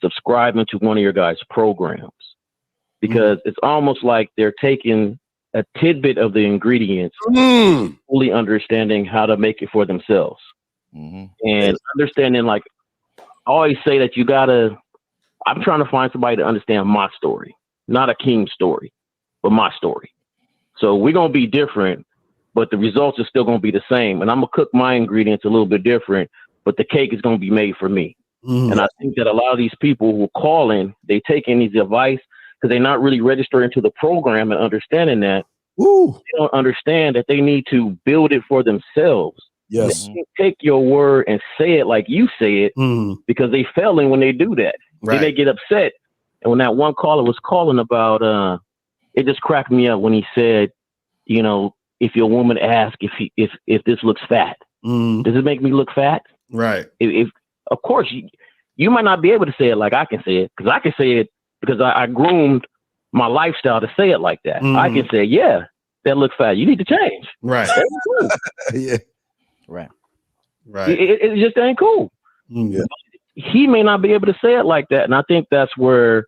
subscribing to one of your guys' programs, because it's almost like they're taking a tidbit of the ingredients, fully understanding how to make it for themselves. And understanding, like, I always say that I'm trying to find somebody to understand my story, not a king story, but my story. So we're going to be different, but the results are still going to be the same. And I'm going to cook my ingredients a little bit different, but the cake is going to be made for me. And I think that a lot of these people who call in, they take in these advice because they're not really registering to the program and understanding that. They don't understand that they need to build it for themselves. Yes. They can't take your word and say it like you say it because they failing when they do that. Then they get upset. And when that one caller was calling about, it just cracked me up when he said, you know, if your woman asks if this looks fat, does it make me look fat? Right. If of course you might not be able to say it like I can say it, because I can say it because I groomed my lifestyle to say it like that. I can say, yeah, that looks fat. You need to change. Right. Yeah. Right. Right. It just ain't cool. Yeah. He may not be able to say it like that. And I think that's where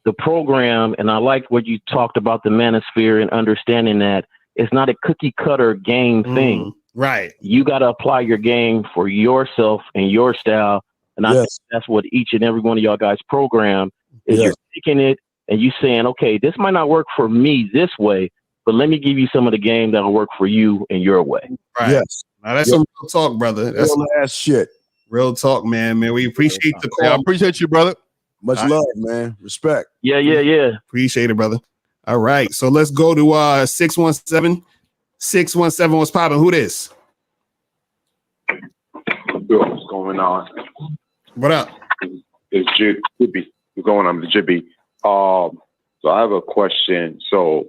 the program, and I like what you talked about the manosphere and understanding that it's not a cookie cutter game thing. Right. You got to apply your game for yourself and your style. And I think that's what each and every one of y'all guys program is. You're taking it and you saying, okay, this might not work for me this way, but let me give you some of the game that'll work for you in your way. Right. Yes. Now that's some real talk, brother. That's Real ass shit. Real talk, man. We appreciate the call. Yeah, I appreciate you, brother. Much love, man. Respect. Yeah. Appreciate it, brother. All right. So let's go to 617. 617, what's popping? Who this? What's going on? What up? It's Jibby. What's going on, Jibby? So I have a question. So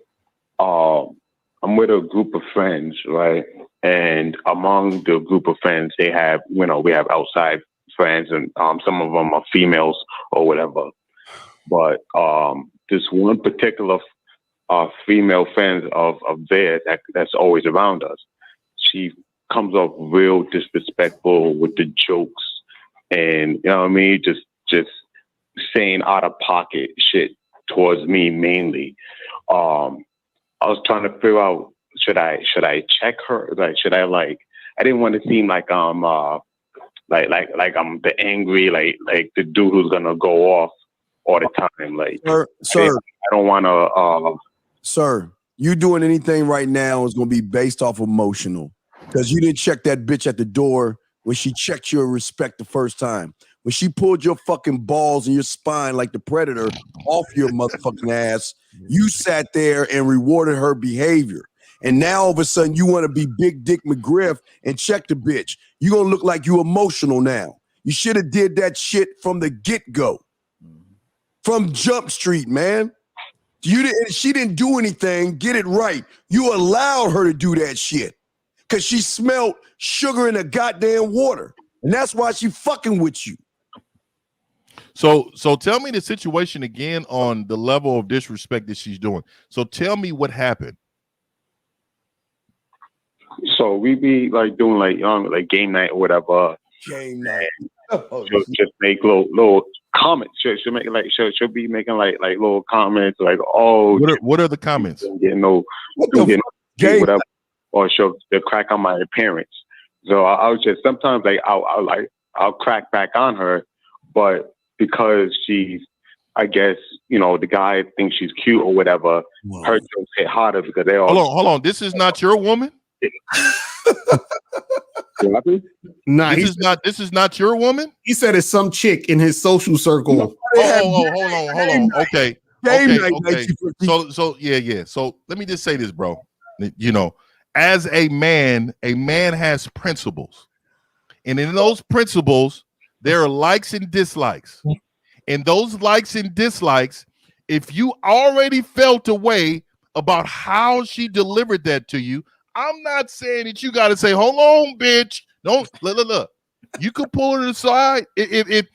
I'm with a group of friends, right? And among the group of friends, they have, we have outside friends, and some of them are females or whatever. But this one particular female friend of theirs that's always around us, she comes up real disrespectful with the jokes, and you know what I mean, just saying out of pocket shit towards me mainly. I was trying to figure out, should I check her? Like, should I I didn't want to seem like I'm like I'm the angry like the dude who's gonna go off all the time. Like, sir, I don't want to. Sir, you doing anything right now is gonna be based off emotional, because you didn't check that bitch at the door when she checked your respect the first time. When she pulled your fucking balls and your spine like the Predator off your motherfucking ass, you sat there and rewarded her behavior. And now all of a sudden you want to be Big Dick McGriff and check the bitch. You gonna look like you emotional now. You should have did that shit from the get-go. From Jump Street, man. She didn't do anything. Get it right. You allowed her to do that shit because she smelled sugar in the goddamn water. And that's why she fucking with you. So tell me the situation again on the level of disrespect that she's doing. So tell me what happened. So we be like doing like game night or whatever. Game night. She'll just make little comments. She'll make she'll be making like little comments like, oh, what are the comments? Whatever, or she'll crack on my appearance. So I was just sometimes I'll crack back on her, but because she's, I guess, the guy thinks she's cute or whatever, her jokes hit harder because they all. Hold on. This is not your woman? Nah, this is not your woman? He said it's some chick in his social circle. Hold on. Okay. So yeah. So let me just say this, bro. As a man has principles. And in those principles, there are likes and dislikes. And those likes and dislikes, if you already felt a way about how she delivered that to you, I'm not saying that you got to say, hold on, bitch. Don't look. You could pull it aside. If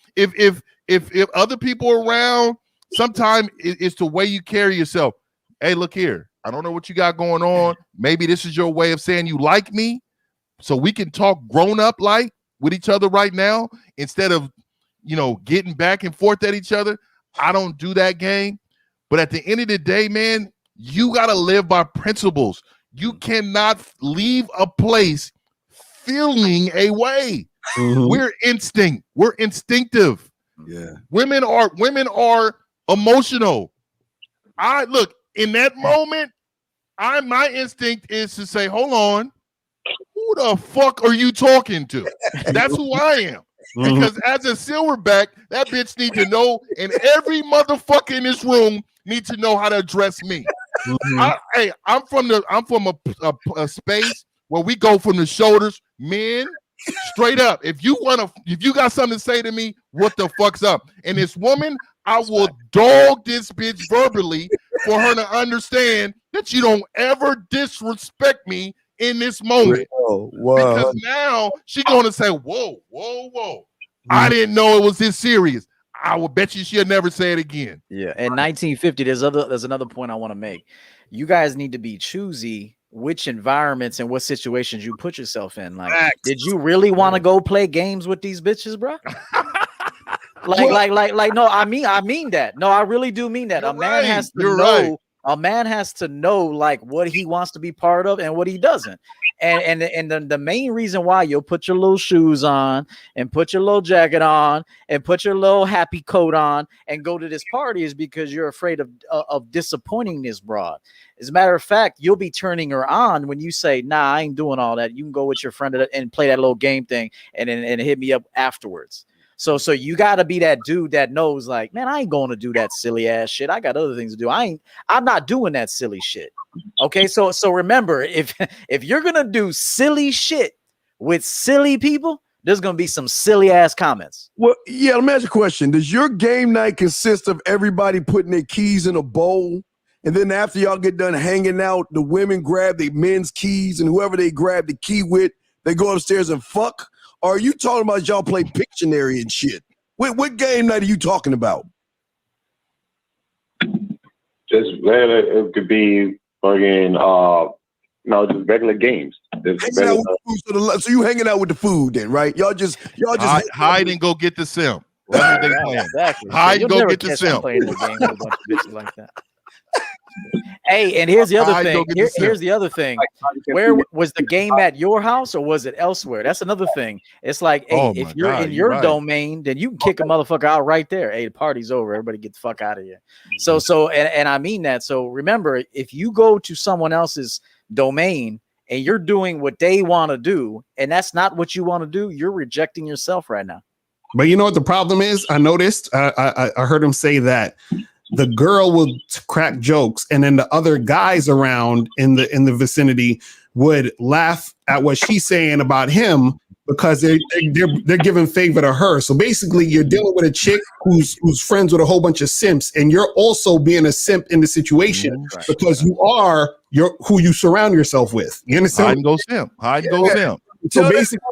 other people are around, sometimes it's the way you carry yourself. Hey, look here. I don't know what you got going on. Maybe this is your way of saying you like me, so we can talk grown up like with each other right now instead of, getting back and forth at each other. I don't do that game. But at the end of the day, man, You got to live by principles. You cannot leave a place feeling a way. We're instinct. We're instinctive. Yeah. Women are emotional. I look in that moment. My instinct is to say, hold on, who the fuck are you talking to? That's who I am. Because as a silverback, that bitch need to know, and every motherfucker in this room needs to know how to address me. I'm from a space where we go from the shoulders, men, straight up. If you got something to say to me, what the fuck's up? And this woman, I will dog this bitch verbally for her to understand that you don't ever disrespect me in this moment. Because now she's going to say, whoa. I didn't know it was this serious. I will bet you she'll never say it again. Yeah. In 1950, there's another point I want to make. You guys need to be choosy which environments and what situations you put yourself in. Like, did you really want to go play games with these bitches, bro? No, I mean that. No, I really do mean that. A man has to know. A man has to know like what he wants to be part of and what he doesn't. And the main reason why you'll put your little shoes on and put your little jacket on and put your little happy coat on and go to this party is because you're afraid of disappointing this broad. As a matter of fact, you'll be turning her on when you say, nah, I ain't doing all that. You can go with your friend and play that little game thing and hit me up afterwards. So you got to be that dude that knows like, man, I ain't going to do that silly ass shit. I got other things to do. I'm not doing that silly shit. Okay. So remember, if you're going to do silly shit with silly people, there's going to be some silly ass comments. Well, yeah. Let me ask you a question. Does your game night consist of everybody putting their keys in a bowl? And then after y'all get done hanging out, the women grab their men's keys and whoever they grab the key with, they go upstairs and fuck? Or are you talking about y'all play Pictionary and shit? What game night are you talking about? Just it could be fucking just regular games. So you hanging out with the food then, right? Y'all just hide and go get the sim. That's what they playing. Exactly. Hide and go get the sim. Playing the game with a bunch of bitches like that. Hey, and here's the other thing. Here's the other thing. Where was the game at your house or was it elsewhere? That's another thing. It's like, hey, if you're in your domain, then you can kick a motherfucker out right there. Hey, the party's over. Everybody get the fuck out of here. So and I mean that. So remember, if you go to someone else's domain and you're doing what they want to do, and that's not what you want to do, you're rejecting yourself right now. But you know what the problem is? I noticed. I heard him say that the girl would crack jokes, and then the other guys around in the vicinity would laugh at what she's saying about him because they're giving favor to her. So basically, you're dealing with a chick who's friends with a whole bunch of simps, and you're also being a simp in the situation because you are who you surround yourself with. You understand? Hide and go simp. Hide and go simp. So basically,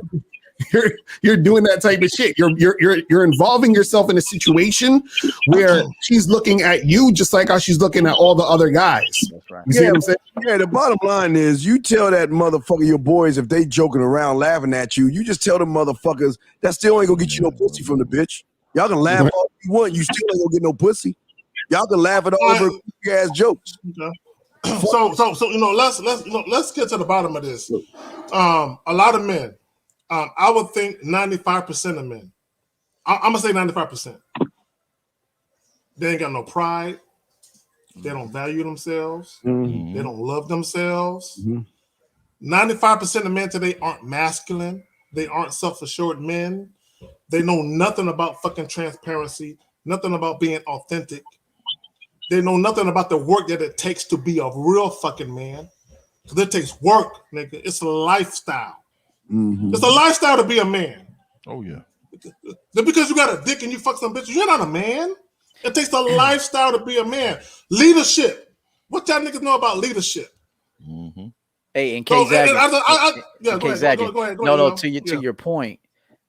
you're doing that type of shit. You're involving yourself in a situation where she's looking at you just like how she's looking at all the other guys. That's right. You see what I'm saying? Yeah, the bottom line is you tell that motherfucker, your boys, if they joking around laughing at you, you just tell them motherfuckers that still ain't gonna get you no pussy from the bitch. Y'all can laugh all you want, you still ain't gonna get no pussy. Y'all can laugh at all the ass jokes. Okay. So let's get to the bottom of this. A lot of men. I would think 95% of men. I'm gonna say 95%. They ain't got no pride. They don't value themselves. Mm-hmm. They don't love themselves. 95% of men today aren't masculine. They aren't self-assured men. They know nothing about fucking transparency. Nothing about being authentic. They know nothing about the work that it takes to be a real fucking man. Because it takes work, nigga. It's a lifestyle. Mm-hmm. It's a lifestyle to be a man. Oh, yeah. Just because you got a dick and you fuck some bitches, you're not a man. It takes a lifestyle to be a man. Leadership. What y'all niggas know about leadership? Mm-hmm. Hey, in case to your point,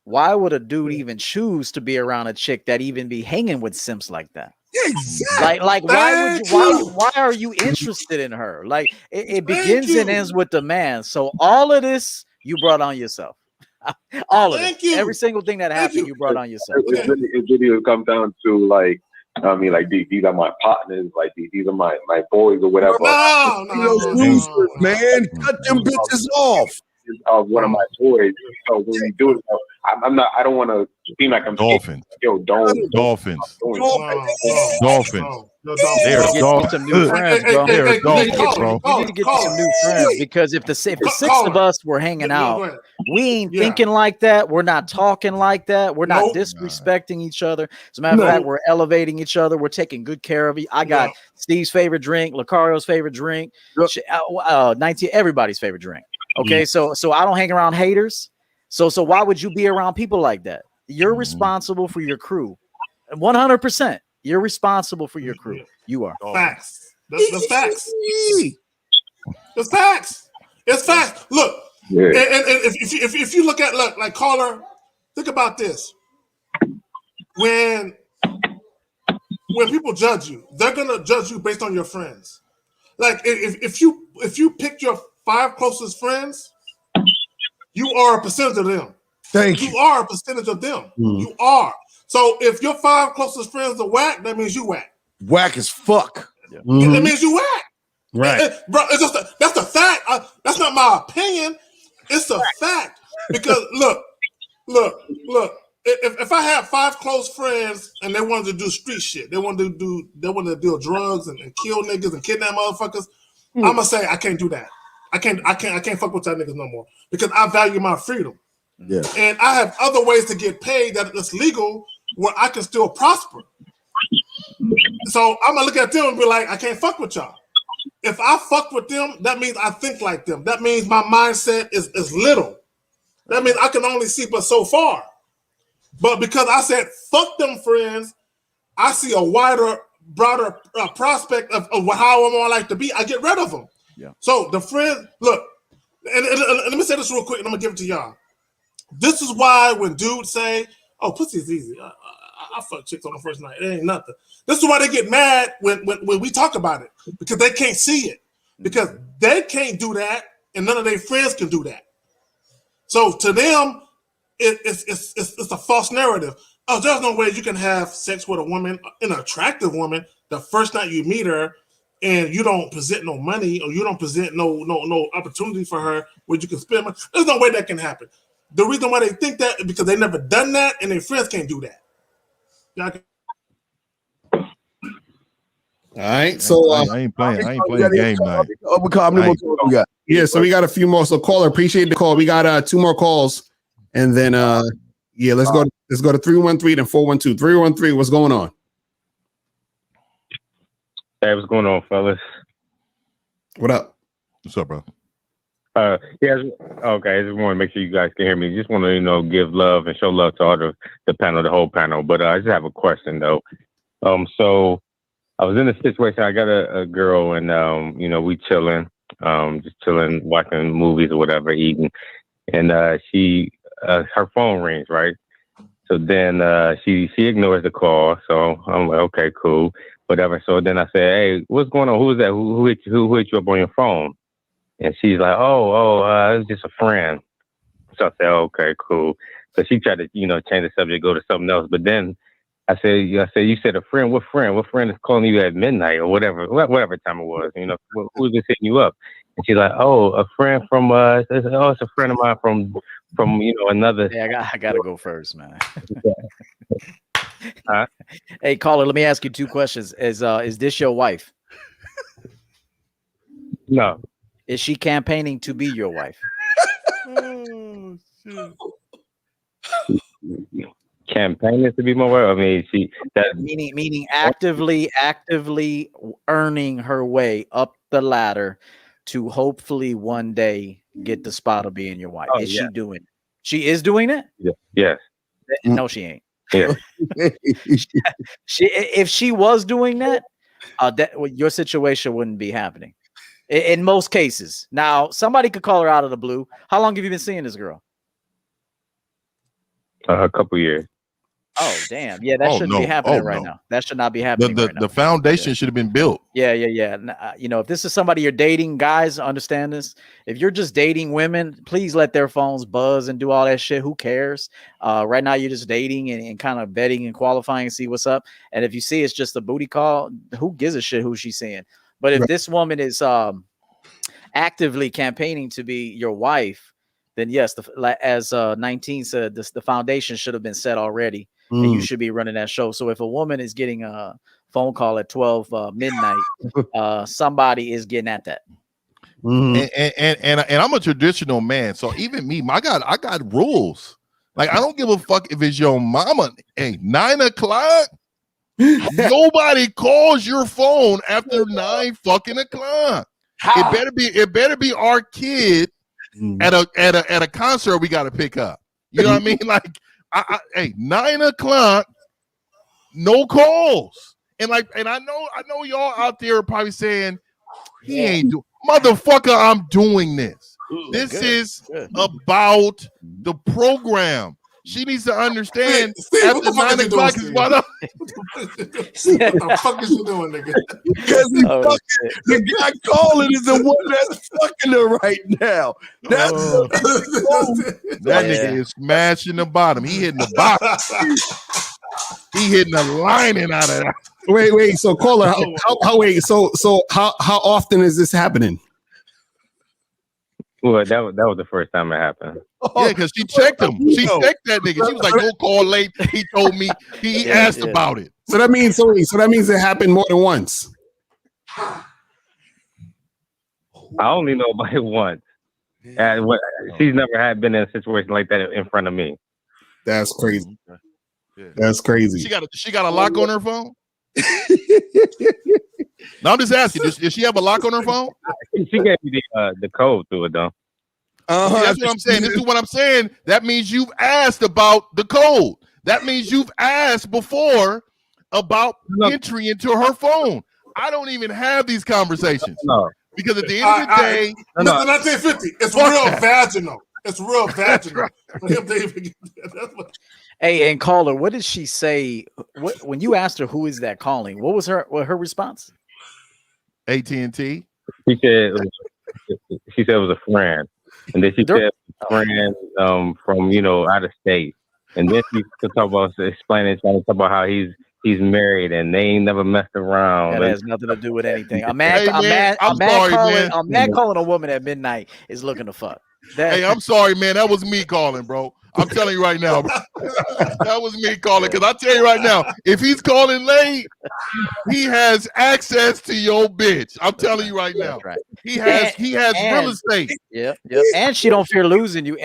why would a dude even choose to be around a chick that even be hanging with simps like that? Exactly. Like why are you interested in her? Like it begins and ends with the man. So all of this you brought on yourself. All of it. Every single thing that happened, you brought on yourself. It really comes down to like I mean, like these are my partners, like these are my boys or whatever. No, man, cut them bitches off. One of my boys. So when we do it, I'm not. I don't want to seem like I'm Dolphins. Yo, don't. Dolphins. Dolphins. They are getting some new friends, bro. They are dolphins, bro. We need to get you some new friends because if the six of us were hanging out, we ain't thinking like that. We're not talking like that. We're not disrespecting each other. As a matter of fact, we're elevating each other. We're taking good care of you. I got Steve's favorite drink, Lucario's favorite drink, 19 everybody's favorite drink. Okay, so I don't hang around haters. So why would you be around people like that? You're responsible for your crew, 100%. You're responsible for your crew. You are. Facts. That's facts. It's facts. It's facts. Look, and if you look at like caller, think about this. When people judge you, they're gonna judge you based on your friends. Like if you pick your 5 closest friends, you are a percentage of them. You are a percentage of them. You are. So if your 5 closest friends are whack, that means you whack. Whack as fuck. That means you whack. Right. Bro, it's just that's the fact. That's not my opinion. It's a fact. Because look. If I have 5 close friends and they wanted to do street shit, they wanted to deal drugs and kill niggas and kidnap motherfuckers, I'm gonna say I can't do that. I can't fuck with that niggas no more because I value my freedom. Yeah. And I have other ways to get paid that's legal where I can still prosper. So I'm gonna look at them and be like, I can't fuck with y'all. If I fuck with them, that means I think like them. That means my mindset is little. That means I can only see but so far. But because I said fuck them friends, I see a wider, broader prospect of how I'm gonna like to be. I get rid of them. Yeah. So the friends, look, and let me say this real quick, and I'm gonna give it to y'all. This is why when dudes say, "Oh, pussy's easy," I fuck chicks on the first night. It ain't nothing. This is why they get mad when we talk about it because they can't see it because they can't do that, and none of their friends can do that. So to them, it's a false narrative. Oh, there's no way you can have sex with a woman, an attractive woman, the first night you meet her, and you don't present no money or you don't present no opportunity for her where you can spend money. There's no way that can happen. The reason why they think that is because they never done that and their friends can't do that. All right, so I ain't playing game night. Yeah, so we got a few more. So caller, appreciate the call. We got 2 more calls, and then let's go to 313 and 412. 313, what's going on? Hey, what's going on, fellas? What up? What's up, bro? Yeah, okay. I just want to make sure you guys can hear me. Just want to, give love and show love to all the panel, the whole panel. But I just have a question though. So I was in a situation. I got a girl, and we chilling, just chilling, watching movies or whatever, eating, and she her phone rings, right? So then she ignores the call. So I'm like, okay, cool, whatever. So then I said, hey, what's going on? Who is that? Who hit you up on your phone? And she's like, oh, it's just a friend. So I said, oh, okay, cool. So she tried to, change the subject, go to something else. But then I said, you said a friend. What friend? What friend is calling you at midnight or whatever time it was? Who's just hitting you up? And she's like, oh, a friend from it's a friend of mine from another. Yeah, I gotta go first, man. Huh? Hey, caller, let me ask you 2 questions. Is this your wife? No. Is she campaigning to be your wife? Oh, shit. Campaigning to be my wife? I mean, meaning actively earning her way up the ladder to hopefully one day get the spot of being your wife. Oh, is she doing it? She is doing it? Yeah. Yes. No, she ain't. Yeah. If she was doing that, your situation wouldn't be happening. In most cases. Now, somebody could call her out of the blue. How long have you been seeing this girl? A couple years. Oh damn! Yeah, that shouldn't be happening right now. That should not be happening right now. The foundation should have been built. Yeah. You know, if this is somebody you're dating, guys, understand this. If you're just dating women, please let their phones buzz and do all that shit. Who cares? Right now, you're just dating and kind of vetting and qualifying and see what's up. And if you see it's just a booty call, who gives a shit who she's seeing? But if this woman is actively campaigning to be your wife, then yes, as 19 said, the foundation should have been set already. And you should be running that show. So if a woman is getting a phone call at 12 midnight, somebody is getting at that. And I'm a traditional man, so even me, I got rules. Like I don't give a fuck if it's your mama. Hey, 9 o'clock. Nobody calls your phone after 9 fucking o'clock. It better be our kid at a concert we got to pick up. You know what I mean? Like. Hey, 9 o'clock, no calls, and I know y'all out there are probably saying he ain't do, motherfucker. I'm doing this. This is about the program. She needs to understand. Steve, after 9 o'clock is what up. What the fuck is you doing, nigga? Because the guy calling is the one that's fucking her right now. That nigga is smashing the bottom. He hitting the bottom. He hitting the lining out of that. Wait. So caller, how often is this happening? Well, that was the first time it happened. Yeah, because she checked him. She checked that nigga. She was like, "Don't call late." He told me. He asked about it. So that means it happened more than once. I only know about it once. She's never been in a situation like that in front of me. That's crazy. That's crazy. She got a lock on her phone. No, I'm just asking. Does she have a lock on her phone? She gave me the code to it though. That's what I'm saying. This is what I'm saying. That means you've asked about the code. That means you've asked before about entry into her phone. I don't even have these conversations. No. Because at the end of the day, 1950. It's real vaginal. It's real vaginal. Hey, and caller, what did she say? When you asked her who is that calling? What was her response? AT&T. She said it was a friend, and then she said a friend from out of state, and then she could talk about trying to talk about how he's married and they ain't never messed around. That has nothing to do with anything. I'm mad calling a woman at midnight is looking to fuck. Hey, I'm sorry, man. That was me calling, bro. I'm telling you right now, bro. That was me calling. Because I tell you right now, if he's calling late, he has access to your bitch. I'm telling you right now. Right. He has real estate. Yep. And she don't fear losing you.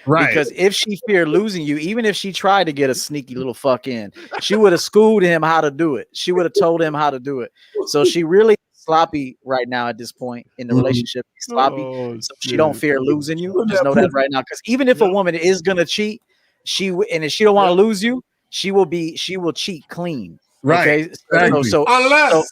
Right. Because if she feared losing you, even if she tried to get a sneaky little fuck in, she would have schooled him how to do it. She would have told him how to do it. So she really sloppy right now at this point in the relationship. Sloppy. So she don't fear losing you. Just know that right now. Because even if a woman is gonna cheat, if she don't want to lose you, she will cheat clean. Right. Okay? So unless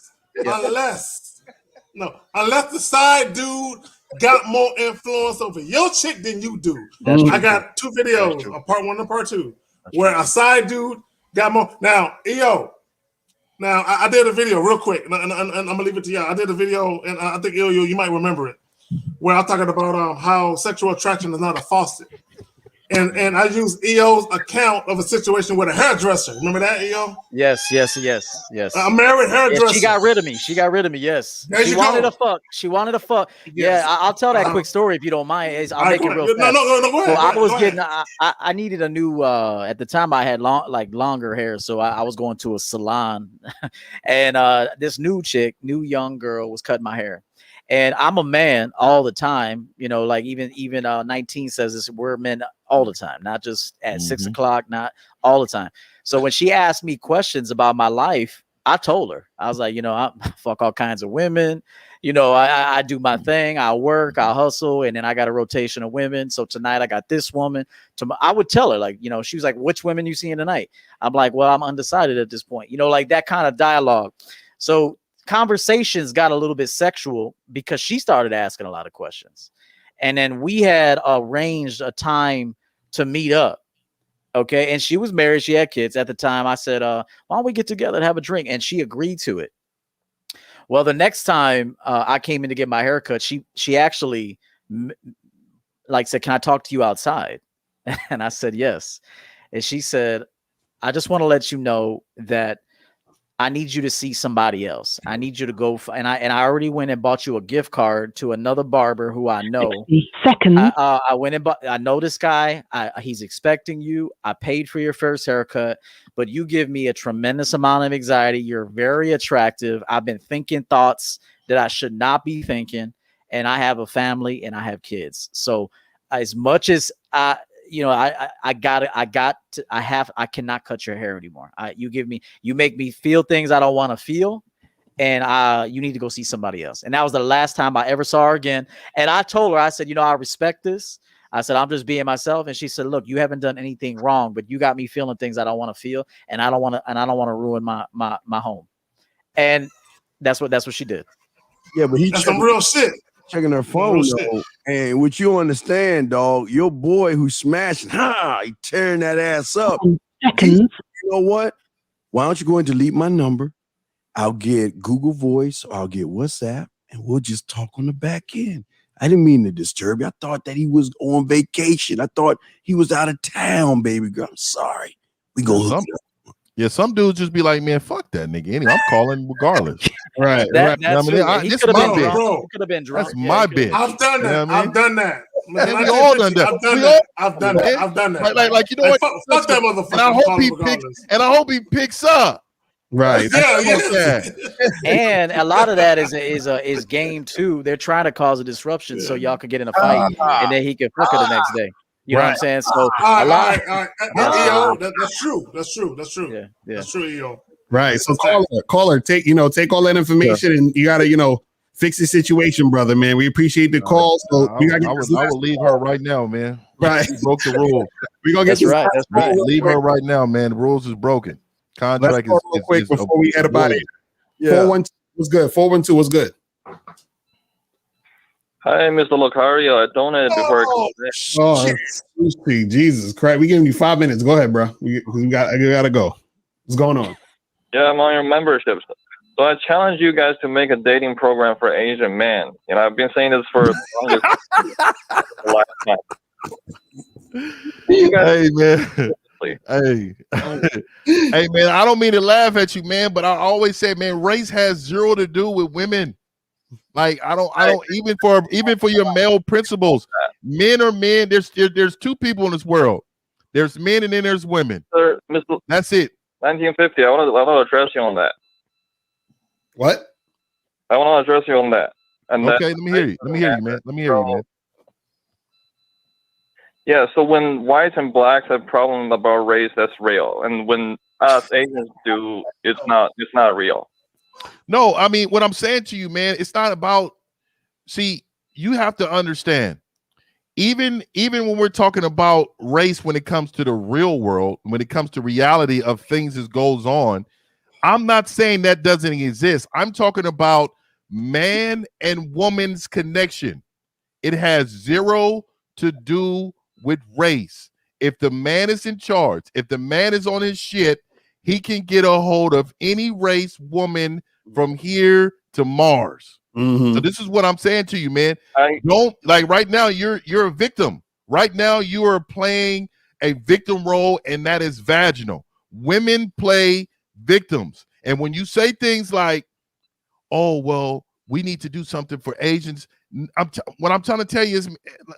the side dude got more influence over your chick than you do. I got 2 videos, part 1 and part 2, where a side dude got more. Now, EO. Now, I did a video real quick, and I'm gonna leave it to y'all. I did a video, and I think you might remember it, where I'm talking about how sexual attraction is not a faucet, and I used EO's account of a situation with a hairdresser. Remember that, EO? Yes. A married hairdresser. Yeah, she got rid of me. Yes, she wanted to fuck. Yes. Yeah, I'll tell that quick story if you don't mind. I'll make it real fast. No, go ahead. I needed a new. At the time, I had longer hair, so I was going to a salon, and this new young girl was cutting my hair. And I'm a man all the time, like even 19 says this, we're men all the time, not just at 6 o'clock, not all the time. So when she asked me questions about my life, I told her, I was like, I fuck all kinds of women. I do my thing. I work, I hustle, and then I got a rotation of women. So tonight I got this woman. I would tell her, like, she was like, which women you seeing tonight? I'm like, well, I'm undecided at this point, like that kind of dialogue. So conversations got a little bit sexual because she started asking a lot of questions. And then we had arranged a time to meet up. Okay. And she was married. She had kids at the time. I said, why don't we get together and have a drink? And she agreed to it. Well, the next time I came in to get my haircut, she actually said, can I talk to you outside? And I said, yes. And she said, I just want to let you know that I need you to see somebody else. I need you to go. And I already went and bought you a gift card to another barber who I know. I went and bought, I know this guy. He's expecting you. I paid for your first haircut, but you give me a tremendous amount of anxiety. You're very attractive. I've been thinking thoughts that I should not be thinking. And I have a family and I have kids. So as much as I cannot cut your hair anymore. You make me feel things I don't want to feel. And you need to go see somebody else. And that was the last time I ever saw her again. And I told her, I said, I respect this. I said, I'm just being myself. And she said, look, you haven't done anything wrong, but you got me feeling things I don't want to feel. And I don't want to ruin my home. And that's what she did. Yeah, but that's some real shit. Checking her phone, though. And what you understand, dog, your boy who's smashing, he tearing that ass up. You know what? Why don't you go and delete my number? I'll get Google Voice or I'll get WhatsApp and we'll just talk on the back end. I didn't mean to disturb you. I thought that he was on vacation. I thought he was out of town, baby girl. I'm sorry. We go hook it up. Yeah, some dudes just be like, man, fuck that nigga. Anyway, I'm calling regardless. Right. That's this is my bit. He could have been drunk. That's my bit. I've done that. You know what I mean? I've done that. Man, we all done that. I've done that. Like you know what? Fuck that motherfucker. And I hope he picks up. Right. Yeah. And a lot of that is game too. They're trying to cause a disruption so y'all could get in a fight and then he can fuck her the next day. You know what I'm saying? So a lot. That's true. Yeah. That's true, EO. Right. So caller, take all that information and you gotta, fix the situation, brother, man. We appreciate the call. So I will leave her right now, man. Right. She broke the rule. We're gonna get That's right. Leave her right now, man. The rules is broken. Contract is quick before we head about it. 412 was good. 412 was good. Hi, Mr. Lucario. I donated before. Jesus Christ. We giving you 5 minutes. Go ahead, bro. We gotta go. What's going on? Yeah, I'm on your membership. So I challenge you guys to make a dating program for Asian men. I've been saying this for the last time. Hey, man. Hey, man, I don't mean to laugh at you, man, but I always say, man, race has zero to do with women. Like I don't even for your male principles, men are men. There's two people in this world. There's men and then there's women. Sir, that's it. 1950. I want to address you on that. What? I want to address you on that. And okay, let me hear you, man. Let me hear you, man. Yeah, so when whites and blacks have problems about race, that's real, and when us Asians do, it's not real. No, I mean what I'm saying to you, man, it's not about. See, you have to understand. Even when we're talking about race, when it comes to the real world, when it comes to reality of things that goes on, I'm not saying that doesn't exist. I'm talking about man and woman's connection. It has zero to do with race. If the man is in charge, if the man is on his shit, he can get a hold of any race woman from here to Mars. So this is what I'm saying to you, man. Don't like right now. You're a victim. Right now, you are playing a victim role, and that is vaginal. Women play victims, and when you say things like, "Oh, well, we need to do something for Asians," what I'm trying to tell you is,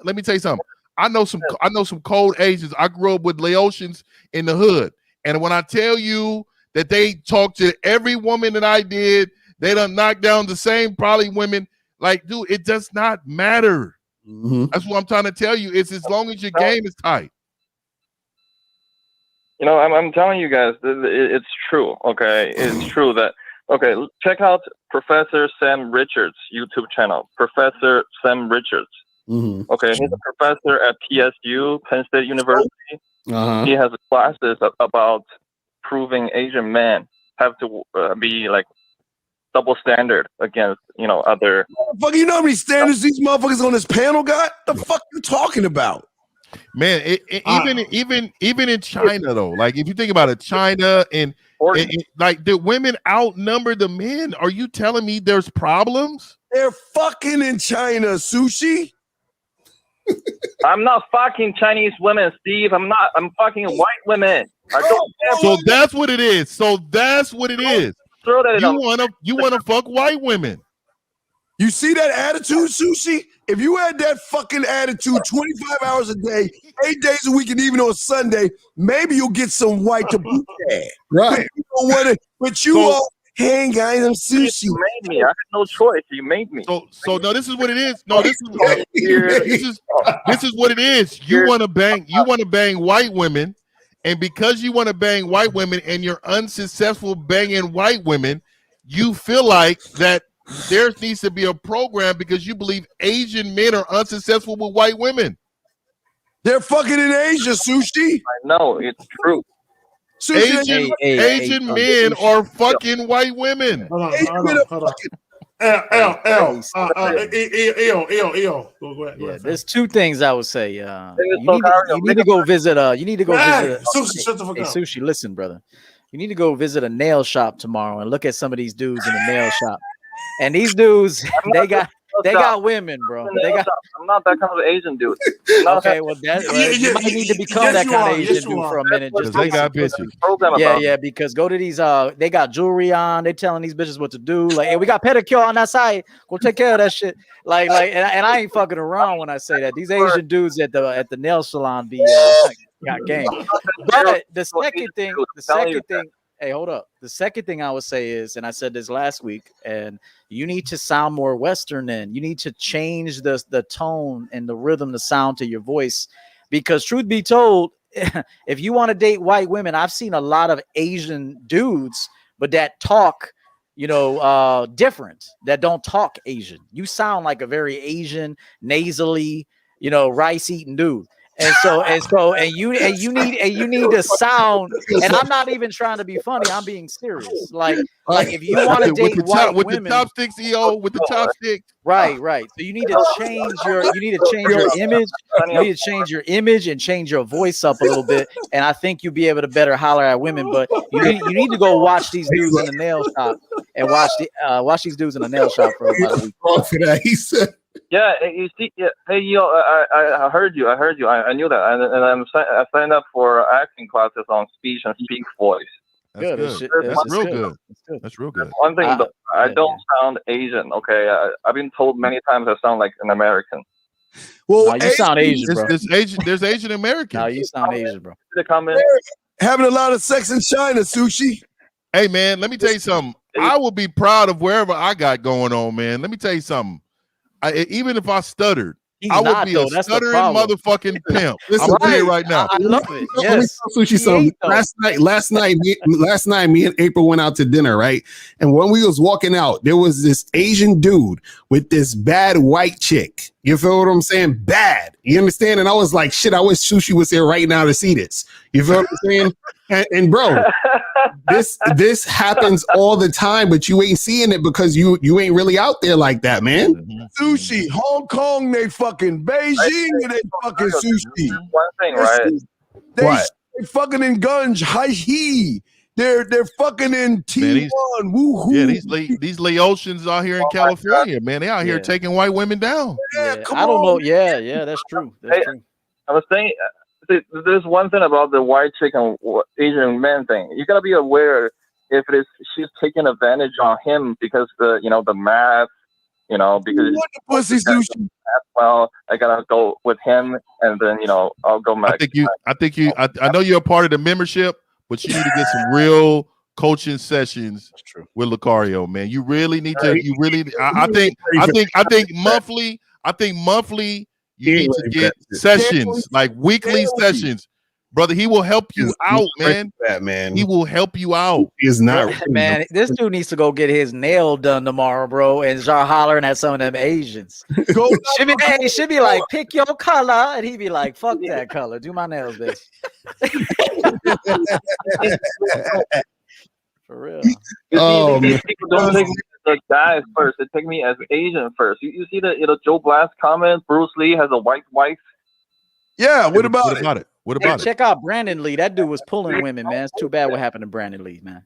let me tell you something. I know some cold Asians. I grew up with Laotians in the hood, and when I tell you that they talk to every woman that I did, they done knock down the same probably women. Like, dude, it does not matter. That's what I'm trying to tell you. It's as long as your game is tight. I'm telling you guys, it's true. Okay, it's true that. Okay, check out Professor Sam Richards' YouTube channel. Professor Sam Richards. Okay, he's a professor at PSU, Penn State University. He has classes about proving Asian men have to be like double standard against other. Fuck, you know how many standards these motherfuckers on this panel got? The fuck you talking about? Man, even in China though, like if you think about it, China and like the women outnumber the men. Are you telling me there's problems? They're fucking in China, Sushi. I'm not fucking Chinese women, Steve. I'm fucking white women. I don't care. So that's what it is. So that's what it is. Throw that You wanna fuck white women. You see that attitude, Sushi? If you had that fucking attitude 25 hours a day, 8 days a week, and even on Sunday, maybe you'll get some white to boot that. Right. But you all, hey guys, I'm Sushi. You made me. I had no choice. You made me. So no, this is what it is. No, this is what it is. You want to bang white women, and because you want to bang white women and you're unsuccessful banging white women, you feel like that there needs to be a program because you believe Asian men are unsuccessful with white women. They're fucking in Asia, Sushi. I know, it's true. Asian men are fucking white women. Hold on. Yeah, there's two things I would say. You need to go visit. Sushi, listen, brother. You need to go visit a nail shop tomorrow and look at some of these dudes in the nail shop. And these dudes, they got women, bro. I'm not that kind of Asian dude. Okay, well, you might need to become that kind of Asian dude for a minute. Just they got bitches. Yeah, because go to these. They got jewelry on. They telling these bitches what to do. Like, hey, we got pedicure on that side. Go take care of that shit. And I ain't fucking around when I say that. These Asian dudes at the nail salon be got game. But the second thing. Hey, hold up. The second thing I would say is, and I said this last week, and you need to sound more Western then. You need to change the tone and the rhythm, the sound to your voice. Because truth be told, if you want to date white women, I've seen a lot of Asian dudes, but that talk, different, that don't talk Asian. You sound like a very Asian, nasally, rice eating dude. And you need to sound, and I'm not even trying to be funny. I'm being serious. Like if you want to date white women with the chopsticks, with the chopsticks. Right. So you need to change your image. You need to change your image and change your voice up a little bit. And I think you'll be able to better holler at women. But you need to go watch these dudes in the nail shop and watch these dudes in the nail shop for about a week. He said. Yeah, you see, hey, I heard you. I knew that, and I signed up for acting classes on speech and speak voice. That's real good. One thing, though, I don't sound Asian. Okay, I've been told many times I sound like an American. Well, you sound Asian, bro. There's Asian Americans. No, you sound Asian, bro. Having a lot of sex in China, Sushi. Hey, man, let me tell you something. I will be proud of wherever I got going on, man. Let me tell you something. Even if I stuttered, I would be a stuttering motherfucking pimp. Listen, I'm saying right now. I love it. Yes. Let me tell Sushi something. Last night, me and April went out to dinner, right? And when we was walking out, there was this Asian dude with this bad white chick. You feel what I'm saying? Bad. You understand? And I was like, shit, I wish Sushi was here right now to see this. You feel what I'm saying? And bro, this happens all the time, but you ain't seeing it because you ain't really out there like that, man. Sushi, Hong Kong, they fucking Beijing, and they fucking Sushi. One thing, right? They fucking in Gunj, 𝐒𝐇𝐈𝐒. They're fucking in T1. Woohoo. Yeah, these Laotians out here in California, man. They out here taking white women down. Yeah, I don't know. Yeah, that's true. That's true. I was saying, there's one thing about the white chick and Asian man thing. You gotta be aware if she's taking advantage on him because the math, because what the pussy Sushi. Well, I gotta go with him, and then I'll go back. I know you're a part of the membership, but you need to get some real coaching sessions with 𝐒𝐇𝐈𝐒, man. You really need to. I think monthly. You need to get sessions, like weekly sessions, brother. He will help you out, man. He will help you out. He is not, man. This dude needs to go get his nail done tomorrow, bro, and start hollering at some of them Asians. Should be like, pick your color, and he'd be like, fuck that color, do my nails, bitch. For real. People don't take me as guys first. They take me as Asian first. You see the Joe Blast comment? Bruce Lee has a white wife. Yeah, what about it? What about it? Check out Brandon Lee. That dude was pulling women, man. It's too bad what happened to Brandon Lee, man.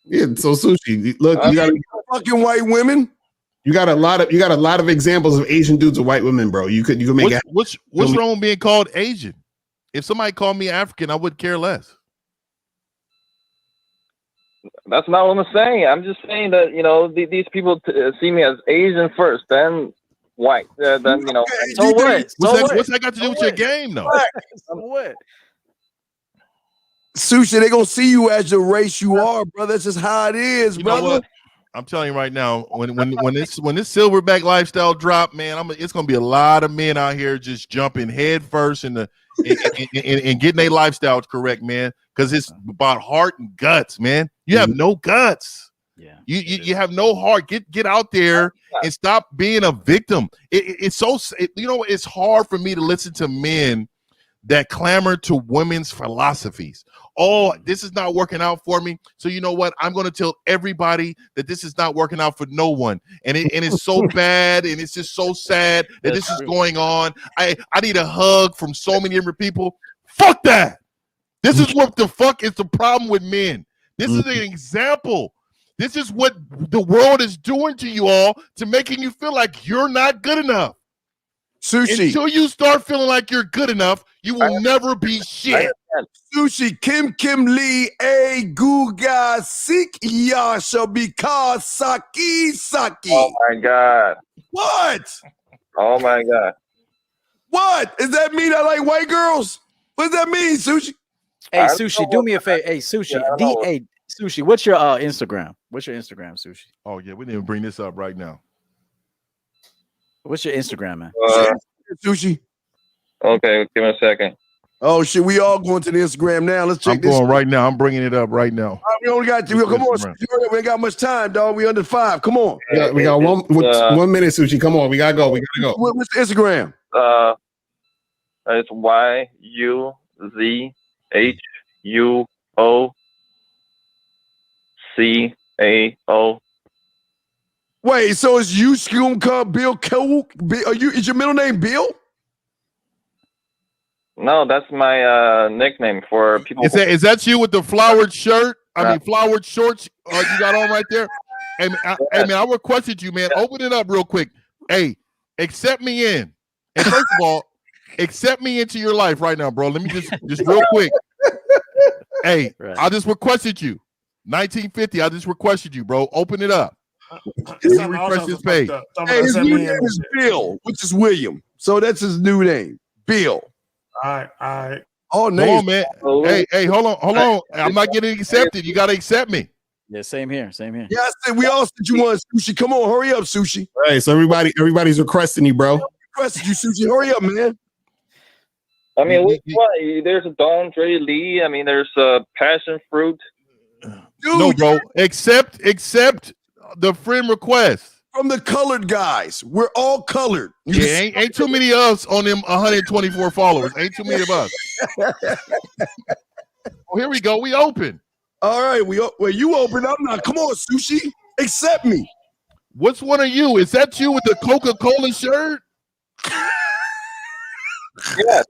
Yeah. So Sushi, look, you got fucking white women. You got a lot of examples of Asian dudes with white women, bro. You could make what's wrong with being called Asian? If somebody called me African, I would care less. That's not what I'm saying. I'm just saying that, you know, these people see me as Asian first, then white, then, you know. So what? What's that got to do with your game, though? So what? Sushi, they gonna see you as the race you are, brother. That's just how it is, brother. I'm telling you right now, when this silverback lifestyle drop, man, it's gonna be a lot of men out here just jumping head first and getting their lifestyles correct, man. Because it's about heart and guts, man. You have no guts. Yeah, you have no heart. Get out there and stop being a victim. It's hard for me to listen to men that clamor to women's philosophies. Oh, this is not working out for me. So you know what? I'm going to tell everybody that this is not working out for no one. And it's so bad, and it's just so sad that this is going on. I need a hug from so many different people. Fuck that. This is what the fuck is the problem with men. This is an example. This is what the world is doing to you all, to making you feel like you're not good enough. Sushi. Until you start feeling like you're good enough, you will never be shit. Sushi, Kim Lee, 𝐒𝐇𝐈𝐒 shall be called Saki. Oh my God. What? Oh my God. What? Does that mean I like white girls? What does that mean, Sushi? Hey, Sushi, do me a favor. Hey, Sushi. Hey, Sushi, what's your Instagram? What's your Instagram, Sushi? Oh, yeah, we didn't bring this up right now. What's your Instagram, man? Sushi. Okay, give me a second. Oh shit, we all going to the Instagram now. Let's check this. I'm going right now. I'm bringing it up right now. We only got come on. Sushi. We ain't got much time, dog. We under 5. Come on. We got 1 minute, Sushi. Come on, we gotta go. What's the Instagram? It's 𝐈𝐒'𝐶𝐎𝐂. Wait, so it's you, Bill? Is your middle name Bill? No, that's my nickname for people. Is that you with the flowered shirt? Flowered shorts you got on right there? Hey, man, I requested you, man. Open it up real quick. Hey, accept me in. And first of all, accept me into your life right now, bro. Let me just real quick. Hey, I just requested you. 1950, I just requested you, bro. Open it up. Let me refresh this page. Hey, his new name is Bill, which is William. So that's his new name, Bill. All right. Oh, come on, man. Hey, hold on. I'm not getting accepted. You gotta accept me. Yeah, same here. Yeah, I said we all said you want Sushi. Come on, hurry up, Sushi. All right, so everybody's requesting you, bro. Requested you, Sushi. Hurry up, man. I mean, there's a Don Dre Lee. I mean, there's Passion Fruit. Dude, no, bro. Accept the friend request from the colored guys. We're all colored. Yeah, ain't too many of us on them 124 followers. Ain't too many of us. Oh, here we go. We open. All right, you open. I'm not. Come on, Sushi. Accept me. What's one of you? Is that you with the Coca-Cola shirt? Yeah.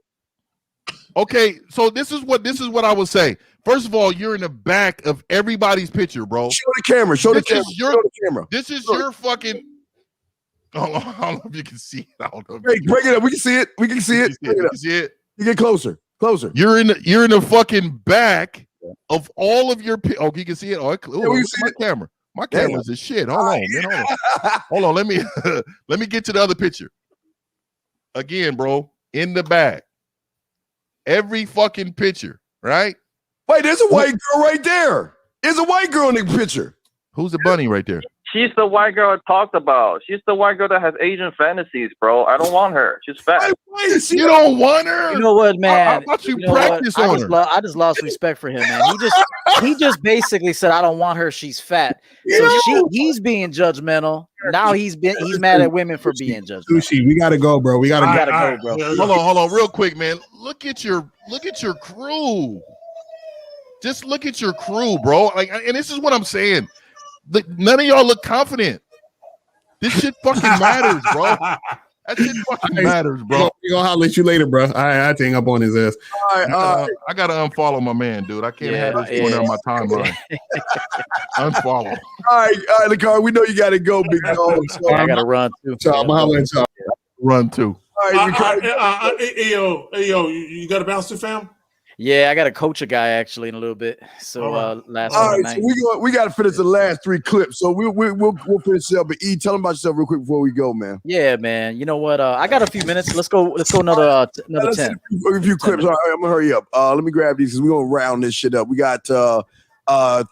Okay, so this is what I would say. First of all, you're in the back of everybody's picture, bro. Show the camera. Show the camera. This is your fucking. I don't know if you can see it. I don't know. Hey, break it up. We can see it. We can see it. You can see it. You get closer. You're in the fucking back of all of your. Oh, you can see it. Oh, my camera. My camera's a shit. Hold on, man. Hold on. Let me get to the other picture. Again, bro. In the back. Every fucking picture, right? Wait, there's a white girl right there. There's a white girl in the picture. Who's the bunny right there? She's the white girl I talked about. She's the white girl that has Asian fantasies, bro. I don't want her. She's fat. You don't want her? You know what, man? How about you practice on her? I just lost respect for him, man. He just basically said, "I don't want her. She's fat." So he's being judgmental. Now he's mad at women for being judgmental. Sushi, we gotta go, bro. We gotta go, bro. Hold on, real quick, man. Look at your crew. Just look at your crew, bro. And this is what I'm saying. None of y'all look confident. This shit fucking matters, bro. That shit fucking matters, bro. We gonna holler at you later, bro. I hang up on his ass. All right. I gotta unfollow my man, dude. I can't have this going on my timeline. Unfollow. All right, Lakar, we know you gotta go, big dog. So I gotta run too. I'm hollering, y'all. Run too. All right, Hey, yo, you got to bounce to, fam? Yeah, I got to coach a guy actually in a little bit. So last all right, night. so we got to finish the last 3 clips. So we'll finish it up. But E, tell them about yourself real quick before we go, man. Yeah, man. You know what? I got a few minutes. Let's go another 10. A few clips. All right, I'm gonna hurry up. Let me grab these because we're gonna round this shit up. We got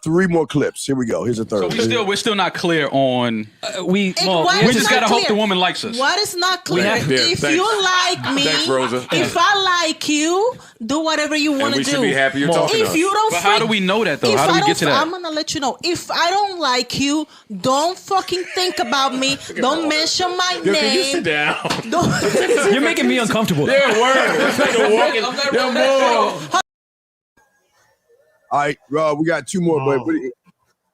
3 more clips. Here we go. Here's a third. So we're still not clear on. We Why just is gotta not hope clear? the woman likes us. What is not clear? Yeah, if thanks. you like me, Thanks, Rosa. if I like you, do whatever you want to we do. should be happy you're talking to If us. you don't, But how do we know that though? How do we get to that? I'm gonna let you know. If I don't like you, don't fucking think about me. Don't mention my Yo, name. can you sit down? You're making me uncomfortable. All right, we got 2 more,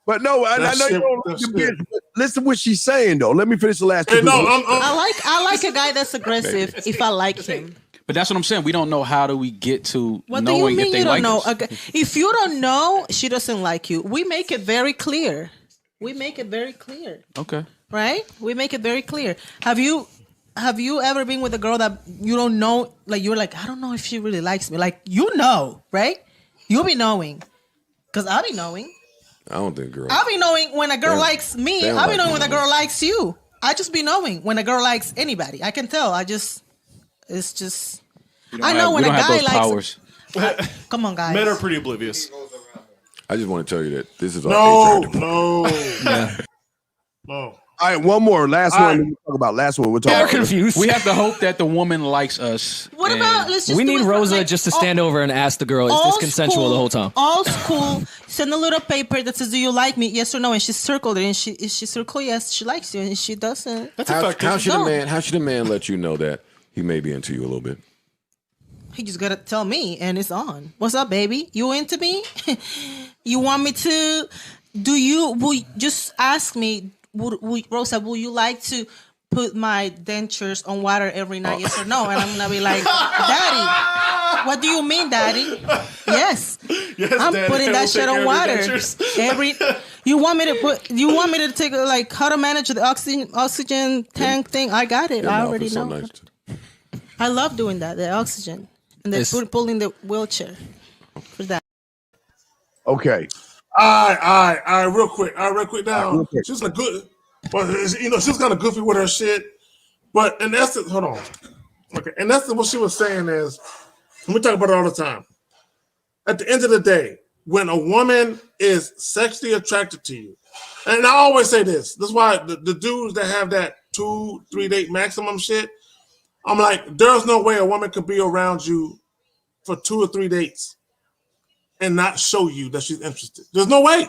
but no, I know you don't like that's the bitch, but listen to what she's saying though. Let me finish the last 2. I like a guy that's aggressive if I like him. But that's what I'm saying. We don't know how do we get to What do you knowing mean if they you don't like know? us. Okay. If you don't know, she doesn't like you. We make it very clear. Okay. Right? We make it very clear. Have you ever been with a girl that you don't know? Like you're like, I don't know if she really likes me. Like you know, right? You'll be knowing, because I'll be knowing. I don't think girls. I'll be knowing when a girl They- likes me. they don't I'll be like knowing me when a girl likes you. I just be knowing when a girl likes anybody. I can tell. It's just. I know when a guy likes. Come on, guys. Men are pretty oblivious. I just want to tell you that this is No. All right, one more. Last All one. right. We'll talk about last one. We'll talk about confused. We have to hope that the woman likes us. What about let's just we do need it for, Rosa like, just to stand over and ask the girl, is this old consensual school- the whole time? All school. Send a little paper that says, "Do you like me? Yes or no?" And she circled it. And if she circled yes, she likes you. And if she doesn't, how should a man let you know that he may be into you a little bit? He just gotta tell me, and it's on. What's up, baby? You into me? You want me to? Will just ask me? Rosa, will you like to put my dentures on water every night? Yes or no? And I'm gonna be like, Daddy, what do you mean, Daddy? Yes, I'm Daddy, putting we'll that take shit care on of your water dentures. You want me to take like how to manage the oxygen tank thing? I got it. I already know. Nice. I love doing that. The oxygen and then pulling the wheelchair for that. Okay. All right, real quick now. real quick. She's a good, but she's kind of goofy with her shit. But in essence, hold on. Okay, and that's what she was saying is, and we talk about it all the time. At the end of the day, when a woman is sexually attracted to you, and I always say this. That's why the dudes that have that 2-3 date maximum shit, I'm like, there's no way a woman could be around you for 2 or 3 dates and not show you that she's interested. There's no way.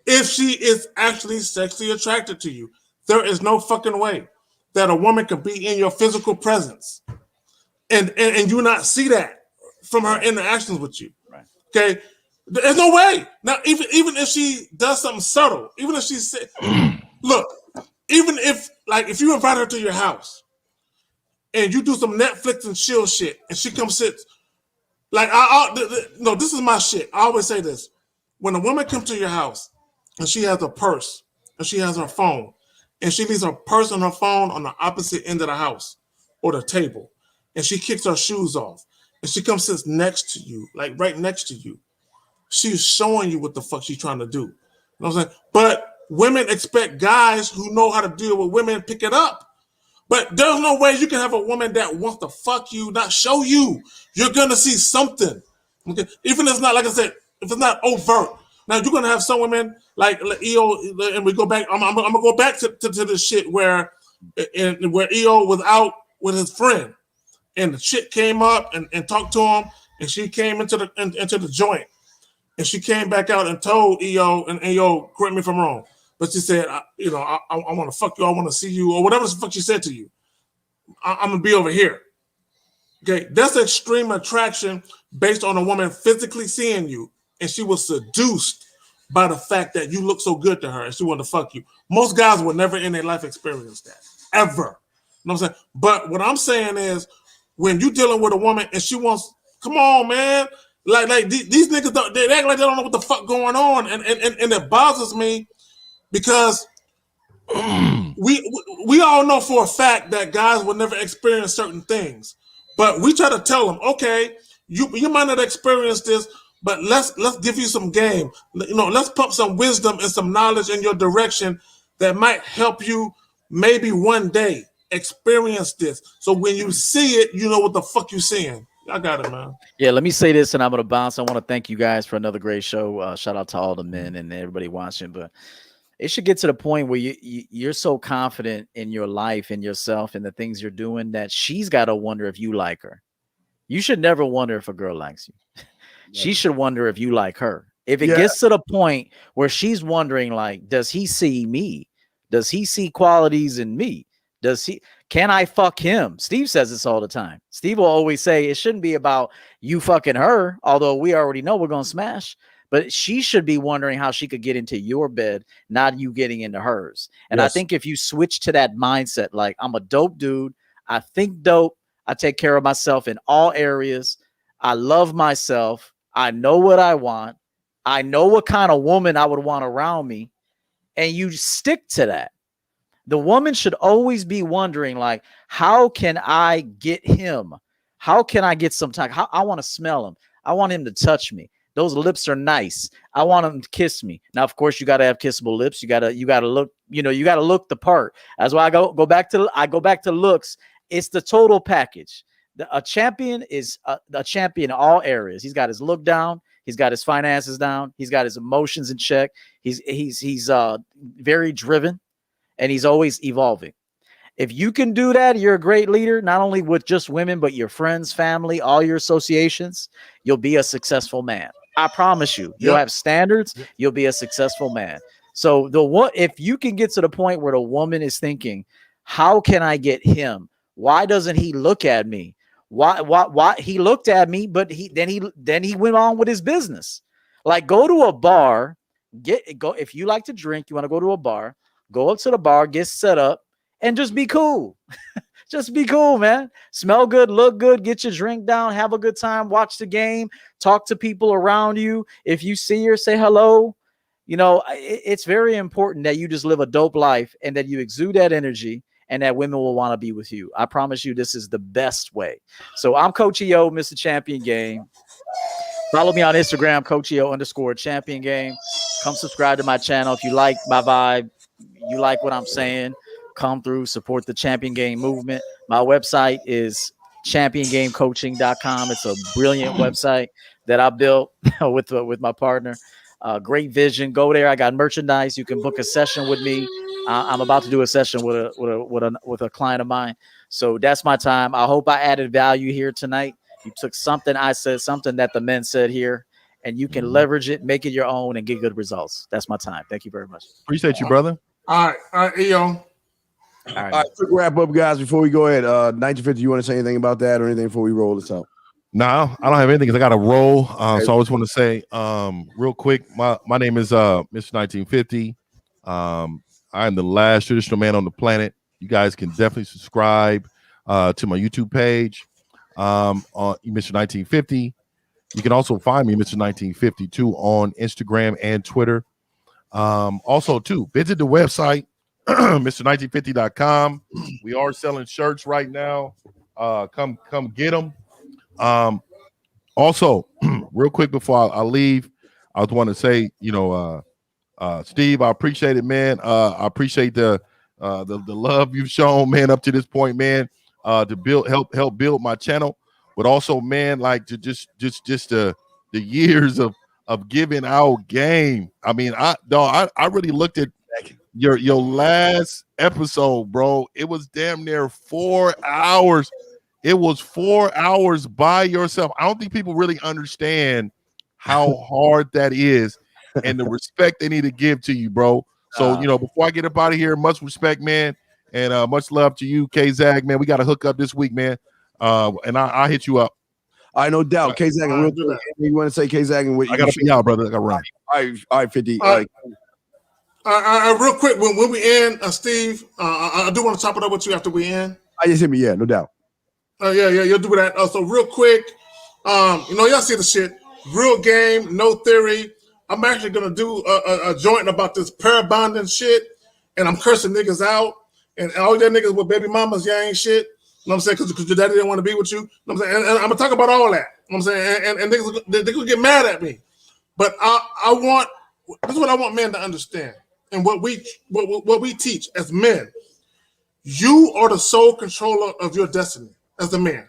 If she is actually sexually attracted to you, there is no fucking way that a woman could be in your physical presence and you not see that from her interactions with you. Right. Okay? There's no way. Now, even if she does something subtle, even if she said, look, even if you invite her to your house and you do some Netflix and chill shit and she comes sit, no, this is my shit. I always say this. When a woman comes to your house and she has a purse and she has her phone and she leaves her purse and her phone on the opposite end of the house or the table and she kicks her shoes off and she comes sits next to you, like right next to you, she's showing you what the fuck she's trying to do. You know what I'm saying? But women expect guys who know how to deal with women pick it up. But there's no way you can have a woman that wants to fuck you, not show you. You're going to see something. Okay? Even if it's not, like I said, if it's not overt. Now, you're going to have some women like EO, and we go back. I'm going to go back to this shit where EO was out with his friend. And the chick came up and talked to him. And she came into the joint. And she came back out and told EO, and EO, correct me if I'm wrong, but she said, I want to fuck you, I want to see you, or whatever the fuck she said to you. I'm going to be over here. Okay, that's extreme attraction based on a woman physically seeing you, and she was seduced by the fact that you look so good to her, and she wanted to fuck you. Most guys will never in their life experience that, ever. know what I'm saying? But what I'm saying is, when you're dealing with a woman and she wants, come on, man. Like these niggas, they act like they don't know what the fuck going on. And it bothers me because we all know for a fact that guys will never experience certain things. But we try to tell them, okay, you might not experience this, but let's give you some game. Let's pump some wisdom and some knowledge in your direction that might help you maybe one day experience this. So when you see it, you know what the fuck you're seeing. I got it, man. Yeah, let me say this, and I'm gonna bounce. I want to thank you guys for another great show. Shout out to all the men and everybody watching. But it should get to the point where you're so confident in your life and yourself and the things you're doing that she's got to wonder if you like her. You should never wonder if a girl likes you. She should wonder if you like her. If it gets to the point where she's wondering, like, does he see me? Does he see qualities in me? Can I fuck him? Steve says this all the time. Steve will always say it shouldn't be about you fucking her, although we already know we're going to smash. But she should be wondering how she could get into your bed, not you getting into hers. And I think if you switch to that mindset, like, I'm a dope dude, I think dope, I take care of myself in all areas, I love myself, I know what I want, I know what kind of woman I would want around me, and you stick to that. The woman should always be wondering, like, how can I get him? How can I get some time? I want to smell him. I want him to touch me. Those lips are nice. I want him to kiss me. Now, of course, you got to have kissable lips. You got to look, you got to look the part. That's why I go back to looks. It's the total package. A champion is a champion in all areas. He's got his look down. He's got his finances down. He's got his emotions in check. He's very driven, and he's always evolving. If you can do that, you're a great leader, not only with just women, but your friends, family, all your associations. You'll be a successful man. I promise you. You'll have standards. You'll be a successful man. So if you can get to the point where the woman is thinking, how can I get him? Why doesn't he look at me? Why he looked at me, but then he went on with his business. Like, go to a bar, if you like to drink, you want to go to a bar, go up to the bar, get set up, and just be cool. Just be cool, man. Smell good, look good, get your drink down, have a good time, watch the game, talk to people around you. If you see her, say hello. It's very important that you just live a dope life and that you exude that energy and that women will want to be with you. I promise you this is the best way. So I'm Coach EO, Mr. Champion Game. Follow me on Instagram, Coach EO_Champion Game. Come subscribe to my channel. If you like my vibe, you like what I'm saying, come through, support the Champion Game movement. My website is championgamecoaching.com. It's a brilliant website that I built with my partner. Great vision. Go there. I got merchandise. You can book a session with me. I'm about to do a session with a client of mine. So that's my time. I hope I added value here tonight. You took something I said, something that the men said here, and you can leverage it, make it your own, and get good results. That's my time. Thank you very much. Appreciate you, brother. All right, EO. All right, quick wrap up, guys, before we go ahead. 1950, you want to say anything about that or anything before we roll this out? No, I don't have anything because I got to roll. So I just want to say real quick, my name is Mr. 1950. I am the last traditional man on the planet. You guys can definitely subscribe to my YouTube page on Mr. 1950. You can also find me, Mr. 1952, on Instagram and Twitter. Also, too, visit the website, Mr1950.com. We are selling shirts right now. Come get them. Also, real quick before I leave, I just want to say, Steve, I appreciate it, man. I appreciate the love you've shown, man, up to this point, man. To help build my channel, but also, man, like to just the years of giving out game. I mean, I really looked at your last episode, bro. It was damn near 4 hours. It was 4 hours by yourself. I don't think people really understand how hard that is and the respect they need to give to you, bro. So, before I get up out of here, much respect, man, and much love to you, K-Zag, man. We got to hook up this week, man, and I'll hit you up. All right, no doubt. K-Zag, real quick, you want to say K-Zag? I got to be out, brother. I got to run. All right, 50. Real quick, when we end, Steve, I do want to chop it up with you after we end. I just hit me, yeah, no doubt. Yeah, you'll do that. So real quick, y'all see the shit. Real game, no theory. I'm actually gonna do a joint about this pair bonding shit, and I'm cursing niggas out, and all y'all niggas with baby mamas, y'all ain't shit. You know what I'm saying? Because your daddy didn't want to be with you. You know what I'm saying? And I'm gonna talk about all that. You know what I'm saying? And niggas, they could get mad at me, but this is what I want men to understand, and what we teach as men. You are the sole controller of your destiny as a man.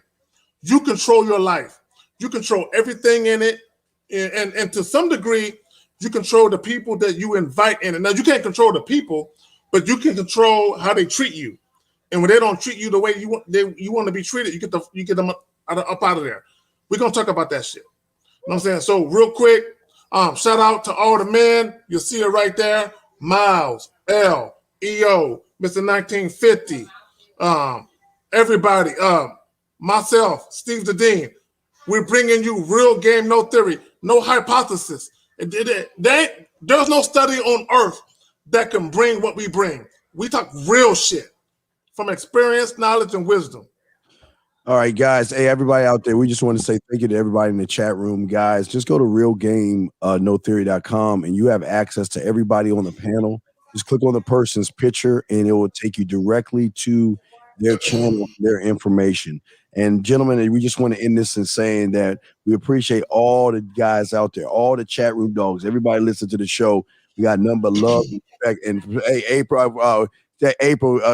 You control your life. You control everything in it. And to some degree, you control the people that you invite in it. Now, you can't control the people, but you can control how they treat you. And when they don't treat you the way you want to be treated, you get them up out of there. We're going to talk about that shit. You know what I'm saying? So real quick, shout out to all the men. You'll see it right there. Miles, L, EO, Mr. 1950, everybody, myself, Steve the Dean. We're bringing you real game, no theory, no hypothesis. There's no study on earth that can bring what we bring. We talk real shit from experience, knowledge, and wisdom. All right, guys. Hey, everybody out there, we just want to say thank you to everybody in the chat room. Guys, just go to realgame.notheory.com and you have access to everybody on the panel. Just click on the person's picture and it will take you directly to their channel, their information. And gentlemen, we just want to end this in saying that we appreciate all the guys out there, all the chat room dogs, everybody listen to the show. We got nothing but love and respect. And hey, April,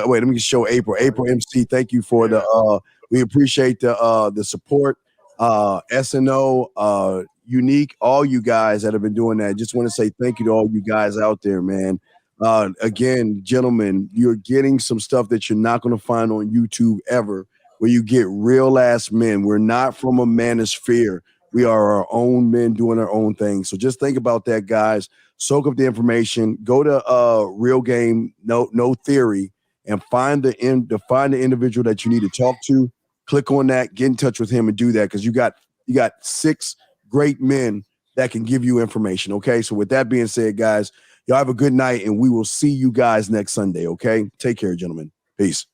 wait, let me just show April. April MC, thank you for the we appreciate the support. SNO, Unique, all you guys that have been doing that. Just want to say thank you to all you guys out there, man. Again, gentlemen, you're getting some stuff that you're not going to find on YouTube ever, where you get real ass men. We're not from a manosphere. We are our own men doing our own thing. So just think about that, guys. Soak up the information. Go to Real Game, No Theory, and find the individual that you need to talk to. Click on that, get in touch with him, and do that, because you got 6 great men that can give you information. Okay. So with that being said, guys, y'all have a good night, and we will see you guys next Sunday. Okay. Take care, gentlemen. Peace.